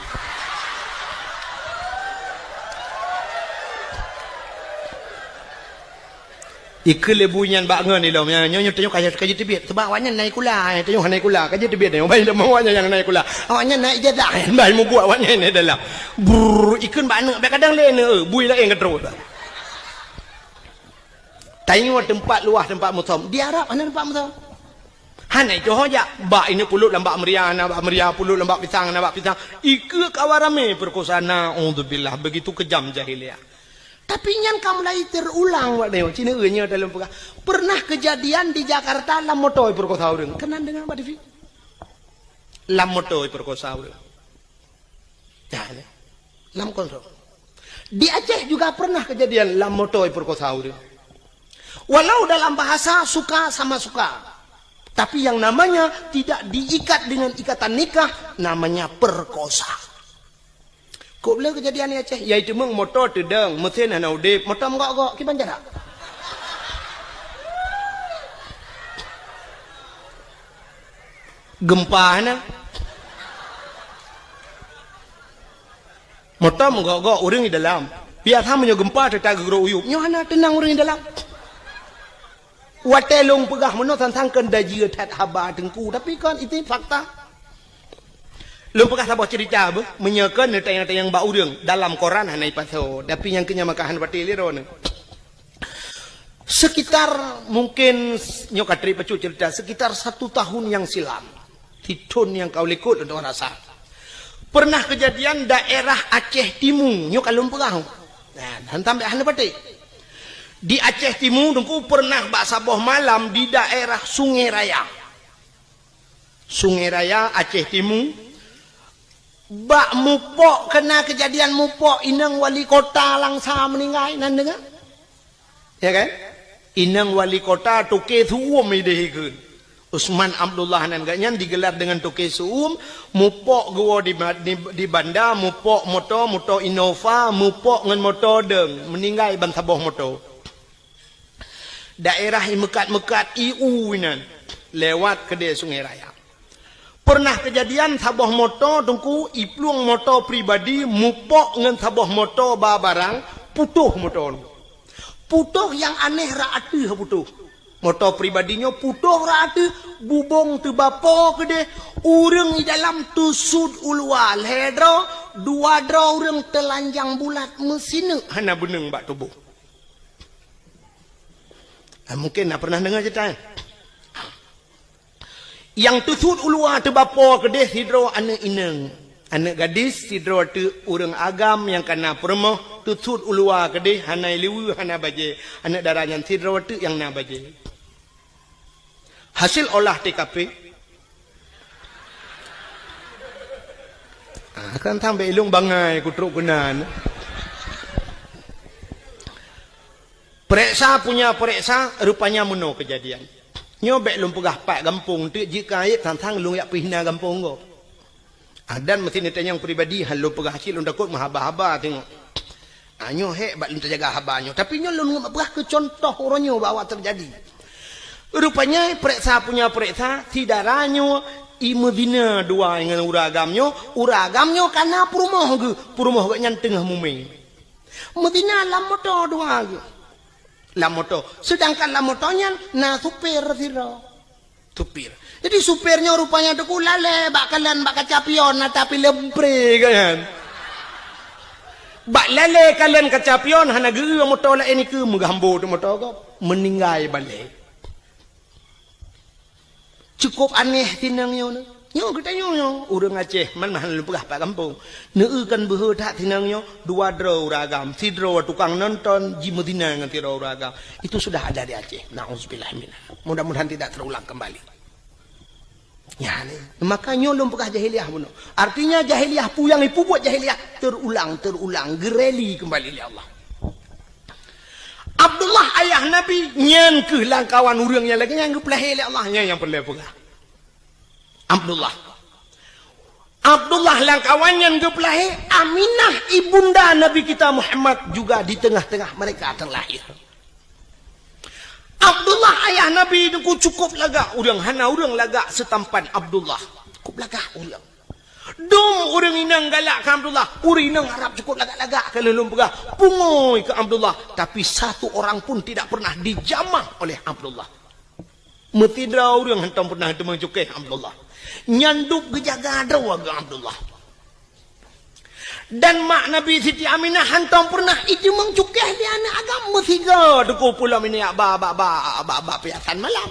ikul lebunya bak ngoni lo nya nyo tanyo kaji tibi sebab awaknya naik kula tanyo naik kula kaji tibi ni bai dah awaknya yang naik kula awaknya naik jadah bai mu buat awaknya ni dalam ikun bak ne kadang lain bui lain katrok tengok tempat luah tempat mutam di Arab mana tempat mutam hana itu hoja bak ini pulut lambak meriah pulut lambak pisang ikut kawarame perkosana alhamdulillah begitu kejam jahiliyah tapi nyan kamu lagi terulang wak neo cina nya dalam pernah kejadian di Jakarta lam motoi perkosa urang kenan dengan Mbak Devi lam motoi perkosa urang ya lam kontrol di Aceh juga pernah kejadian lam motoi perkosa urang. Walau dalam bahasa suka sama suka. Tapi yang namanya tidak diikat dengan ikatan nikah. Namanya perkosa. Kok boleh kejadian ni Aceh? Iaitu meng motor tedang. Mesin hana udip. Motor menggok-gok. Kipan jarak. Gempa hana. Motor menggok-gok. Orang di dalam. Biasa punya gempa tetap gerok uyup. Nyohana tenang orang di dalam. Watelung pegah meno tentang kendaji tat haba tengku tapi kan itu fakta. Lung pegah sabah cerita be menyekan tayang-tayang bau urang dalam koran hanai paso tapi yang kenya makahan batil ron. Sekitar mungkin nyokatri pacu cerita sekitar 1 tahun yang silam. Titun yang kau likut untuk rasa. Pernah kejadian daerah Aceh Timur nyok alum pegah. Nah, hantam hanai batik. Di Aceh Timur, dengku pernah bak saboh malam di daerah Sungai Raya. Sungai Raya Aceh Timur. Bak mupok kena kejadian mupok inang wali kota langsa meninggal nan dengar. Ya kan? Inang wali kota toke suum idehekeun. Usman Abdullah nan ganyan digelar dengan toke suum, mupok gua di banda, mupok moto Innova, mupok ngan moto deng, meninggal ban saboh moto. Daerah mekat-mekat IU nan lewat ke dia Sungai Raya. Pernah kejadian saboh moto tungku iplung moto pribadi mupok ngan saboh moto barang putuh motor. Putuh yang aneh raatu putuh. Motor pribadinya putuh raatu bubong tu bapo ke dia urang di dalam tu sud ulwal hedro dua dro urang telanjang bulat mesin hana beneng bak tubuh. Mungkin nak pernah dengar cerita. Yang tusud ulua tu bapa kedeh sidro anak ineng. Anak gadis sidro tu urang agam yang kena permoh tusud ulua kedeh hanai liwu hana baje. Anak darahnya sidro tu yang na baje. Hasil olah TKP. Akan sampai ilung bangai kutruk kenan. Periksa punya periksa rupanya meno kejadian. Nyobek lum pegah pak kampung tu jika ayat tantang lung yak pihna kampung go. Adan mesti ditanya yang pribadi hal lum pegah hasil lum takut mahaba-haba tengok. Anyo hek bak lum terjaga habanyo tapi nyo lum pegah ke contoh oronyo bawa terjadi. Rupanya periksa punya periksa si daranyo i Medina dua dengan uragamnyo kana perumoh ge perumoh ge nyan tengah mumei. Medina lam moto dua ge. Lamoto, sedangkan lamotonya na supir siro, supir. Jadi supirnya rupanya tu lale, bak kalian bak kacapion, tapi lepre kan. Bak lale kalian kacapion, hana guru motor lah ini ke menggambo tu motor kau meninggal balik. Cukup aneh tinangnya ni. Nyo kita nyo urang Aceh man mahal pegah pak kampung. Neukan behe tak tinangnya dua dro ragam, si dro tukang nonton ji Medina ngan tiro ragam. Itu sudah ada di Aceh. Nauzubillah minna. Mudah-mudahan tidak terulang kembali. Ya ni. Maka nyo lum pegah jahiliyah buno. Artinya jahiliyah puyang ipu buat jahiliyah terulang gereli kembali oleh Allah. Abdullah ayah Nabi nyen ke langkawan urang yang lagi yang geplah oleh Allah yang perlu pegah. Abdullah langkawan yang geplah Aminah ibunda Nabi kita Muhammad juga di tengah-tengah mereka terlahir. Abdullah ayah Nabi itu cukup laga urang hana urang laga setampan Abdullah. Cukup laga urang. Dom urang inang galak ke Abdullah. Urang inang harap cukup laga-laga kalau lum pegah pungoi ke Abdullah, tapi satu orang pun tidak pernah dijamah oleh Abdullah. Metidra urang hantam pernah temang cukai Abdullah. Nyanduk gejaga drawaga Abdullah. Dan mak Nabi Siti Aminah hantam pernah itu mengcukeh di anak agam mesiga duku pulau ini ba piasan malam.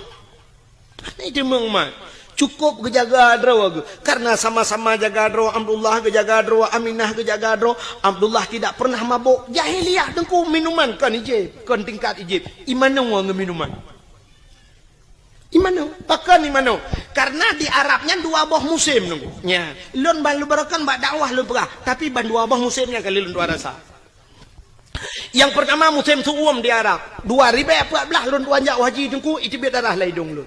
Itu mengmat cukup gejaga drawaga karena sama-sama jaga draw Abdullah gejaga draw Aminah gejaga draw Abdullah tidak pernah mabuk jahiliyah dengku minuman kan ijib kan tingkat ijib imano wang minuman. Imano, pakan imano. Karena di Arabnya dua buah musim nunggu. Nya, lun balu barakan bak dakwah lun pegah, tapi ban dua buah musimnya kali lun dua rasa. Yang pertama musim suum di Arab. 2014 lun tuan jak haji tungku itu biar darah laidung lun.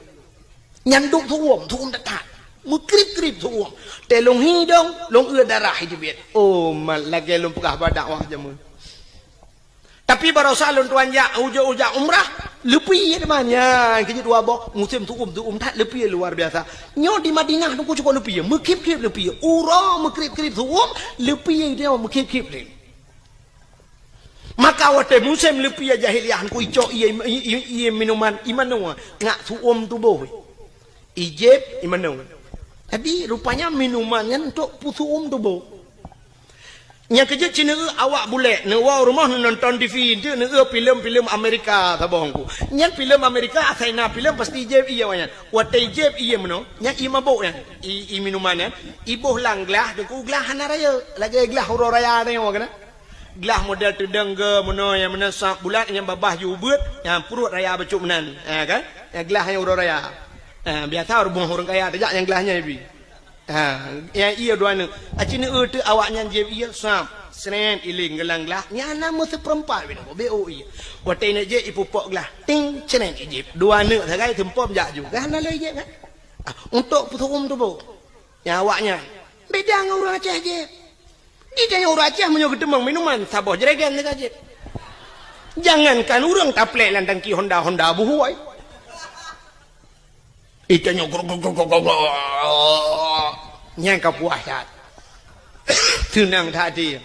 Nyanduk suum dekat. Mukrip-krip suum. Telung hidung, long darah itu biar. Oh, mal lagi lun pegah bak dakwah jamu. Tapi baru salun tuan jak ujak umrah lebih namanya kerja dua bok musim tu tak lebih luar biasa. Nyo di Madinah tu cukup lebih mekip-kip lebih ura mekrip-krip tu lebih dia mekip-kip le. Maka waktu musim lebih jahiliyah ku ico iya minuman imano ngak suum tu boh. Ijib imano. Jadi rupanya minumannya untuk pusuum tu boh. Yang kerja Cina awak boleh newa rumah nonton TV itu filem Amerika tabongku. Yang filem Amerika asalnya filem pasti ijeb iya wanyan. Watai ijeb iya mano. Yang mabuk ya. I minumannya. Ibuh lang gelah deku gelah hana raya. Lagi gelah huru raya ni awak kena. Gelah model tudang ke mano yang mana sak bulat yang babah jubut yang perut raya becuk menan. Ya kan? Yang gelah yang huru raya. Biar tahu orang kaya tak yang gelahnya ibi. Yang ia dua ni. Acini tu awaknya je ia sam. Senen iling gelang gelah. Nya nama seperempat bina. Bo ia. Watai nak je ipupok gelah. Ting senen ijip. Dua ni sagai tempom jak ju. Kan lalu ijip kan. Untuk puturum tu bo. Yang awaknya beda dengan orang Aceh je. Dia tanya orang Aceh punya ketemang minuman sabah jeragan dekat je. Jangankan orang taplek landang ki Honda buhuai. Itanya nyang kapuasat. Tenang tadi.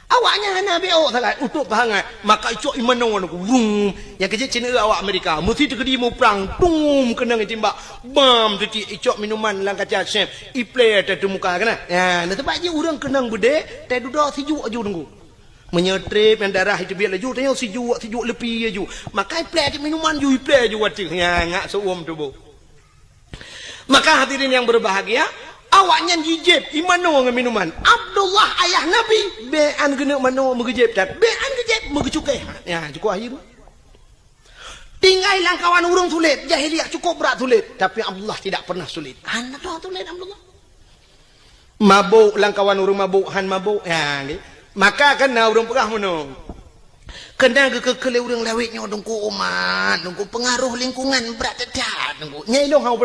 Awaknya hana beo sangat untuk bahangan maka icok imano aku vum yang kerja Cina awak Amerika mesti terkedi mau perang tum kena ngetimbak bam tadi icok minuman lang kaca chef iple ada muka kena ya nah tempat je orang kenang bude tai duduk sejuk aju tunggu menyetrip yang darah itu biar laju tanya sejuk lepi aju maka iple ada minuman ju iple aju wati ya ngak seuom tu bu maka hadirin yang berbahagia awaknya jijib imano dengan minuman Abdullah ayah Nabi bean kena mano megejib dan bean kejib megecukai ya cukup akhir tinggal langkawan urung sulit jahiliah cukup berat sulit tapi Abdullah tidak pernah sulit anak tu sulit Abdullah mabuk langkawan urung mabuk han mabuk ya ni maka kena urung perah mano kena kekele urung lawitnya dongku umat dongku pengaruh lingkungan berat dekat dongku nyai long hang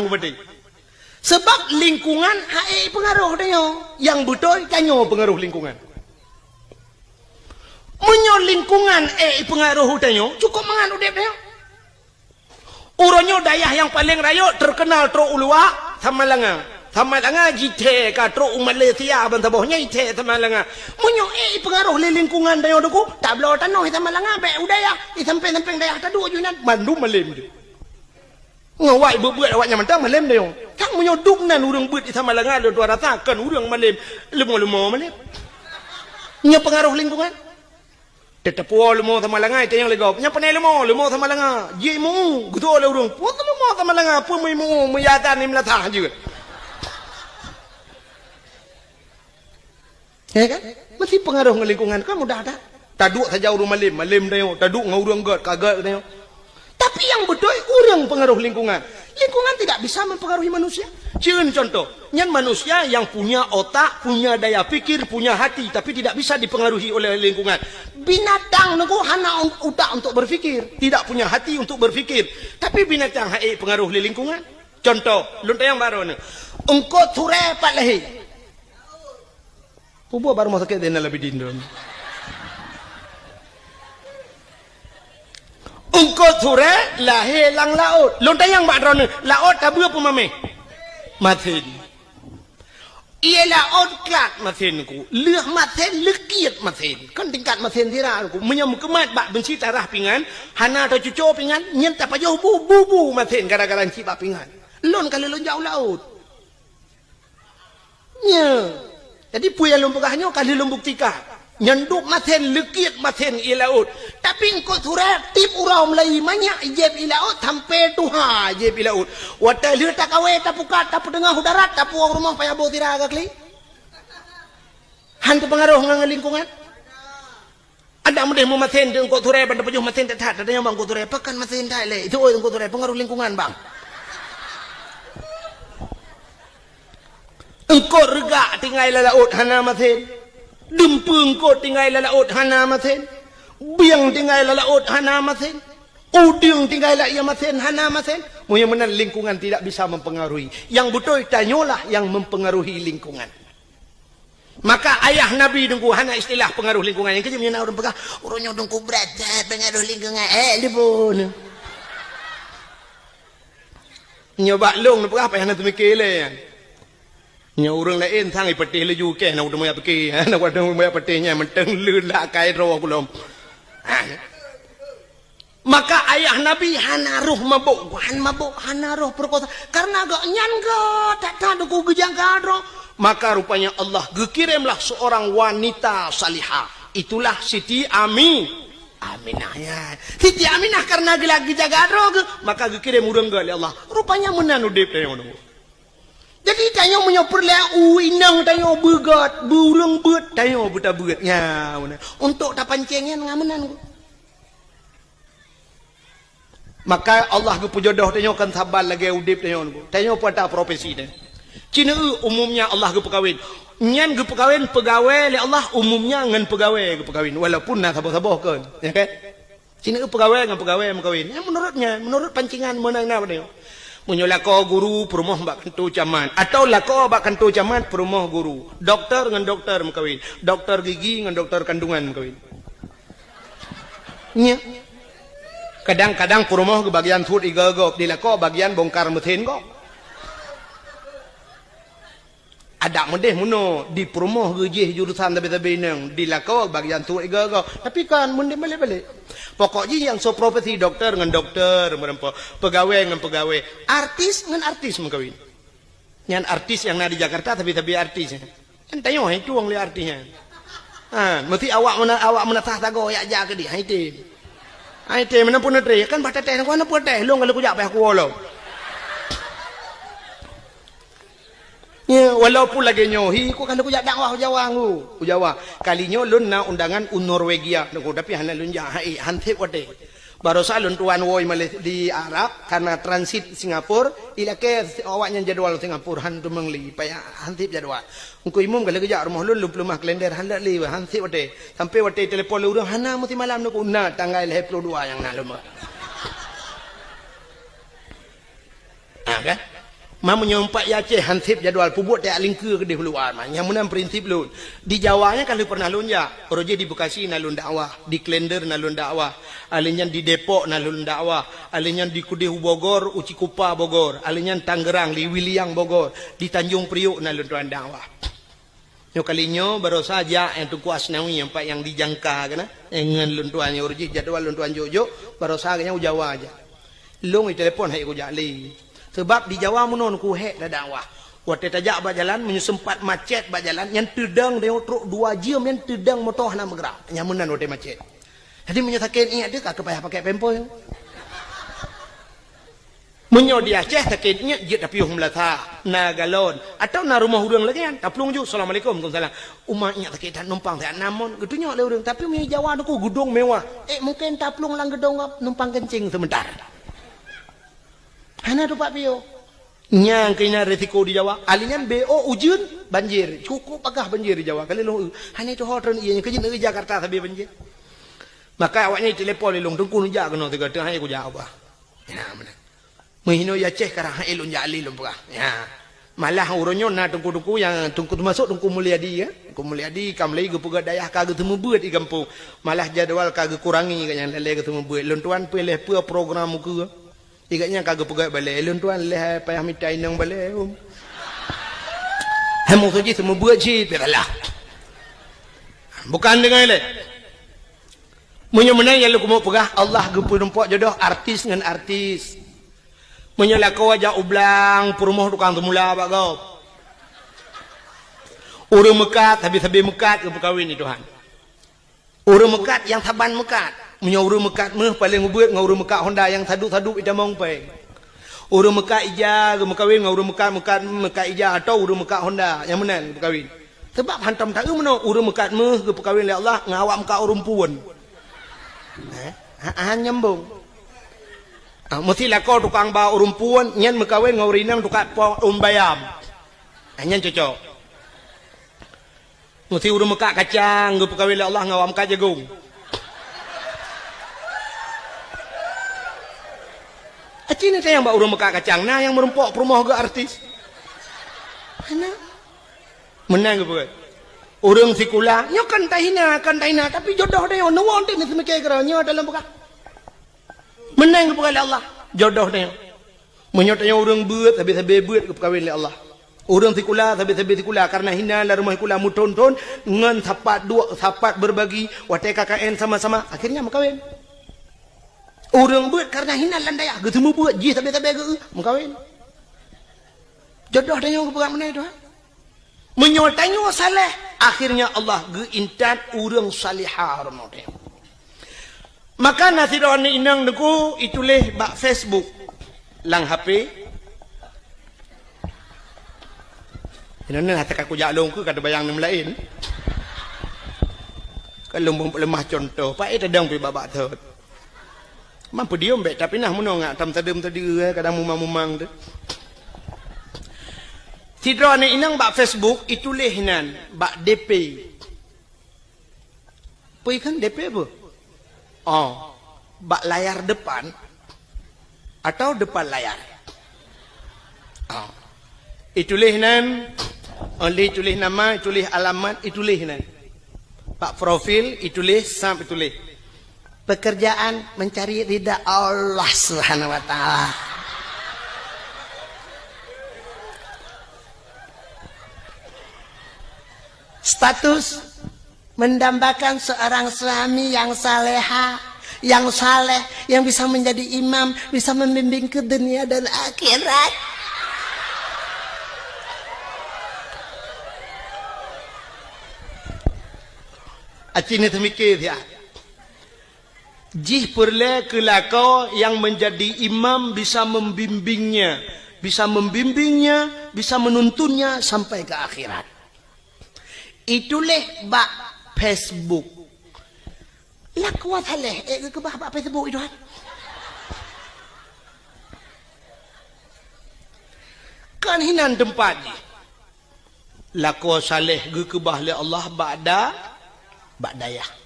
berdei sebab lingkungan pengaruh dia yang betul tanya pengaruh lingkungan menyo lingkungan pengaruh dia cukup mangan udep dia uronyo dayah yang paling raya terkenal tro ulua Tamalanga jite ka tro Malaysia bantabohnya ite Tamalanga menyo pengaruh lingkungan dia doku tablo tanoh Tamalanga be udaya sampai dayah tadu junan Bandung malim dia ngawai bebuat awaknya mentang malem dia tak menyoduk nan urang beut di Tamalanga lu dua ratakan urang malem lemo malem nya pengaruh lingkungan tetap lemo Tamalanga itu yang legap nya panai lemo Tamalanga jemu gudo le urang pun lemo Tamalanga pun mu meyatan ni melatah juga ya kan mesti pengaruh lingkungan kan mudah dah taduk saja urang malem dia taduk ngurang kagat dia tapi yang betul orang pengaruh lingkungan tidak bisa mempengaruhi manusia cieun contoh nyan manusia yang punya otak punya daya pikir punya hati tapi tidak bisa dipengaruhi oleh lingkungan binatang nunggu hana otak untuk berfikir tidak punya hati untuk berfikir tapi binatang pengaruh lingkungan contoh lunta yang baru ni engko ture pat lehi pubu baru masuk ke dena lebih dindon engkau sore lahir lang laut lontar yang bakron laut tabu apa mame matin ia laut klat matin ku leh matin lekiat matin kan tingkat matin tira ku menyam kemat bak benci tarah pingan hana atau cucu pingan nyen tak payah bu matin gara-gara ci bak pingan lon kali lon jauh laut nya jadi puya lon pegahnya kali lon buktikan nyanduk maten lekit maten ilaut tapi engkau surat tip urau Melayu banyak jeb ilaut sampai tuha jeb ilaut wata lihat tak kawe tak pukat tak pedengah udarat tak puang rumah payah bawa tira agak kli hantu pengaruh dengan lingkungan ada mudah mau maten engkau surat pada pejuh maten tak ada yang bang engkau surat pakan maten tak le itu engkau surat pengaruh lingkungan bang engkau regak tinggal laut hana maten dempeng ko tinggal laut hana maten biang tinggal laut hana maten uding tinggal ia maten hana maten moyo menan lingkungan tidak bisa mempengaruhi yang betul tanyolah yang mempengaruhi lingkungan maka ayah Nabi dengku hana istilah pengaruh lingkungan yang kejemnya orang pegah orangnya dengku berat pengaruh lingkungan libun nyoba long pegah apa yang nanti mikir le nya orang lain sang ipetih leju ke nak udah pergi nak udah petihnya menteng lula kai ro kulom maka ayah Nabi hanaruh mabuk hanaruh perkosa karena gak nyangga tak tahu ku gejang kadro maka rupanya Allah gekirimlah seorang wanita salihah itulah Siti Aminah ya Siti Aminah karena lagi jaga kadro maka gekirim urang gali Allah rupanya menan udip tayong jadi tanya menyoperlah uinang tanya begat burung bet tanya buta begatnya untuk tak pancengnya ngamenan Maka Allah ke jodoh tanya kan sabar lagi udip tanya pada profesi dia. Cina umumnya Allah ke perkahwin. Nyan ke perkahwin pegawai le Allah umumnya ngan pegawai ke perkahwin walaupun nak sabar-sabar kan. Ya kan? Cina pegawai dengan pegawai berkahwin. Ya menurut pancingan mana dia. Munyo lako guru perumah bak kentu camat atau lako bak kentu camat perumah guru. Doktor dengan doktor berkahwin. Doktor gigi dengan doktor kandungan berkahwin. Nya. Kadang-kadang perumah ke bagian food igagok di lako bagian bongkar mesin kok. Ada mendeh muno di perumah gejih jurusan tabi-tabi nang di lako bagian food igagok. Tapi kan mendeh balik-balik. Pokoknya yang so profesi dokter dengan dokter, pegawai dengan pegawai, artis dengan artis berkahwin. Yang artis yang ada di Jakarta tapi artis. Kan tanya itu orang lihat artisnya. Mesti awak menatah tago ya jaga dia. Ai teh mana pun teh kan bata teh kan apa teh long kalau kujak payah kuolo. Ya walaupun lagi nyohi ku kan kujak dakwah Jawa ngu. Jawa kalinya lun na undangan Norwegia tapi hana lun ja hai hantep wate. Barosa lun tuan woi di Arab karena transit Singapura ilake awaknya jadwal Singapura hantu mengli payah hantip jadwal. Engko imum kalau kujak rumah lun lumah kalender handak li hantip wate. Sampai wate telefon lu hana mesti malam nak una tanggal 22 yang nalum. Kan? Mamu nyompak ya ceh hansip jadwal pubut tak lingkir ke di keluar mah. Yang menang prinsip lun. Di Jawanya kalau pernah lun ya, roje di Bekasi nalun dakwah, di Klender nalun dakwah, alinyan di Depok nalun dakwah, alinyan di Kudihu Bogor, Ucikupa Bogor, alinyan Tangerang, di Wiliang Bogor, di Tanjung Priok nalun tuan dakwah. Yo kalinyo baru saja yang tuku asnawi yang pak yang dijangka kana, dengan lun tuan roje jadwal lun tuan Jojo, baru saja yang Jawa aja. Long i telepon hai ku jali. Sebab di Jawa menon ku hek dah dakwah. Waktu tajak ba jalan menyempat macet ba jalan yang tedang dia truk 2 jam yang tedang motor nak bergerak. Yang menan waktu macet. Jadi menyatakan ingat dia tak payah pakai pempoi. Menyo di Aceh takitnya je tapi melata na galon atau na rumah urang lagi kan. Taplung ju assalamualaikum waalaikumsalam. Umatnya takit numpang tak namun getunya le urang tapi mi Jawa tu gedung mewah. Mungkin taplung lang gedung numpang kencing sebentar. Hana tu Pak Pio. Nyang kena resiko di Jawa. Alinyan BO ujun banjir. Cukup agak banjir di Jawa. Kali long hanya tu hotel ianya kerja negeri Jakarta tapi banjir. Maka awaknya telepon long tungku nunja kena tiga tengah aku jawab. Ya mana. Mehino ya ceh karang hai long jali long pula. Ya. Malah uronyo na tungku yang tungku masuk tungku Mulyadi ya. Tungku Mulyadi kamlai gepuga dayah kagak temu buat di kampung. Malah jadwal kagak kurangi yang lele ketemu buat. Lon tuan pilih pua program muka. Ikatnya kagak pegat balik. Lun tuan leh payah mitai nang balik. Hamu saja semua buat je peralah. Bukan dengan le. Munyo menang yang lu mau pegah Allah gepu nempak jodoh artis dengan artis. Munyo lako aja ublang perumah tukang temula bak kau. Urang mekat habis-habis mekat ke perkahwin ni Tuhan. Urang mekat yang saban mekat. Menyuruh mekat meh paling ngebuat ngurus mekat Honda yang sadu-sadu ida mong peng. Urus mekat ija ke mekawin ngurus mekat ija atau urus mekat Honda yang menan berkahwin. Sebab hantam tak meno urus mekat meh ke perkahwin oleh Allah ngawak mekat urus puan. Nyambung. Mesti lah kau tukang ba urus puan nyen mekawin ngaurinang tukak po bayam. Nyen cocok. Mesti urus mekat kacang ke perkahwin oleh Allah ngawak mekat jagung. Cina saya yang bawa urung mekat kacang nah yang merempok perumah ke artis. Mana? Menang ke buat. Urung sikula, nyo kan tahina tapi jodoh dia no wanted ni semikir kira nyo dalam buka. Menang ke buat Allah. Jodoh dia. Menyo tanya urung buat habis-habis buat ke perkahwin Allah. Urung sikula habis-habis sikula karena hina la rumah sikula muton-ton ngan sapat berbagi watai KKN sama-sama akhirnya berkahwin. Orang buat karena hina landaya ke semua buat je tabe-tabe ke mengkawin. Jodoh tanya ke perang mana itu? Menyol tanya saleh akhirnya Allah ge intat urang salihah rono teh. Maka nasiron inang deku ituleh bak Facebook lang HP. Ini hati aku jalong ke kada bayang nem lain. Kalau lemah contoh, pak itu dang pi babak thot. Mampu dia mbek tapi nah muno ngak tam tadem tadi kadang mumang-mumang tu. Tidra ni inang bak Facebook itulah nan bak DP. Pui kan DP apa? Oh, bak layar depan atau depan layar. Oh. Itulah nan oleh tulis nama, tulis alamat, itulah nan. Bak profil itulah sampai tulis. Pekerjaan mencari ridha Allah Subhanahu wa taala. Status mendambakan seorang suami yang saleha, yang saleh, yang bisa menjadi imam, bisa membimbing ke dunia dan akhirat. Acini temikir ya. Jih perle kelakau yang menjadi imam bisa membimbingnya, bisa menuntunnya sampai ke akhirat. Itulah bak Facebook. Lah kuat haleh, ke bak Facebook itu kan. Kan hinan tempat ni. Laku saleh ke bahli Allah ba'dayah.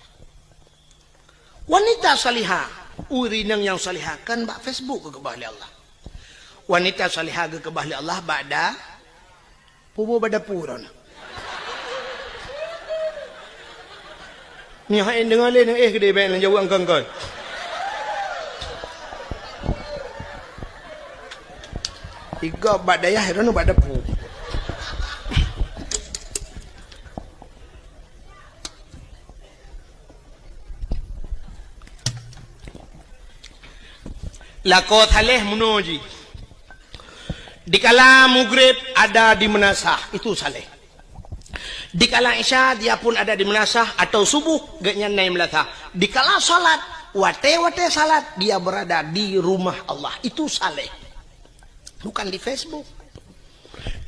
Wanita salihah, urinang yang salihah kan bak Facebook ke bahli Allah. Wanita salihah ke bahli Allah ba'da pubu bada puron. Ni hai dengar le gede baik nak jawab angkang. Tiga ba'dayah rono ba'da pu. Lako thaleh munoji. Dikala maghrib ada di menasah, itu saleh. Dikala isya dia pun ada di menasah atau subuh gaknya naik melatah. Dikala salat, wate salat dia berada di rumah Allah, itu saleh. Bukan di Facebook.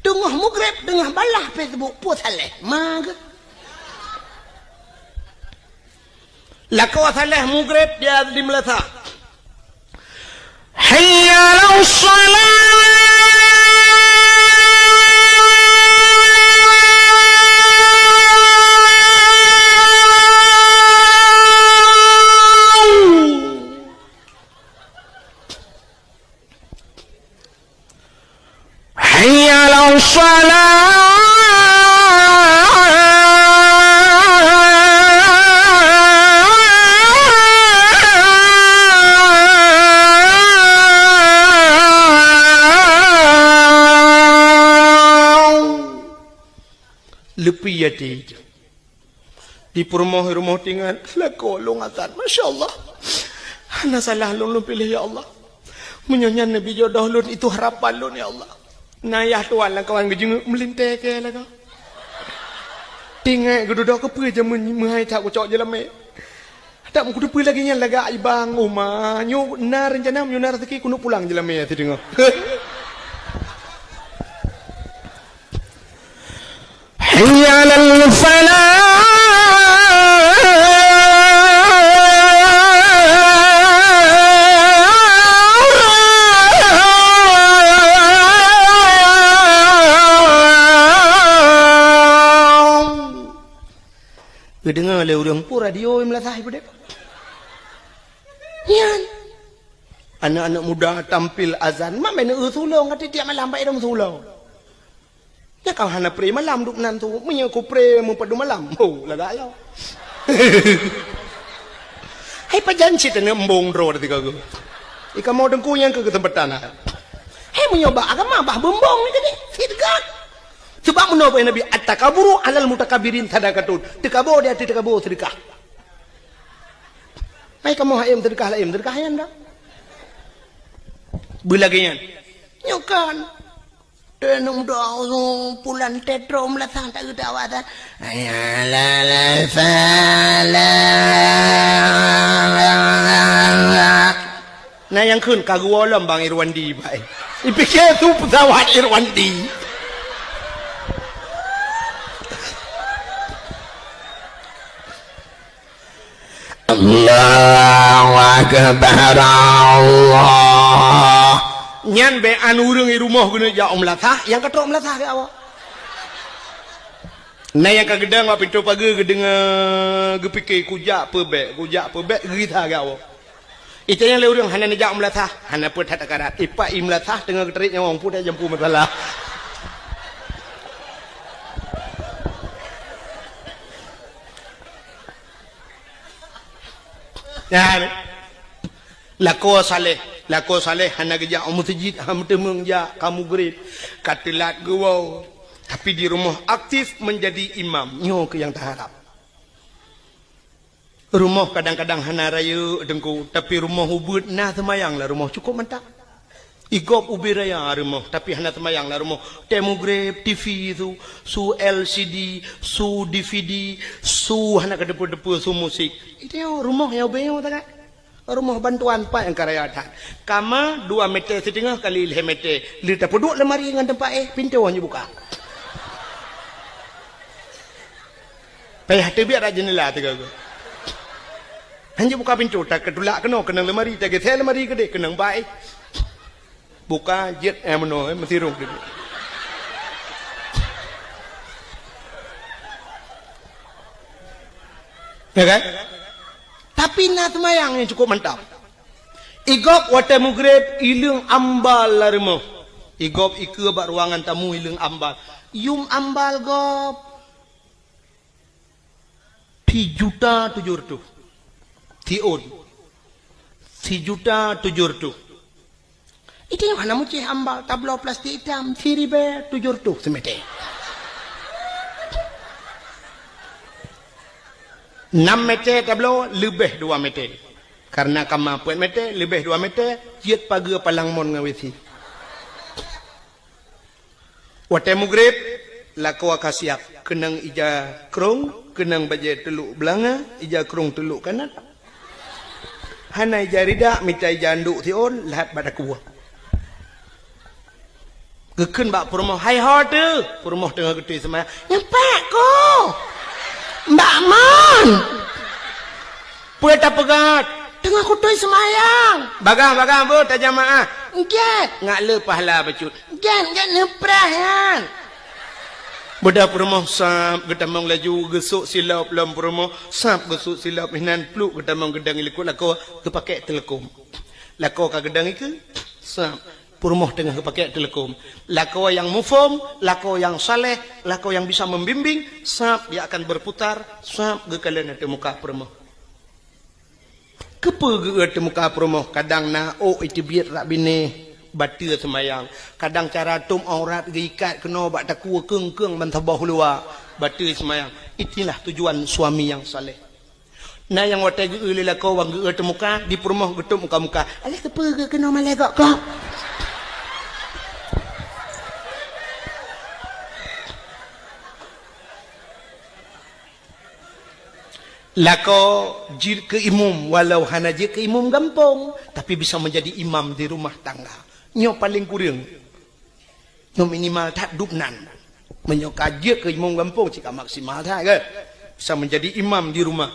Tengah maghrib, tengah balah Facebook pun saleh. Mag. Lako thaleh maghrib dia di melatah. حي على الصلاة حي على الصلاة lepi yati di rumah tinggal lako longatan masyaallah ana salah lun pilih ya Allah menyanyian nabi jodoh lun itu harapan lun ya Allah nayah tuan lah kawan gejeng melintai ke lah kau tinggal geduduk ke pe je menghai tak ku cok je lame tak mu kudu pe lagi nya laga ibang rumah nyu na rencana nyu na rezeki kuno pulang je lame ti dengar حي على الفلاح dengar le urang pu radio melatah ibu dek. Yan. Anak-anak muda tampil azan, mak main sulong ngati tiap malam baik dong sulong. Ya kau hana pre malam duk nan tu, menye ku pre mempadu malam. Oh, laga lo. Hai pajanci tene embong ro detika ku. Ika mau dengku yang ke tempat tanah. Hai menyoba agama bah bembong ni tadi. Fitgat. Sebab menapa Nabi at-takaburu alal mutakabirin sadaqatun. Tekabur dia tekabur sedekah. Hai kamu haim sedekah laim sedekah yan dah. Bulagian. Nyokan. Tenung doa pulan tetro melatang tak kita awatan. Ayala fala. Nah yang kun kagualam bang Irwandi baik. Ipikir tu pesawat Irwandi. Allah Allahu akbar Allah. Nyan be anu urang i rumah guna ja umlatah yang ketok umlatah ke awak. Nah yang kagedang wa pintu pagi gedeng gepike kujak pebek gerita ke awak. Itu yang le urang hana ja umlatah hana put hat akarat ipa imlatah tengah keterit yang wong put jampu masalah. Ya, lako saleh hana geja masjid ham temeng ja kamu gerit katilat gawau tapi di rumah aktif menjadi imam nyo ke yang taharap rumah kadang-kadang hana raya dengku tapi rumah ubud nah semayang lah rumah cukup mentak igop ubi raya rumah tapi hana semayang lah rumah demograf TV tu su LCD su DVD su hana kedepu-depu su musik itu rumah yang beo tak rumah bantuan pak yang karaya ada kama 2 meter setengah kali 5 meter lita peduk lemari dengan tempat pintu hanya buka payah tu biar jendela tu kau hanya buka pintu tak ketulak kena lemari tak ke lemari gede kena baik buka jet meno mesti rung dia ya kan tapi nak semayang yang cukup mantap. Igop wate mugrib ilung ambal larimo. Igop ike bak ruangan tamu ilung ambal. Yum ambal gop 3.700.000. Tiun. 3.700.000. Itu yang mana mucih ambal tablo plastik hitam 3.700 semete. 6 meter tablo lebih 2 meter karena kama 4 meter lebih 2 meter jiat pagi palang mon ngawisi wate mugrib lako akasiap kenang ija krong kenang baje teluk belanga ija krong teluk kanan hana ija rida mita ija anduk tion lahat pada kuah geken bak perumoh hai hote perumoh tengah gede semaya nyempak ko Mbak Man Pueta pegat tengah kutui semayang bagang bu tak jamaah get ngak le pahala bacut get neprahan budak perumoh sap getamong laju gesuk silap lam perumoh sap gesuk silap hinan pluk getamong gedang ilikut lako kepakai telekom lako ka gedang iku sap perumoh tengah kepakai telekom lako yang mufom lako yang saleh lako yang bisa membimbing sap dia akan berputar sap ke kalian ada muka perumoh kepe ke ada muka perumoh kadang na itu biar rak bini batia semayang kadang cara tum aurat geikat kena bak takua keng mentabah luar batia semayang itulah tujuan suami yang saleh na yang watai ge lelako wang ge muka di perumoh getuk muka alah kepe ke kena malai kok lako jir ke imam walau hana je ke imam gampong tapi bisa menjadi imam di rumah tangga nyo paling kurang nyo minimal tak dupnan menyo kaje ke imam gampong jika maksimal tak ke bisa menjadi imam di rumah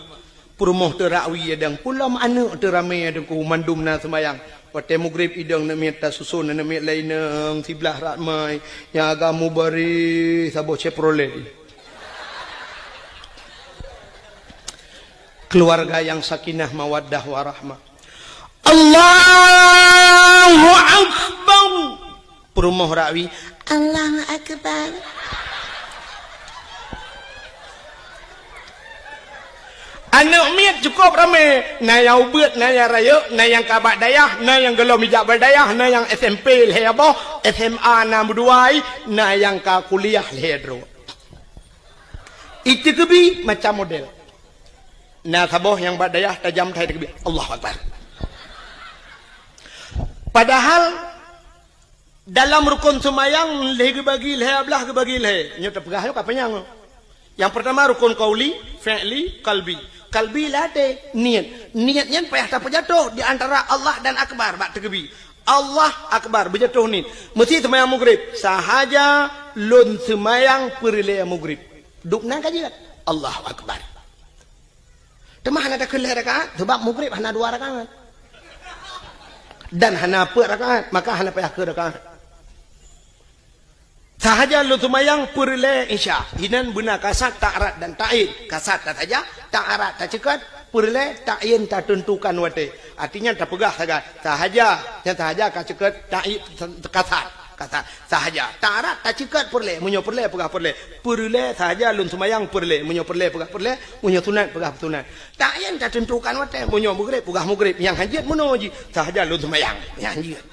perumoh terakwi adang pulam anak teramai adang ku mandum na semayang wate mugrib idang na meta susun na met lain nang siblah ratmai yang agamu bari sabo Chevrolet keluarga yang sakinah mawaddah warahmah Allahu Akbar perumoh rakwi Allahu Akbar anak miat cukup ramai na yang ubet na yang raya na yang kabak dayah na yang gelom hijab berdayah na yang SMP leheboh SMA na berduai na yang ka kuliah lehedro itu kebi macam model na saboh yang badayah tajam thai takbir Allahu Akbar padahal dalam rukun semayang leh bagi leh ablah bagi leh nyo terpegah apa yang pertama rukun qauli fi'li qalbi lade niatnya payah tak jatuh di antara Allah dan akbar bak takbir Allah akbar berjatuh ni mesti semayang maghrib sahaja lun semayang perle maghrib duk nang kaji Allahu Akbar Temah hana dah kelih rakaat sebab maghrib hana 2 rakaat. Dan hana apa rakaat, maka hana payah ke rakaat. Sahaja lu tumayang perle isya. Hinan benar kasat tak arat dan ta'in. Kasat tak saja, tak arat tak cekat, perle ta'in tak tentukan wate. Artinya tak pegah saja. Sahaja ka cekat ta'in kasat. Kasat sahaja. Tak arat tak cekat perle, munyo perle pegah perle. Perle sahaja lu tumayang perle, munyo perle pegah perle, munyo sunat pegah sunat. Ta'in tak tentukan wate, munyo maghrib pegah maghrib. Yang hajat muno ji. Sahaja lu tumayang. Yang hajat.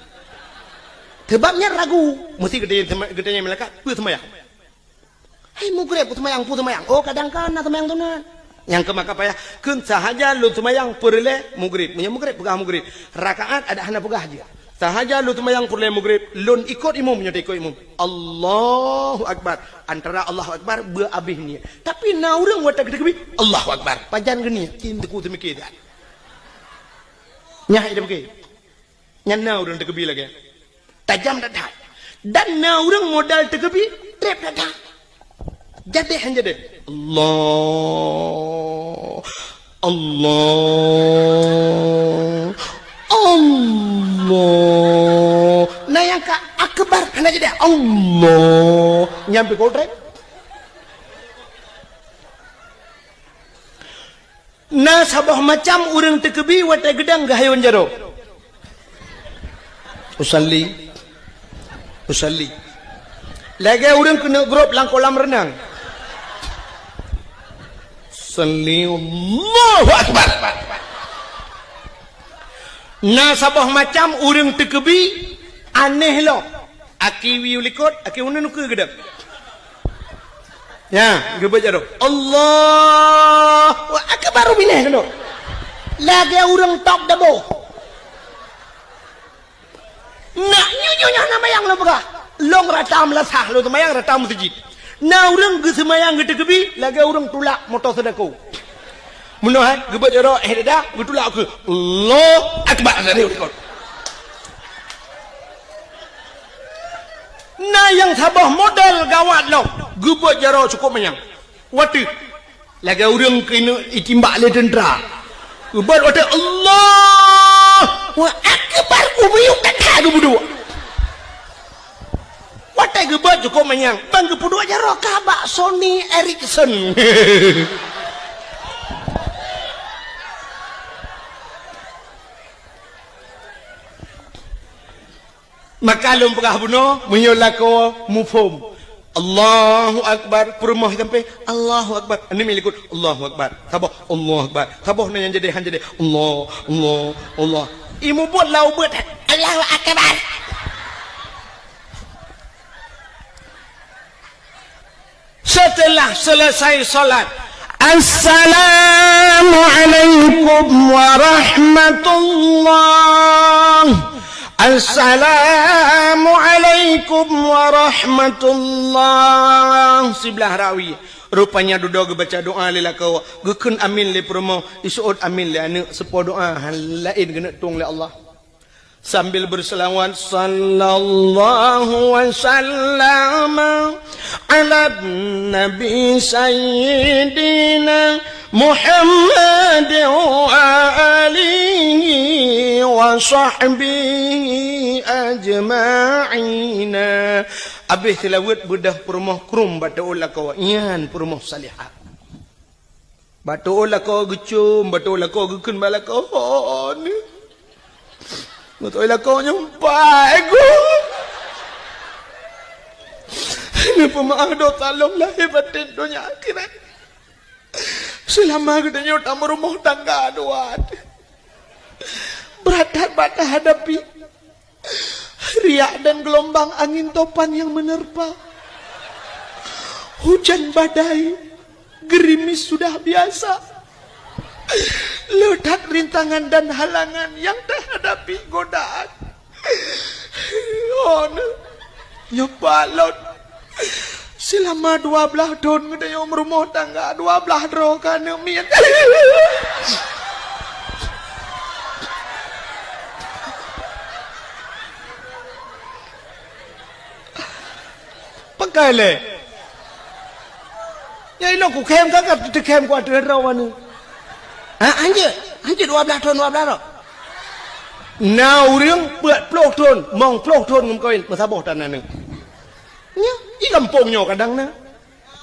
Sebabnya ragu, mesti gedenya melekat, pu semayang. Hai maghrib pu semayang. Oh kadang-kadang semayang sunat. Yang ke maka payah, kun sahaja lu semayang perle maghrib, punya maghrib pegah maghrib. Rakaat ada hana pegah aja. Sahaja lu semayang perle maghrib, lun ikut imam punya ikut imam. Allahu akbar. Antara Allahu akbar beabih ni. Tapi na urang watak dekebi Allahu akbar. Pajan geni, cintaku semikir dah. Nyah ida begini. Nyana urang dekebi lagi. Tajam datang. Dan na orang modal tergebi, trap datang. Jadi hanya deh. Allah. Nah yang ka akbar hanya jadi Allah. Nyampe kau trap. Nah sabah macam orang tergebi watai gedang gahayon jaro. Usalli. Lagi orang kena grup lang kolam renang. Salli Allahu akbar. Na sabah macam orang terkebi aneh lo. Aki wiulikot, aki una nuke gedap. Ya, gebet jaro. Allahu akbar bineh kena. Lagi orang top dabo. Nak nyonya nama yang lo pegah. Long ratam lasah lo semayang ratam masjid. Na orang ke semayang ke tegebi, lagi orang tulak motor sedekau. Munoh gebet jaro dah, getulak ke. Allah akbar dari ikut. Na yang sabah modal gawat lo, gebet jaro cukup menyang. Watu. Lagi orang kena itimbak le tentera. Gebet watu Allah wa akbar ubiyuk tak berdua. Watai gebet cukup menyang. Bang kedua jaro kabak Sony Ericsson. Maka lum pegah buno menyolako mufhum. Allahu akbar perumah sampai Allahu akbar. Ini milikut Allahu akbar. Sabah Allahu akbar. Sabah yang jadi han jadi Allah. Imu buat lau buat Allahu akbar. Setelah selesai salat, Assalamualaikum warahmatullah. Assalamualaikum warahmatullah. Sebelah rawi. Rupanya duduk baca doa lila kau. Gekun amin le promo. Isuud amin le anak. Sepo doa. Lain kena tung le Allah. Sambil berselawat. Sallallahu wasallam. Ala Nabi Sayyidina Muhammad wa alihi wa sahbihi ajma'ina. Habis tilawat bedah perumah krum batu olah kau ian perumah salihah. Batu olah kau gecum, batu olah kau gekun bala kau ni. Batu olah kau nyampai aku. Ini pemaaf do tolong lahir batin dunia akhirat. Selama gedenya utama rumah tangga doa. Berat-berat hadapi riak dan gelombang angin topan yang menerpa. Hujan badai, gerimis sudah biasa. Ledak rintangan dan halangan yang terhadapi godaan. Oh, nyebalot. Selama 12 tahun kita yang rumah tangga 12 roh kan mian. Pakai le. Ya ilo ku kem kan tu kem ku ada rawan ni. Hanya 12 tahun 12 dah. Nah, orang buat 10 tahun, mong 10 tahun ngam kawin, masabah tanah ni. Nya, i kampungnya kadang na.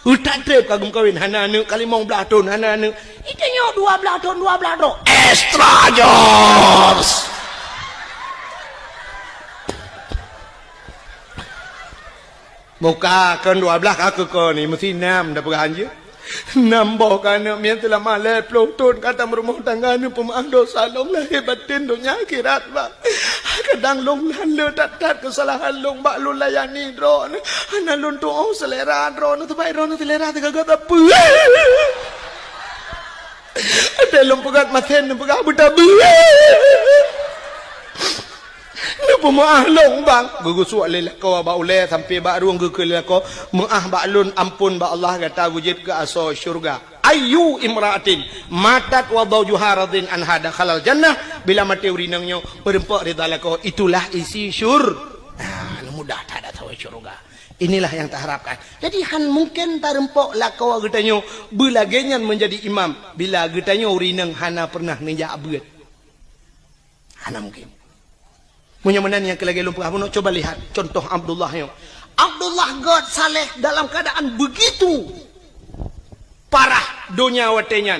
Tak trip kagum kawin hana ni kali mong 12 tahun hana ni. Itanya 12 tahun 12 dah. Extra jobs. Muka kan 12 aku ko ni mesti 6 dah pegang je. Nambah kerana mian telah malai pelotun kata berumah tangga ni pemaaf dosa long lahir batin dunia akhirat ba. Kadang long lalu tak kesalahan long bak lu layani drone. Ana lun tu oh selera drone tu baik drone selera tu kagak apa. Ada long pegat maten pegat betabu. Ni pemaaf long bang. Gugusuk lelak kau ba ulai sampai ba ruang gekelak kau maaf ba lun ampun ba Allah kata wujud ke asal syurga. Ayu imra'atin matat wa zawjuha radin an hada khalal jannah bila mati urinangnya berempak di dalam kau itulah isi mudah tak ada tahu syurga. Inilah yang tak harapkan. Jadi han mungkin tak rempok lah kau getanyo belagenyan menjadi imam bila getanyo urinang hana pernah ninja abad. Hana mungkin. Munyamanan yang kelagi lumpur nak coba lihat contoh Abdullah yo. Abdullah God saleh dalam keadaan begitu parah dunia watenyan,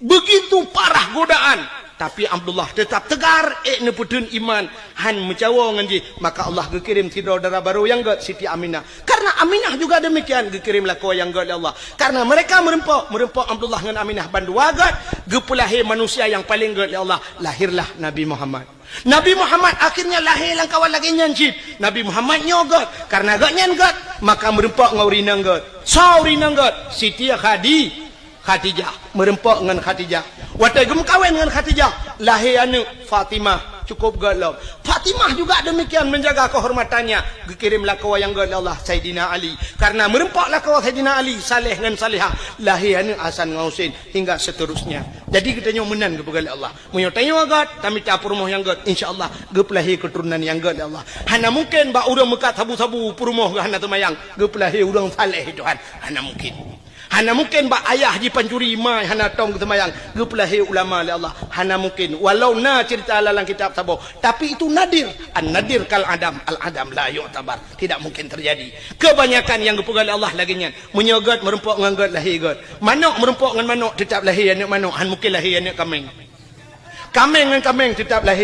begitu parah godaan, tapi Abdullah tetap tegar neputun iman han mencawa nganji maka Allah gekirim saudara baru yang God Siti Aminah. Karena Aminah juga demikian gekirimlah kau yang God Allah. Karena mereka merempok Abdullah dengan Aminah bandua God gepulahi manusia yang paling God Allah lahirlah Nabi Muhammad. Nabi Muhammad akhirnya lahir lang kawan lagi nyancip. Nabi Muhammad nyogot. Karena agak nyangot. Maka merempak ngau rinang got. Rinang got. Siti Khadijah. Merempak dengan Khadijah. Watai gem kawin dengan Khadijah. Lahir anak Fatimah. Cukup got lah. Fatimah juga demikian menjaga kehormatannya. Gekirimlah kau yang got Allah Sayyidina Ali. Karena merempaklah kau Sayyidina Ali. Saleh dengan salihah. Lahir anak Hasan Ngausin. Hingga seterusnya. Jadi kita menan kepada Allah. Menyotanyo agak, kami tak perumah yang agak. InsyaAllah, gepelahi keturunan yang agak Allah. Hana mungkin bak orang mekat sabu-sabu perumah ke hana temayang. Gepelahi orang saleh Tuhan. Hana mungkin. Hana mungkin bak ayah ji pancuri mai hana tong ke temayang. Gepelahi ulama oleh Allah. Hana mungkin. Walau na cerita dalam kitab sabu. Tapi itu nadir. An-nadir kal adam. Al-adam la yu'tabar. Tidak mungkin terjadi. Kebanyakan yang kepada Allah laginya. Menyogot, merempok dengan God lahir God. Manok merempok dengan manok tetap lahir anak manok. Han mungkin lahir anak kambing. Kambing dengan kambing tetap lahir.